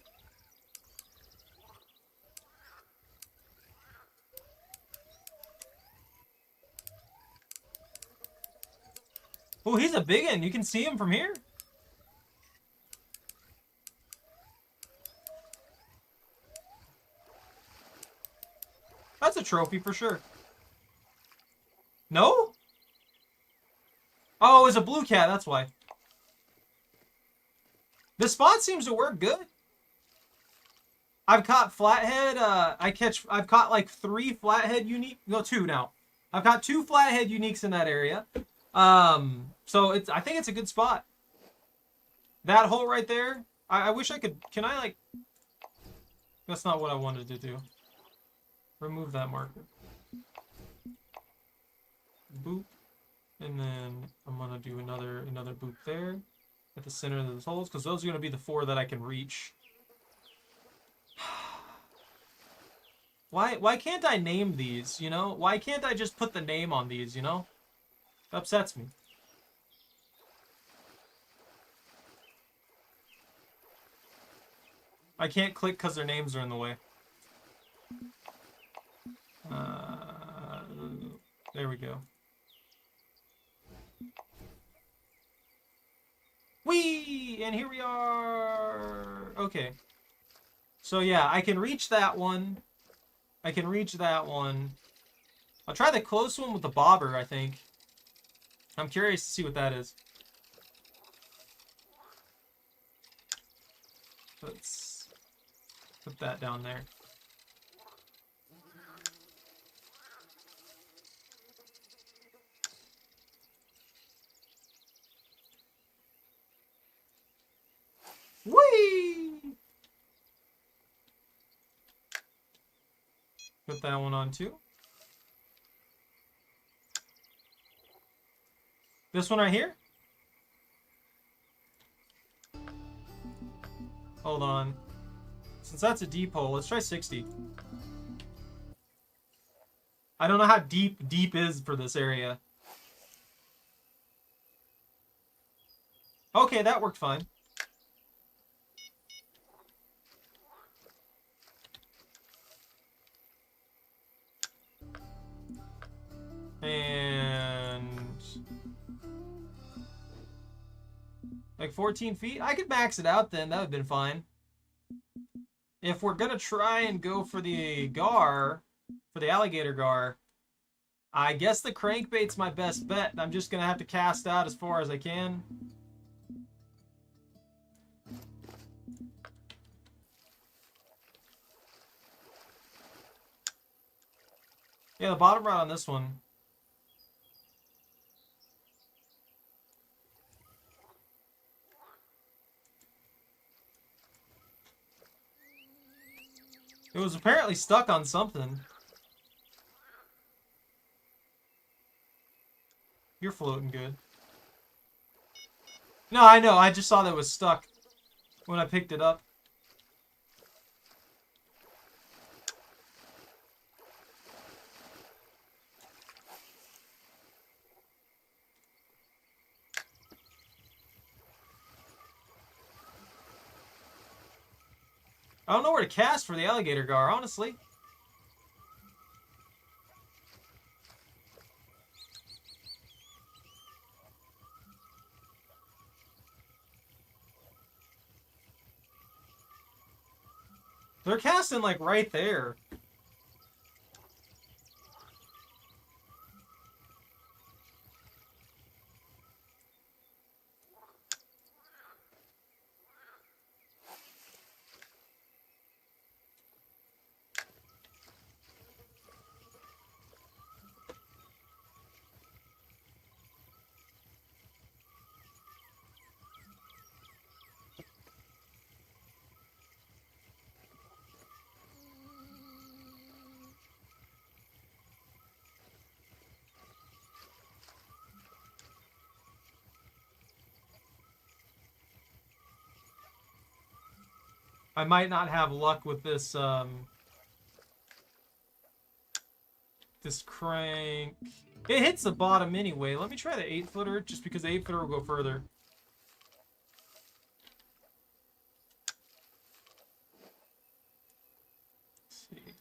S1: Oh, he's a big one. You can see him from here. That's a trophy for sure. No? Oh, it's a blue cat, that's why. This spot seems to work good. I've caught flathead, I've caught like 3 flathead unique, no 2 now. I've got 2 flathead uniques in that area. So I think it's a good spot. That hole right there, I wish I could, can I like, that's not what I wanted to do. Remove that marker. Boop. And then I'm gonna do another boop there at the center of those holes, because those are gonna be the 4 that I can reach. Why can't I name these, you know? Why can't I just put the name on these, you know? It upsets me. I can't click because their names are in the way. There we go. Whee! And here we are! Okay. So yeah, I can reach that one. I can reach that one. I'll try the close one with the bobber, I think. I'm curious to see what that is. Let's put that down there. Whee! Put that one on too. This one right here? Hold on. Since that's a deep hole, let's try 60. I don't know how deep is for this area. Okay, that worked fine. And like 14 feet? I could max it out then. That would have been fine. If we're going to try and go for the gar, for the alligator gar, I guess the crankbait's my best bet. I'm just going to have to cast out as far as I can. Yeah, the bottom rod on this one. It was apparently stuck on something. You're floating good. No, I know. I just saw that it was stuck when I picked it up. I don't know where to cast for the alligator gar, honestly. They're casting, like, right there. I might not have luck with this, this crank. It hits the bottom anyway. Let me try the 8-footer, just because the 8-footer will go further. Let's see.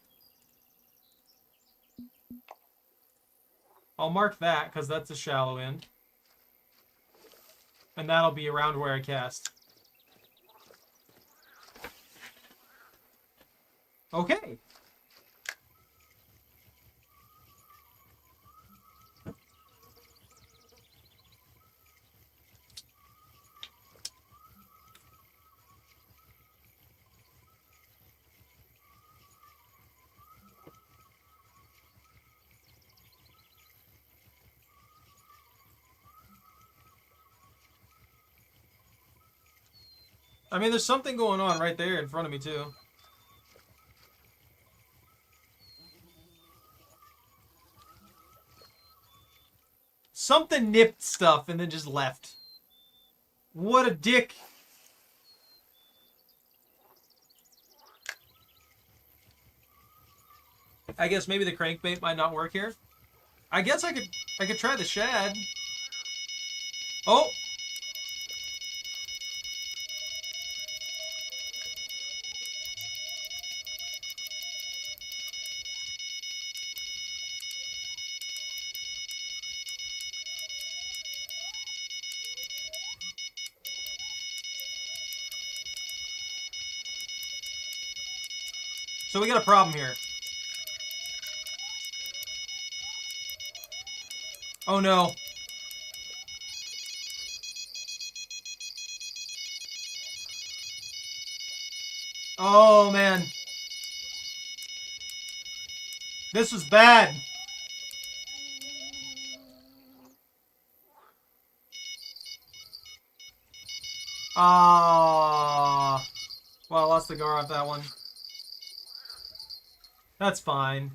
S1: I'll mark that, because that's a shallow end. And that'll be around where I cast. Okay. I mean, there's something going on right there in front of me, too. Something nipped stuff and then just left. What a dick. I guess maybe the crankbait might not work here. I guess I could try the shad. Oh! So we got a problem here. Oh no. Oh man. This was bad. Ah. Well, I lost the gar off that one. That's fine.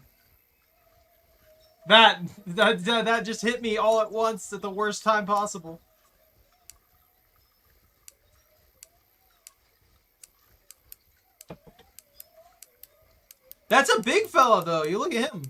S1: That just hit me all at once at the worst time possible. That's a big fella, though. You look at him.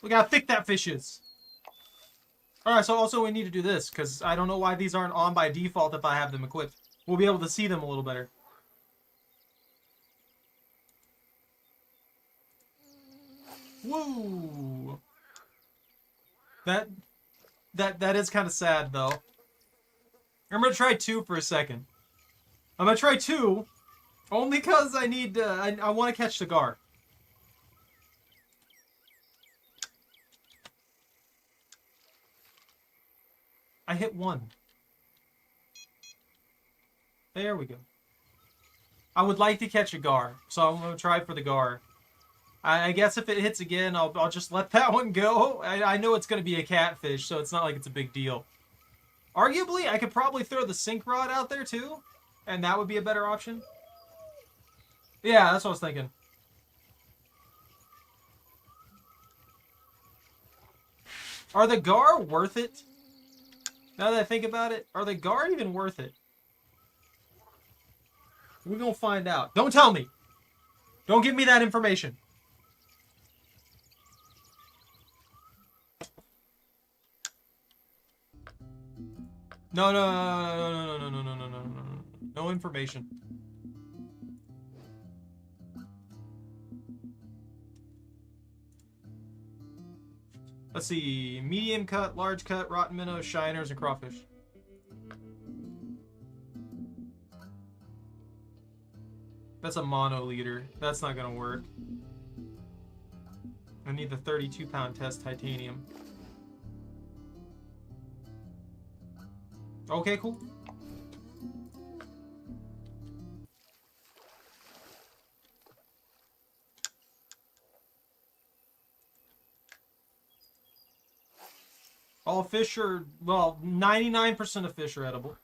S1: Look how thick that fish is. Alright, so also we need to do this, because I don't know why these aren't on by default if I have them equipped. We'll be able to see them a little better. Woo! That is kind of sad, though. I'm going to try 2 for a second. I'm going to try 2, only because I need to, I want to catch the gar. I hit 1. There we go. I would like to catch a gar, so I'm going to try for the gar. I guess if it hits again, I'll just let that one go. I know it's going to be a catfish, so it's not like it's a big deal. Arguably, I could probably throw the sink rod out there too, and that would be a better option. Yeah, that's what I was thinking. Are the gar worth it? Now that I think about it, are the gar even worth it? We're gonna find out. Don't tell me. Don't give me that information. No, no, no, no, no, no, no, no, no, no, no, no. No information. Let's see. Medium cut, large cut, rotten minnows, shiners, and crawfish. That's a mono leader. That's not gonna work. I need the 32-pound test titanium. Okay, cool. All fish are, well, 99% of fish are edible.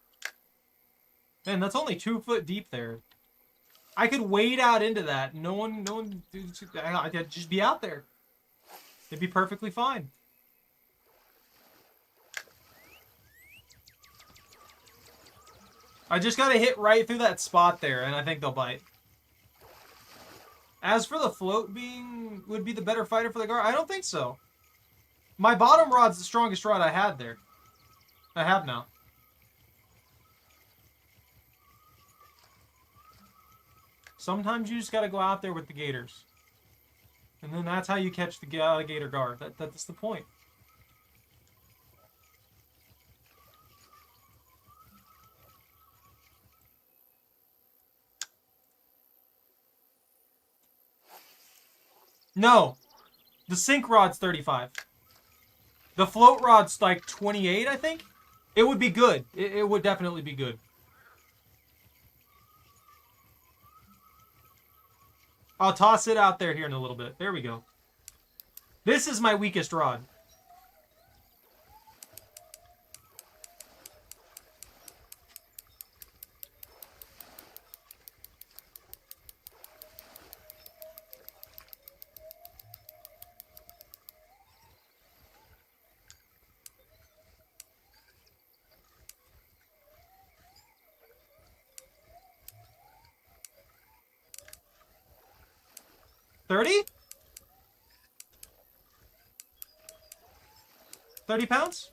S1: Man, that's only 2 foot deep there. I could wade out into that. No one, I'd just be out there. It'd be perfectly fine. I just gotta hit right through that spot there, and I think they'll bite. As for the float being, would be the better fighter for the gar, I don't think so. My bottom rod's the strongest rod I had there. I have now. Sometimes you just gotta go out there with the gators. And then that's how you catch the alligator gar. That's the point. No. The sink rod's 35. The float rod's like 28, I think. It would be good. It would definitely be good. I'll toss it out there here in a little bit. There we go. This is my weakest rod. $30? 30 pounds?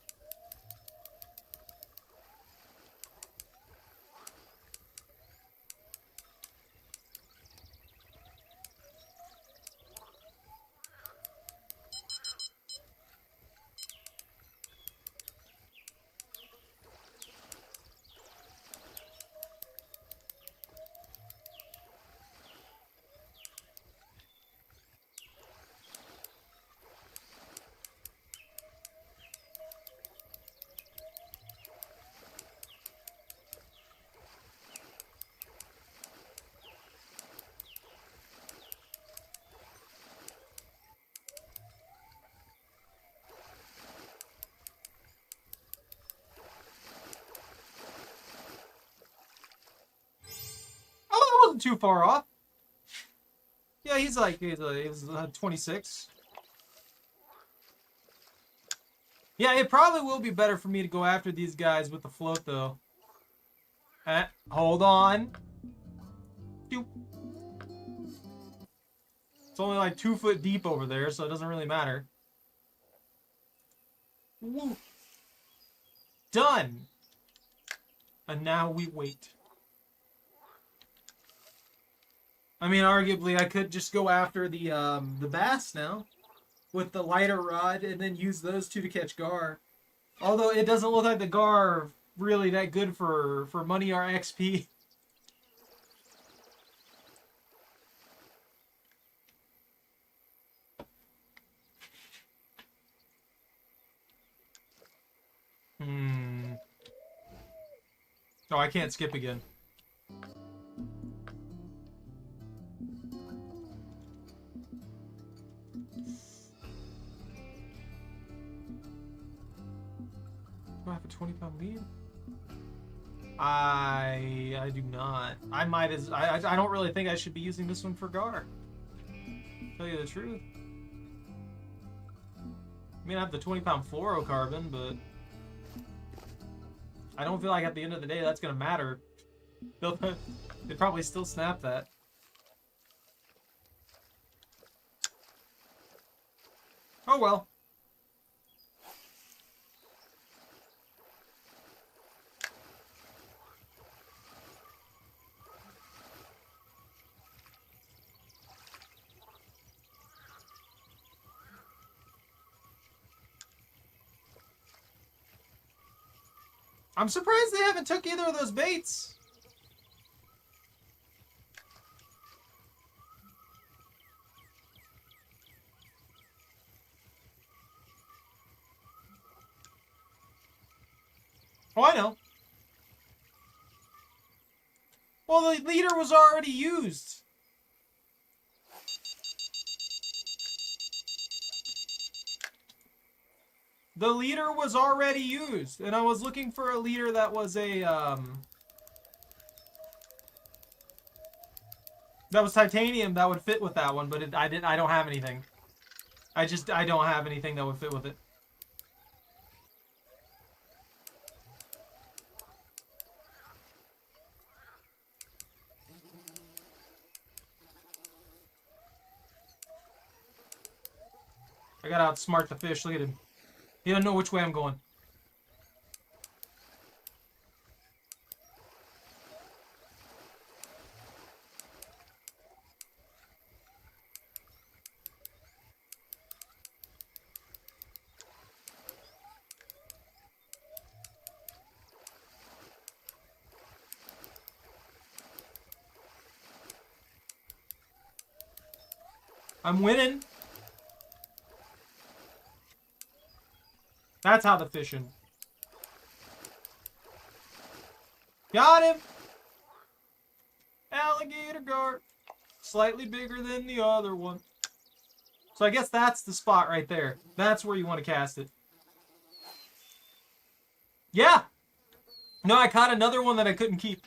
S1: Oh, that wasn't too far off. Yeah, he's 26. Yeah, it probably will be better for me to go after these guys with the float, though. Hold on. Doop. It's only like 2 foot deep over there, so it doesn't really matter. Woo. Done. And now we wait. I mean, arguably, I could just go after the bass now with the lighter rod and then use those two to catch gar. Although it doesn't look like the gar are really that good for money or XP. Oh, I can't skip again. Do I have a 20-pound lead? I do not. I might as I don't really think I should be using this one for Gar. Tell you the truth. I mean, I have the 20-pound fluorocarbon, but I don't feel like at the end of the day that's gonna matter. They'd probably still snap that. Oh well. I'm surprised they haven't took either of those baits. Oh, I know. Well, the leader was already used. The leader was already used, and I was looking for a leader that was a, that was titanium that would fit with that one, but I don't have anything. I don't have anything that would fit with it. I gotta outsmart the fish, look at him. He doesn't know which way I'm going. I'm winning. That's how the fishing. Got him! Alligator gar. Slightly bigger than the other one. So I guess that's the spot right there. That's where you want to cast it. Yeah! No, I caught another one that I couldn't keep.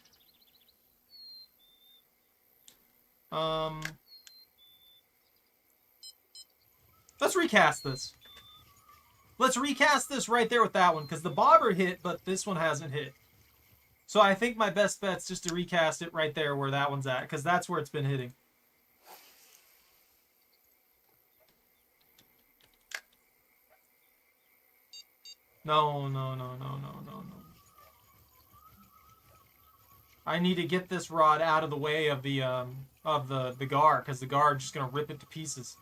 S1: Let's recast this. Let's recast this right there with that one, because the bobber hit, but this one hasn't hit. So I think my best bet's just to recast it right there where that one's at, because that's where it's been hitting. No. I need to get this rod out of the way of the gar, because the gar is just gonna rip it to pieces.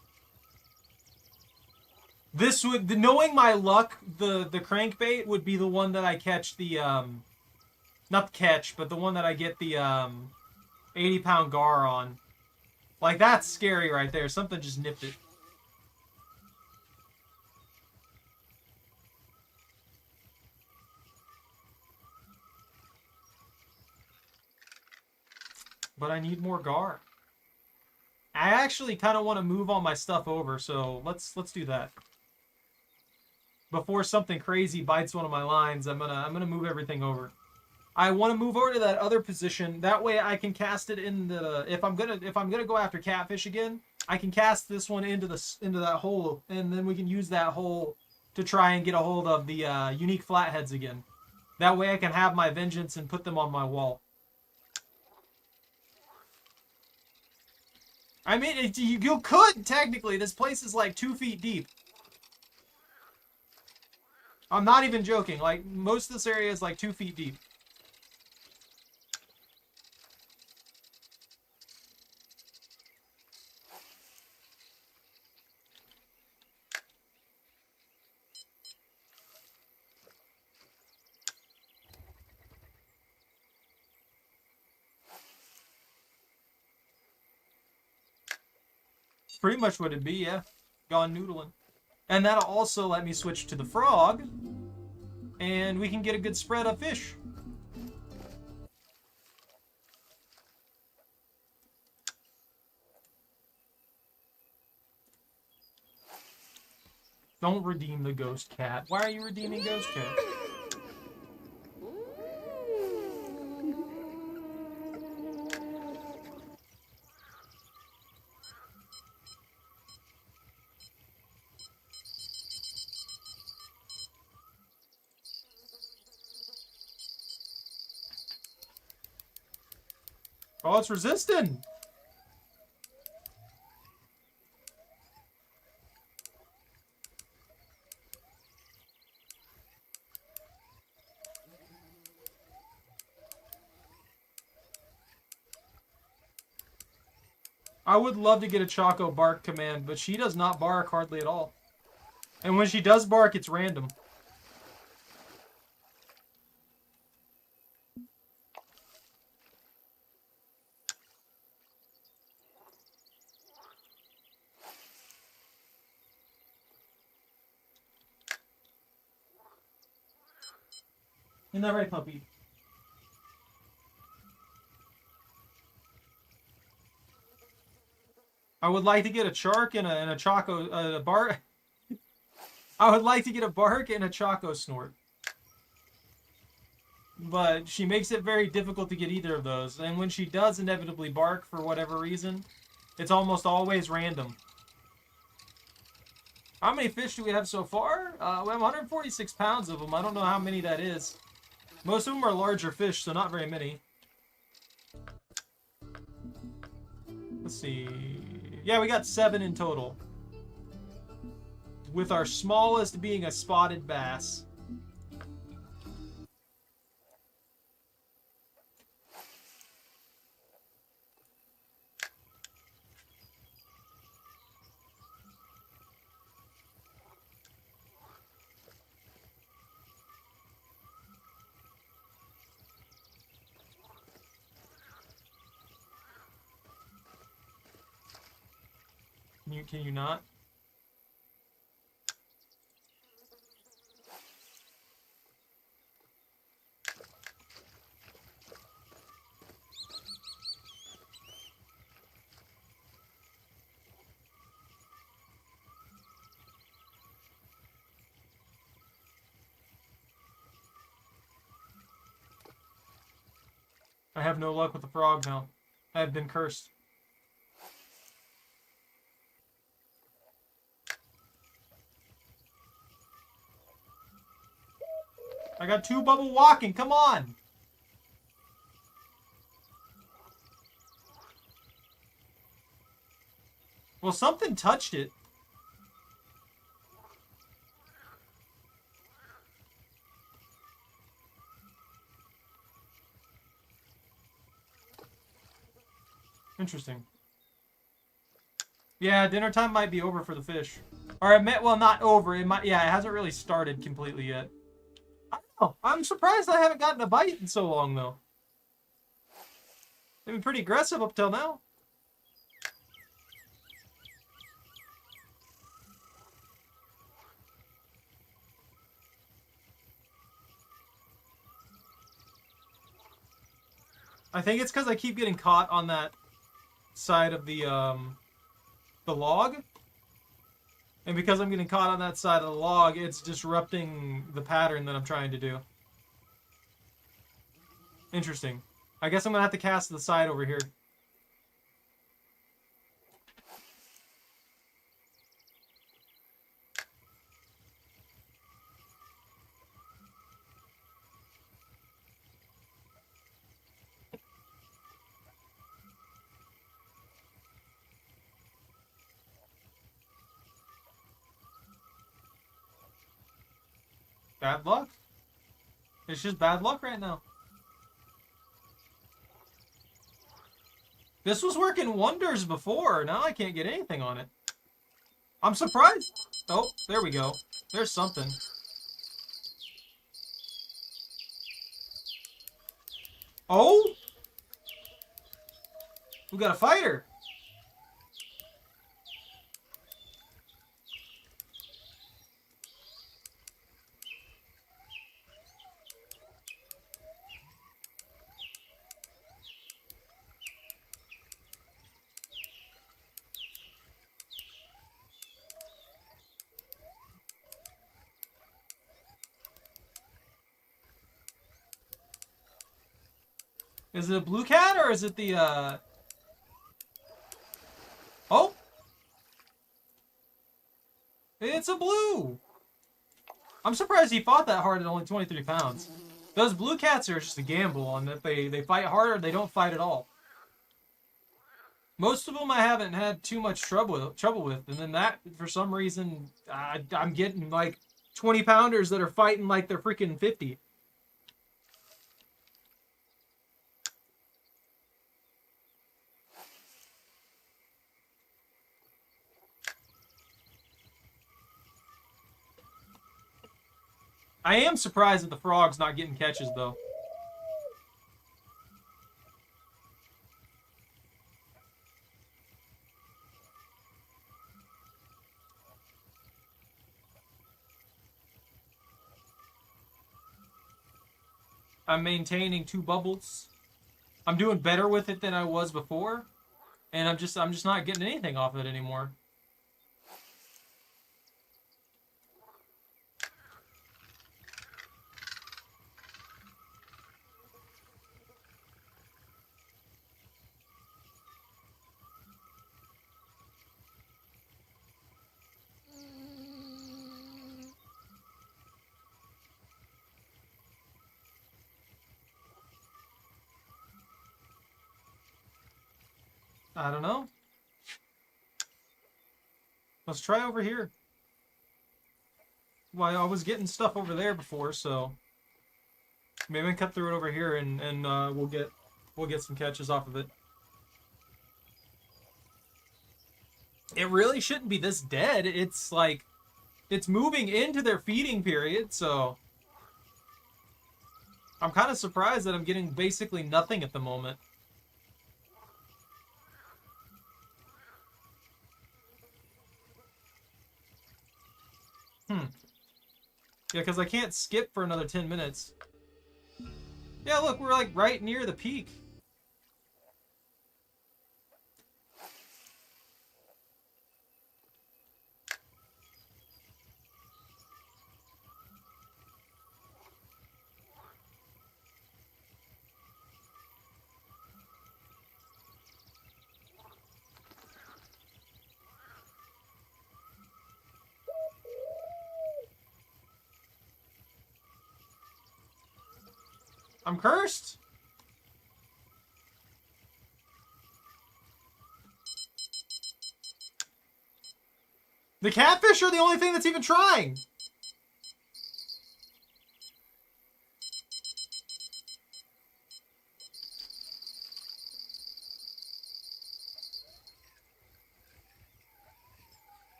S1: This would, knowing my luck, the crankbait would be the one that I catch the, not catch, but the one that I get the, 80-pound gar on. Like, that's scary right there. Something just nipped it. But I need more gar. I actually kind of want to move all my stuff over, so let's do that. Before something crazy bites one of my lines, I'm gonna move everything over. I want to move over to that other position. That way I can cast it in the, if I'm gonna go after catfish again, I can cast this one into that hole, and then we can use that hole to try and get a hold of the unique flatheads again. That way I can have my vengeance and put them on my wall. I mean, you could technically. This place is like 2 feet deep. I'm not even joking. Like, most of this area is like 2 feet deep. Pretty much what it'd be, yeah. Gone noodling. And that'll also let me switch to the frog, and we can get a good spread of fish. Don't redeem the ghost cat. Why are you redeeming ghost cat? Oh, it's resisting. I would love to get a Choco bark command, but she does not bark hardly at all. And when she does bark, it's random. Isn't that right, puppy? I would like to get a Chark and a Choco a bark. I would like to get a bark and a Choco snort. But she makes it very difficult to get either of those. And when she does inevitably bark for whatever reason, it's almost always random. How many fish do we have so far? We have 146 pounds of them. I don't know how many that is. Most of them are larger fish, so not very many. Let's see. Yeah, we got 7 in total. With our smallest being a spotted bass. Can you not? I have no luck with the frog now. I have been cursed. I got 2 bubble walking. Come on. Well, something touched it. Interesting. Yeah, dinner time might be over for the fish. Or it may, well, not over. It might. Yeah, it hasn't really started completely yet. I don't know. I'm surprised I haven't gotten a bite in so long, though. They've been pretty aggressive up till now. I think it's because I keep getting caught on that side of the log. And because I'm getting caught on that side of the log, it's disrupting the pattern that I'm trying to do. Interesting. I guess I'm going to have to cast to the side over here. Bad luck. It's just bad luck right now. This was working wonders before. Now I can't get anything on it. I'm surprised. Oh, there we go. There's something. Oh! We got a fighter. Is it a blue cat or is it the, Oh! It's a blue! I'm surprised he fought that hard at only 23 pounds. Those blue cats are just a gamble on if they fight hard or they don't fight at all. Most of them I haven't had too much trouble with, and then that for some reason I'm getting like 20 pounders that are fighting like they're freaking 50. I am surprised that the frog's not getting catches though. I'm maintaining 2 bubbles. I'm doing better with it than I was before, and I'm just not getting anything off of it anymore. I don't know. Let's try over here. Well, I was getting stuff over there before, so maybe I can cut through it over here, and we'll get some catches off of it. It really shouldn't be this dead. It's like it's moving into their feeding period, so I'm kind of surprised that I'm getting basically nothing at the moment. Yeah, because I can't skip for another 10 minutes. Yeah, look, we're like right near the peak. I'm cursed. The catfish are the only thing that's even trying.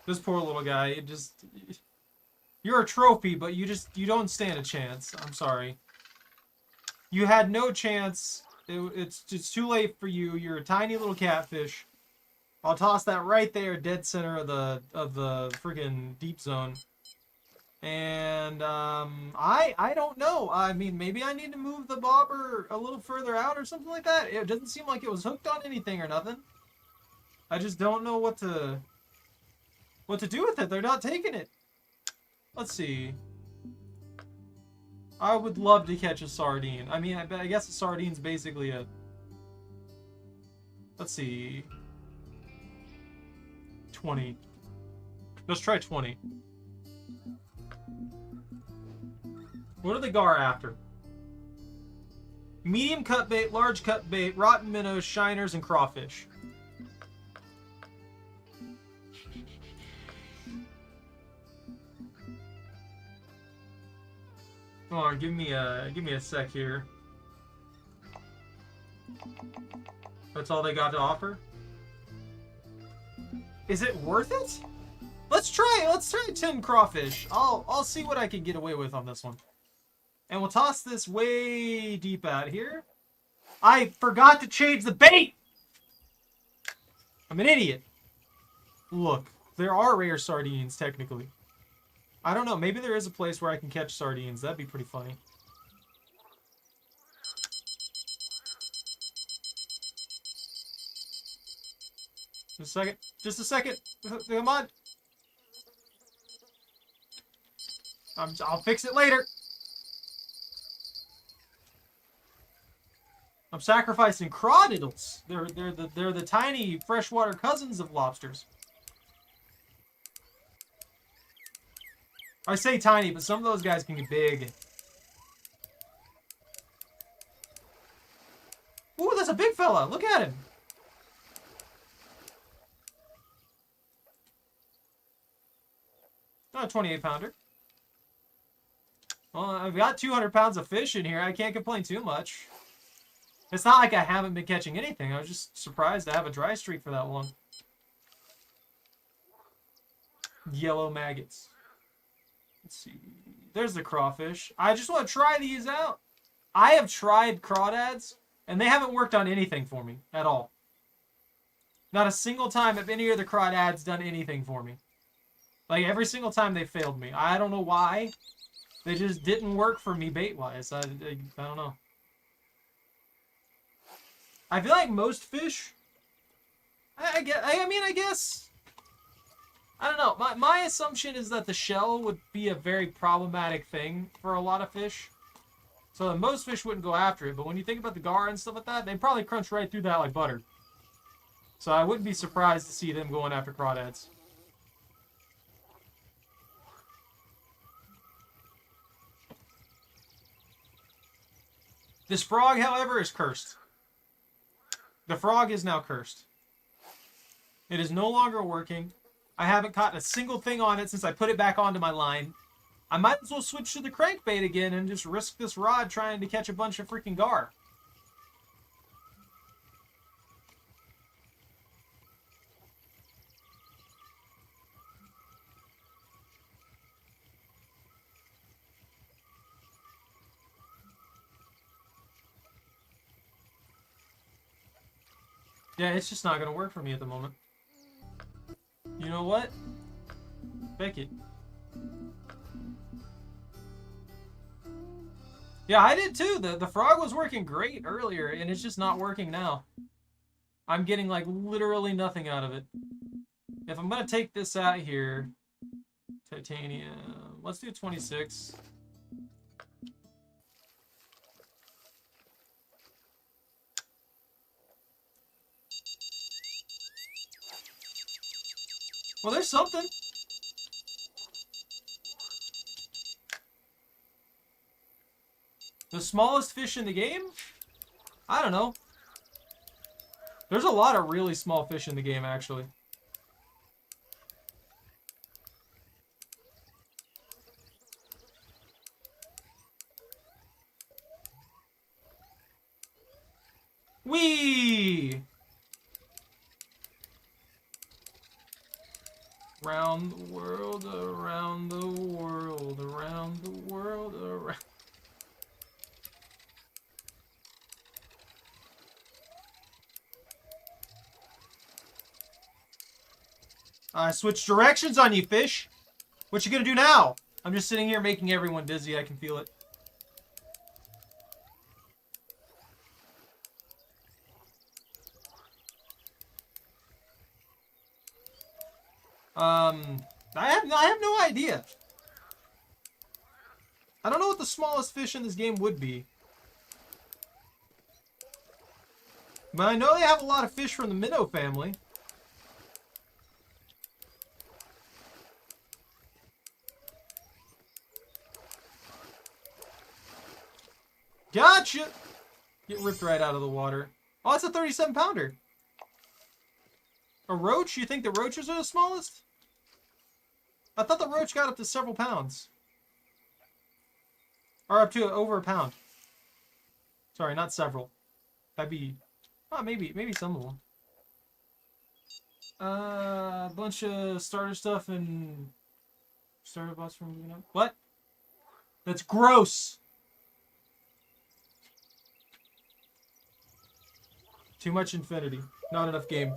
S1: This poor little guy, it just... You're a trophy, but you don't stand a chance. I'm sorry. You had no chance. It's too late for you. You're a tiny little catfish. I'll toss that right there, dead center of the friggin' deep zone. And I don't know. I mean, maybe I need to move the bobber a little further out or something like that. It doesn't seem like it was hooked on anything or nothing. I just don't know what to do with it. They're not taking it. Let's see. I would love to catch a sardine. I mean, I guess a sardine's basically a... Let's see. 20. Let's try 20. What are the gar after? Medium cut bait, large cut bait, rotten minnows, shiners, and crawfish. Come on, give me a sec here. That's all they got to offer? Is it worth it? Let's try 10 crawfish. I'll see what I can get away with on this one. And we'll toss this way deep out here. I forgot to change the bait! I'm an idiot. Look, there are rare sardines, technically. I don't know, maybe there is a place where I can catch sardines. That'd be pretty funny. Just a second. Just a second. Come on. I'll fix it later. I'm sacrificing crawdiddles. They're the tiny freshwater cousins of lobsters. I say tiny, but some of those guys can get big. Ooh, that's a big fella. Look at him. Not a 28 pounder. Well, I've got 200 pounds of fish in here. I can't complain too much. It's not like I haven't been catching anything. I was just surprised to have a dry streak for that long. Yellow maggots. Let's see. There's the crawfish. I just want to try these out. I have tried crawdads, and they haven't worked on anything for me at all. Not a single time have any of the crawdads done anything for me. Like, every single time they failed me. I don't know why. They just didn't work for me bait-wise. I don't know. I feel like most fish... I guess... I don't know. My assumption is that the shell would be a very problematic thing for a lot of fish. So that most fish wouldn't go after it. But when you think about the gar and stuff like that, they probably crunch right through that like butter. So I wouldn't be surprised to see them going after crawdads. This frog, however, is cursed. The frog is now cursed. It is no longer working. I haven't caught a single thing on it since I put it back onto my line. I might as well switch to the crankbait again and just risk this rod trying to catch a bunch of freaking gar. Yeah, it's just not going to work for me at the moment. You know what? Beck it. Yeah, I did too. The frog was working great earlier, and it's just not working now. I'm getting, like, literally nothing out of it. If I'm going to take this out here... Titanium... Let's do 26. Well, there's something. The smallest fish in the game? I don't know. There's a lot of really small fish in the game, actually. Whee! Around the world, around the world, around the world, around... I switched directions on you, fish. What you gonna do now? I'm just sitting here making everyone dizzy. I can feel it. I have no idea. I don't know what the smallest fish in this game would be. But I know they have a lot of fish from the minnow family. Gotcha! Get ripped right out of the water. Oh, that's a 37 pounder. A roach? You think the roaches are the smallest? I thought the roach got up to several pounds. Or up to over a pound. Sorry, not several. That'd be... Oh, maybe some of them. A bunch of starter stuff and... Starter bots from... You know, what? That's gross! Too much infinity. Not enough game.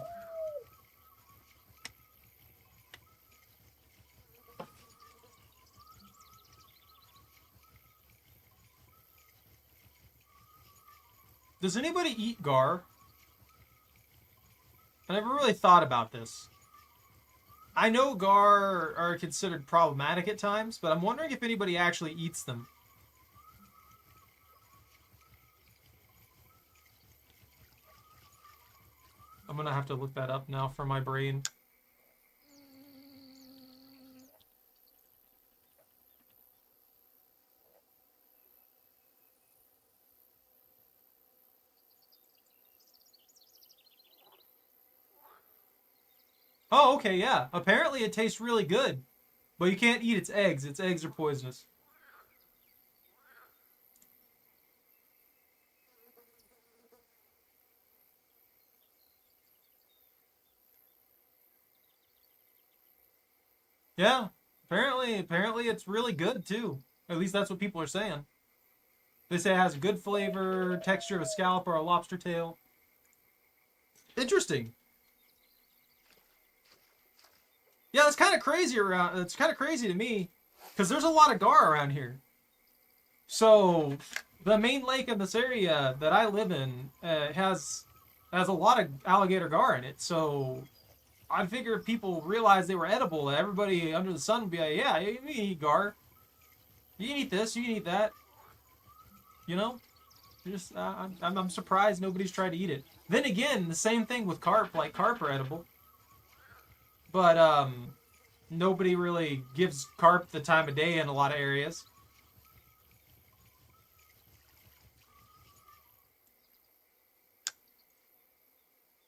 S1: Does anybody eat gar? I never really thought about this. I know gar are considered problematic at times, but I'm wondering if anybody actually eats them. I'm gonna have to look that up now for my brain. Oh, okay, yeah. Apparently it tastes really good. But you can't eat its eggs. Its eggs are poisonous. Yeah. Apparently it's really good too. At least that's what people are saying. They say it has a good flavor, texture of a scallop or a lobster tail. Interesting. Yeah, that's kind of crazy around. It's kind of crazy to me, because there's a lot of gar around here. So, the main lake in this area that I live in has a lot of alligator gar in it. So, I figure if people realized they were edible, everybody under the sun would be like, "Yeah, you can eat gar. You can eat this. You can eat that." You know, just I'm surprised nobody's tried to eat it. Then again, the same thing with carp. Like carp are edible, but nobody really gives carp the time of day in a lot of areas.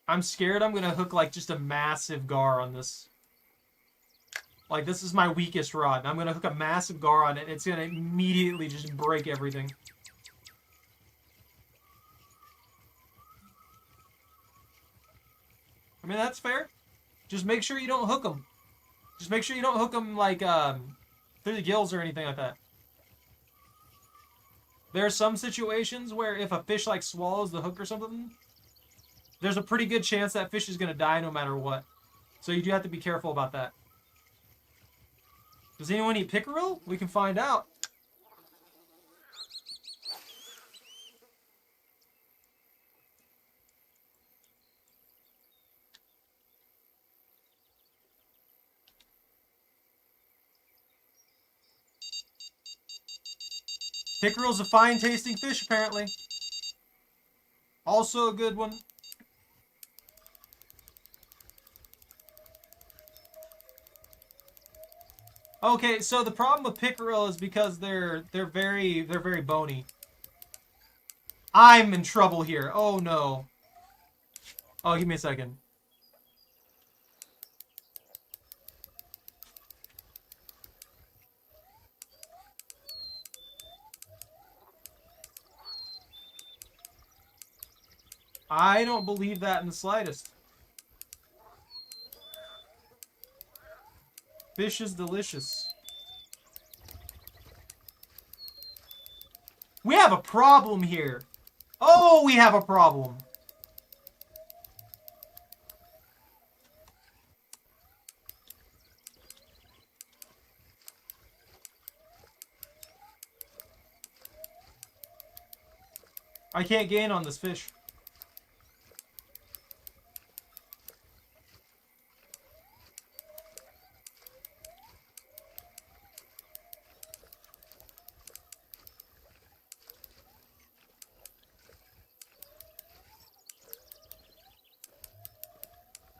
S1: I'm scared I'm gonna hook like just a massive gar on this. Like this is my weakest rod, and I'm gonna hook a massive gar on it, and it's gonna immediately just break everything. I mean, that's fair. Just make sure you don't hook them. Just make sure you don't hook them like through the gills or anything like that. There are some situations where if a fish like swallows the hook or something, there's a pretty good chance that fish is gonna die no matter what. So you do have to be careful about that. Does anyone eat pickerel? We can find out. Pickerel's a fine tasting fish, apparently. Also a good one. Okay, so the problem with pickerel is because they're very bony. I'm in trouble here. Oh no. Oh, give me a second. I don't believe that in the slightest. Fish is delicious. We have a problem here. Oh, we have a problem. I can't gain on this fish.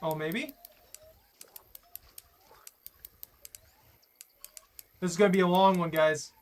S1: Oh, maybe? This is going to be a long one, guys.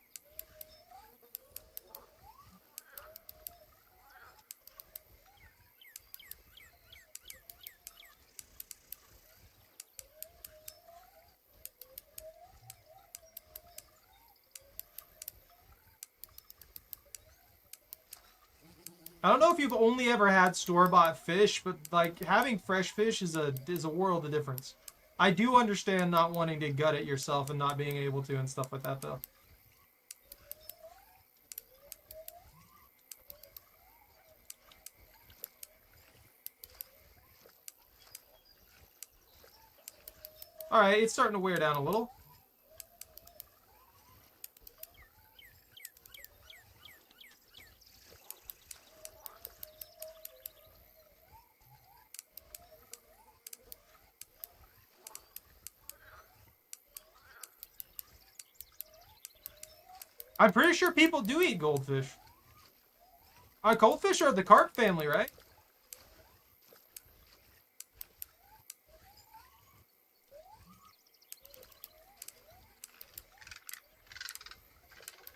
S1: I don't know if you've only ever had store-bought fish, but like having fresh fish is a world of difference. I do understand not wanting to gut it yourself and not being able to and stuff like that, though. Alright, it's starting to wear down a little. I'm pretty sure people do eat goldfish. Goldfish are the carp family, right?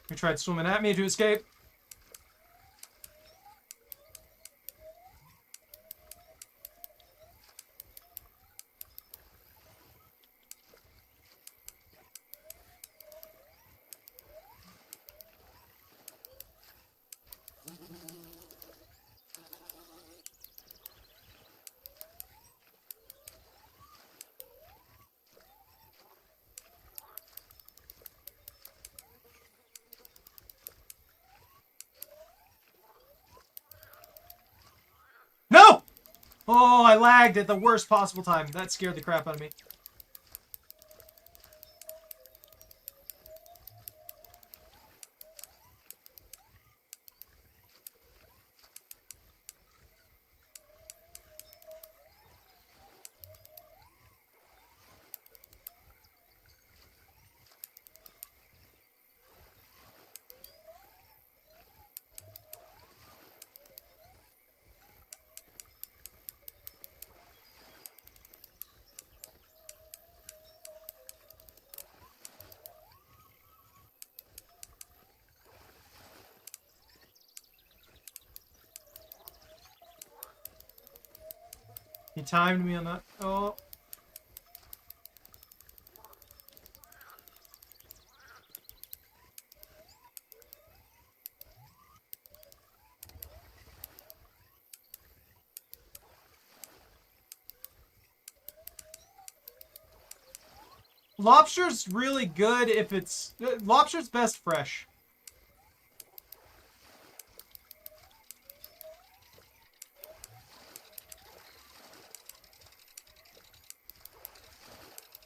S1: He tried swimming at me to escape. I lagged at the worst possible time. That scared the crap out of me. He timed me on that. Oh. Lobster's really good if it's... Lobster's best fresh.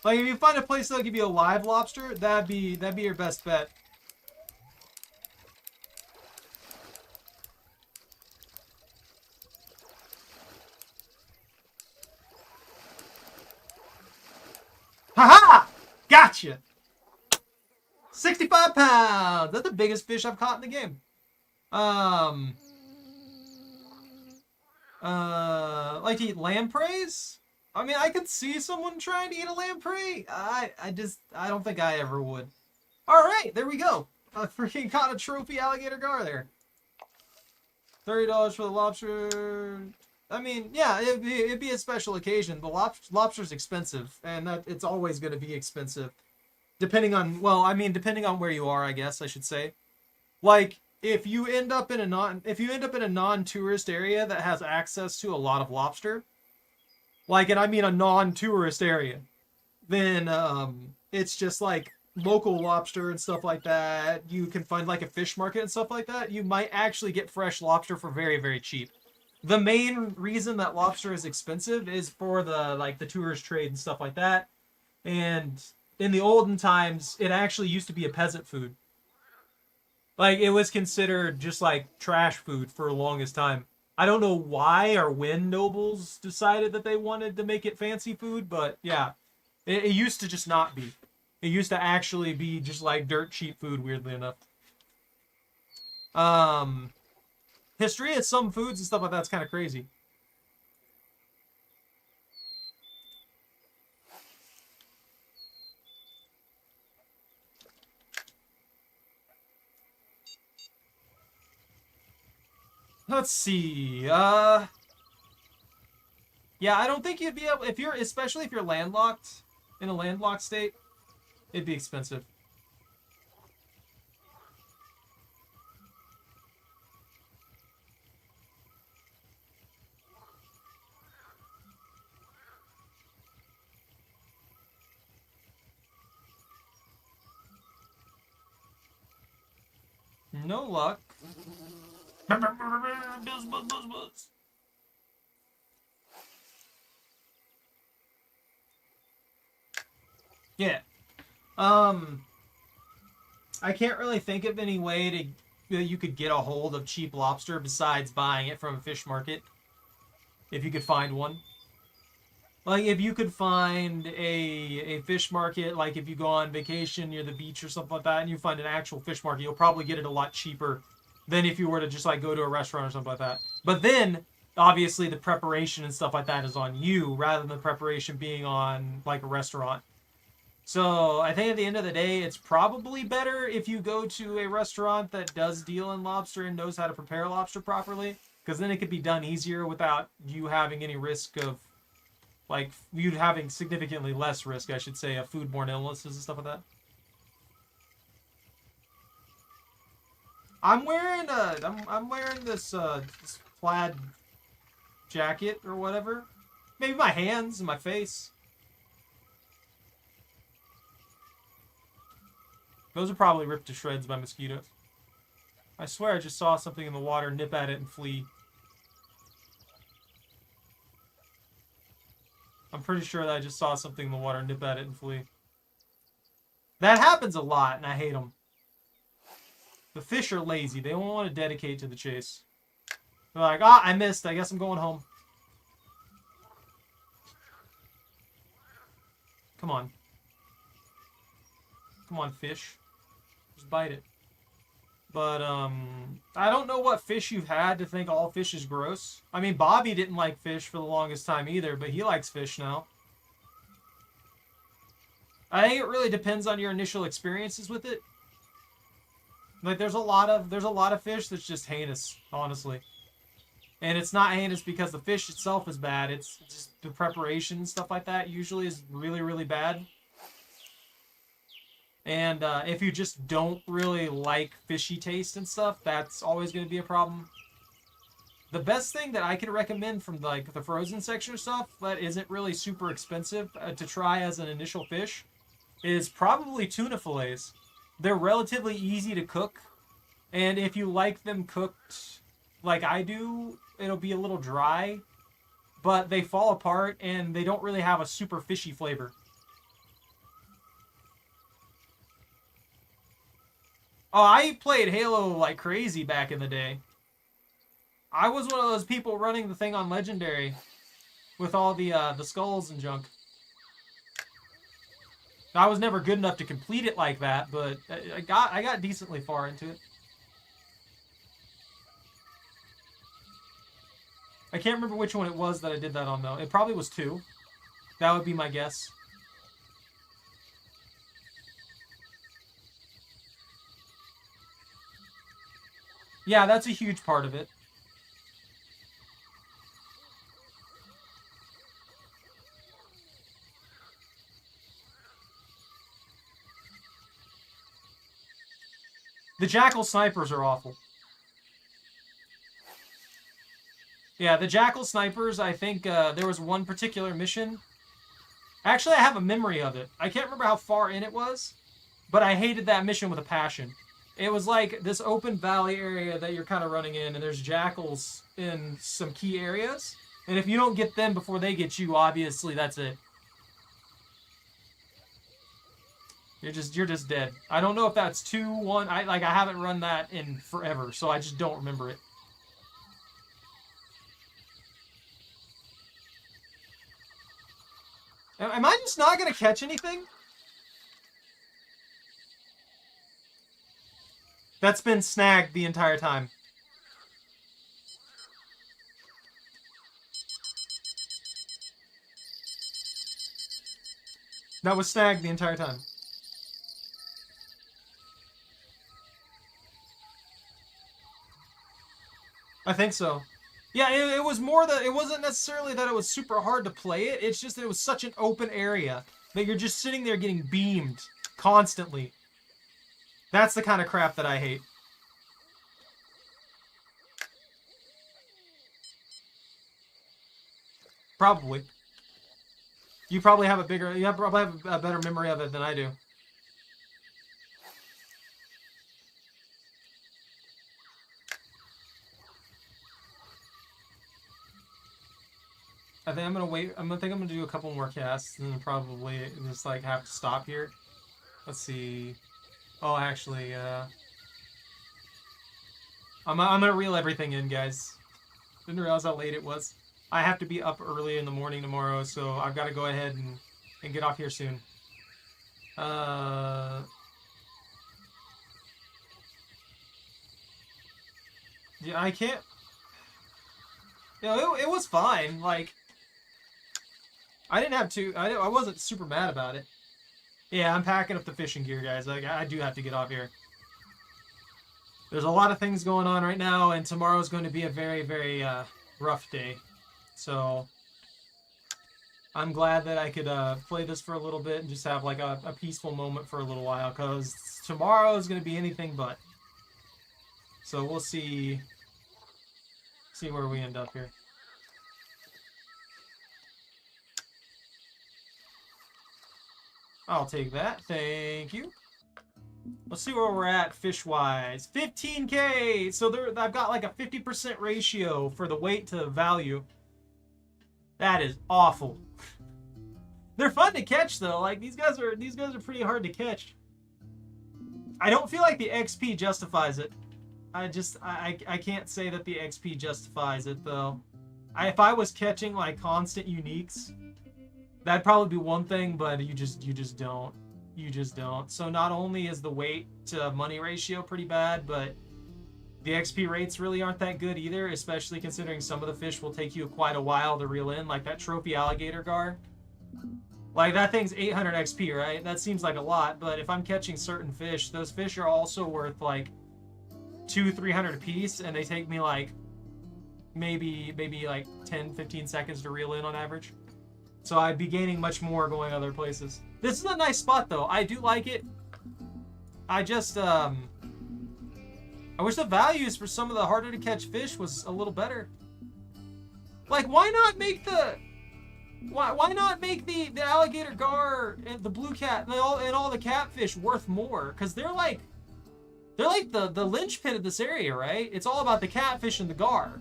S1: Like, if you find a place that'll give you a live lobster, that'd be your best bet. Haha! Gotcha! 65 pounds! That's the biggest fish I've caught in the game. Like to eat lampreys? I mean, I could see someone trying to eat a lamprey. I don't think I ever would. Alright, there we go. I freaking caught a trophy alligator gar there. $30 for the lobster. I mean, yeah, it'd be a special occasion, but lobster's expensive, and it's always going to be expensive. Depending on, well, I mean, depending on where you are, I guess I should say. Like, if you end up in a non-tourist area that has access to a lot of lobster, like, and I mean a non-tourist area, then it's just like local lobster and stuff like that. You can find like a fish market and stuff like that. You might actually get fresh lobster for very, very cheap. The main reason that lobster is expensive is for the tourist trade and stuff like that. And in the olden times, it actually used to be a peasant food. Like, it was considered just like trash food for the longest time. I don't know why or when nobles decided that they wanted to make it fancy food, but yeah, it used to just not be. It used to actually be just like dirt cheap food, weirdly enough. History of some foods and stuff like that's kind of crazy. Let's see. Yeah, I don't think you'd be able, especially if you're landlocked, in a landlocked state, it'd be expensive. No luck. Buzz, buzz, buzz, buzz. Yeah. I can't really think of any way that you could get a hold of cheap lobster besides buying it from a fish market. If you could find one. Like, if you could find a fish market, like if you go on vacation near the beach or something like that, and you find an actual fish market, you'll probably get it a lot cheaper than if you were to just, like, go to a restaurant or something like that. But then, obviously, the preparation and stuff like that is on you, rather than the preparation being on, like, a restaurant. So, I think at the end of the day, it's probably better if you go to a restaurant that does deal in lobster and knows how to prepare lobster properly, because then it could be done easier without you having any risk of, like, you having significantly less risk, I should say, of foodborne illnesses and stuff like that. I'm wearing this this plaid jacket or whatever. Maybe my hands and my face. Those are probably ripped to shreds by mosquitoes. I swear I just saw something in the water, nip at it and flee. pretty sure that I just saw something in the water, nip at it, and flee. That happens a lot, and I hate them. The fish are lazy. They don't want to dedicate to the chase. They're like, ah, I missed. I guess I'm going home. Come on. Come on, fish. Just bite it. But, I don't know what fish you've had to think all fish is gross. I mean, Bobby didn't like fish for the longest time either, but he likes fish now. I think it really depends on your initial experiences with it. Like, there's a lot of fish that's just heinous, honestly. And it's not heinous because the fish itself is bad. It's just the preparation and stuff like that usually is really, really bad. And if you just don't really like fishy taste and stuff, that's always going to be a problem. The best thing that I can recommend from like the frozen section of stuff that isn't really super expensive to try as an initial fish is probably tuna fillets. They're relatively easy to cook. And if you like them cooked like I do, it'll be a little dry. But they fall apart and they don't really have a super fishy flavor. Oh, I played Halo like crazy back in the day. I was one of those people running the thing on Legendary with all the skulls and junk. I was never good enough to complete it like that, but I got decently far into it. I can't remember which one it was that I did that on though. It probably was 2. That would be my guess. Yeah, that's a huge part of it. The Jackal snipers are awful. Yeah, the Jackal snipers, I think there was one particular mission. Actually, I have a memory of it. I can't remember how far in it was, but I hated that mission with a passion. It was like this open valley area that you're kind of running in, and there's jackals in some key areas. And if you don't get them before they get you, obviously that's it. You're just dead. I don't know if that's 2, 1. I haven't run that in forever, so I just don't remember it. Am I just not gonna catch anything? That's been snagged the entire time. That was snagged the entire time. I think so. Yeah, it was more that it wasn't necessarily that it was super hard to play it. It's just that it was such an open area that you're just sitting there getting beamed constantly. That's the kind of crap that I hate. Probably. You probably have a better memory of it than I do. I think I'm gonna wait. I'm gonna do a couple more casts and then probably just like have to stop here. Let's see. Oh, actually, I'm gonna reel everything in, guys. Didn't realize how late it was. I have to be up early in the morning tomorrow, so I've got to go ahead and get off here soon. Yeah, I can't. You know, it was fine. Like, I didn't have to. I wasn't super mad about it. Yeah, I'm packing up the fishing gear, guys. Like, I do have to get off here. There's a lot of things going on right now, and tomorrow's going to be a very, very rough day. So, I'm glad that I could play this for a little bit and just have like a peaceful moment for a little while, because tomorrow is going to be anything but. So we'll see where we end up here. I'll take that. Thank you. Let's see where we're at fish-wise. 15K! So I've got like a 50% ratio for the weight to value. That is awful. They're fun to catch though. Like these guys are pretty hard to catch. I don't feel like the XP justifies it. I can't say that the XP justifies it though. If I was catching like constant uniques, that'd probably be one thing, but you just don't. You just don't. So not only is the weight to money ratio pretty bad, but the XP rates really aren't that good either, especially considering some of the fish will take you quite a while to reel in, like that trophy alligator gar. Like that thing's 800 XP, right? That seems like a lot, but if I'm catching certain fish, those fish are also worth like 200-300 a piece, and they take me like maybe like 10-15 seconds to reel in on average. So I'd be gaining much more going other places. This is a nice spot though. I do like it. I just I wish the values for some of the harder to catch fish was a little better. Like why not make the alligator gar and the blue cat and all the catfish worth more? Because they're like the linchpin of this area, right? It's all about the catfish and the gar.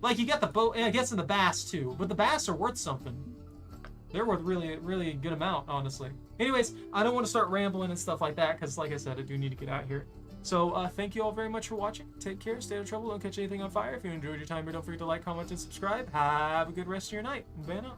S1: Like you got the boat, and I guess in the bass too, but the bass are worth something. They're worth really good amount, honestly. Anyways, I don't want to start rambling and stuff like that because, like I said, I do need to get out here. So thank you all very much for watching. Take care, stay out of trouble, don't catch anything on fire. If you enjoyed your time here, don't forget to like, comment, and subscribe. Have a good rest of your night. Bye now.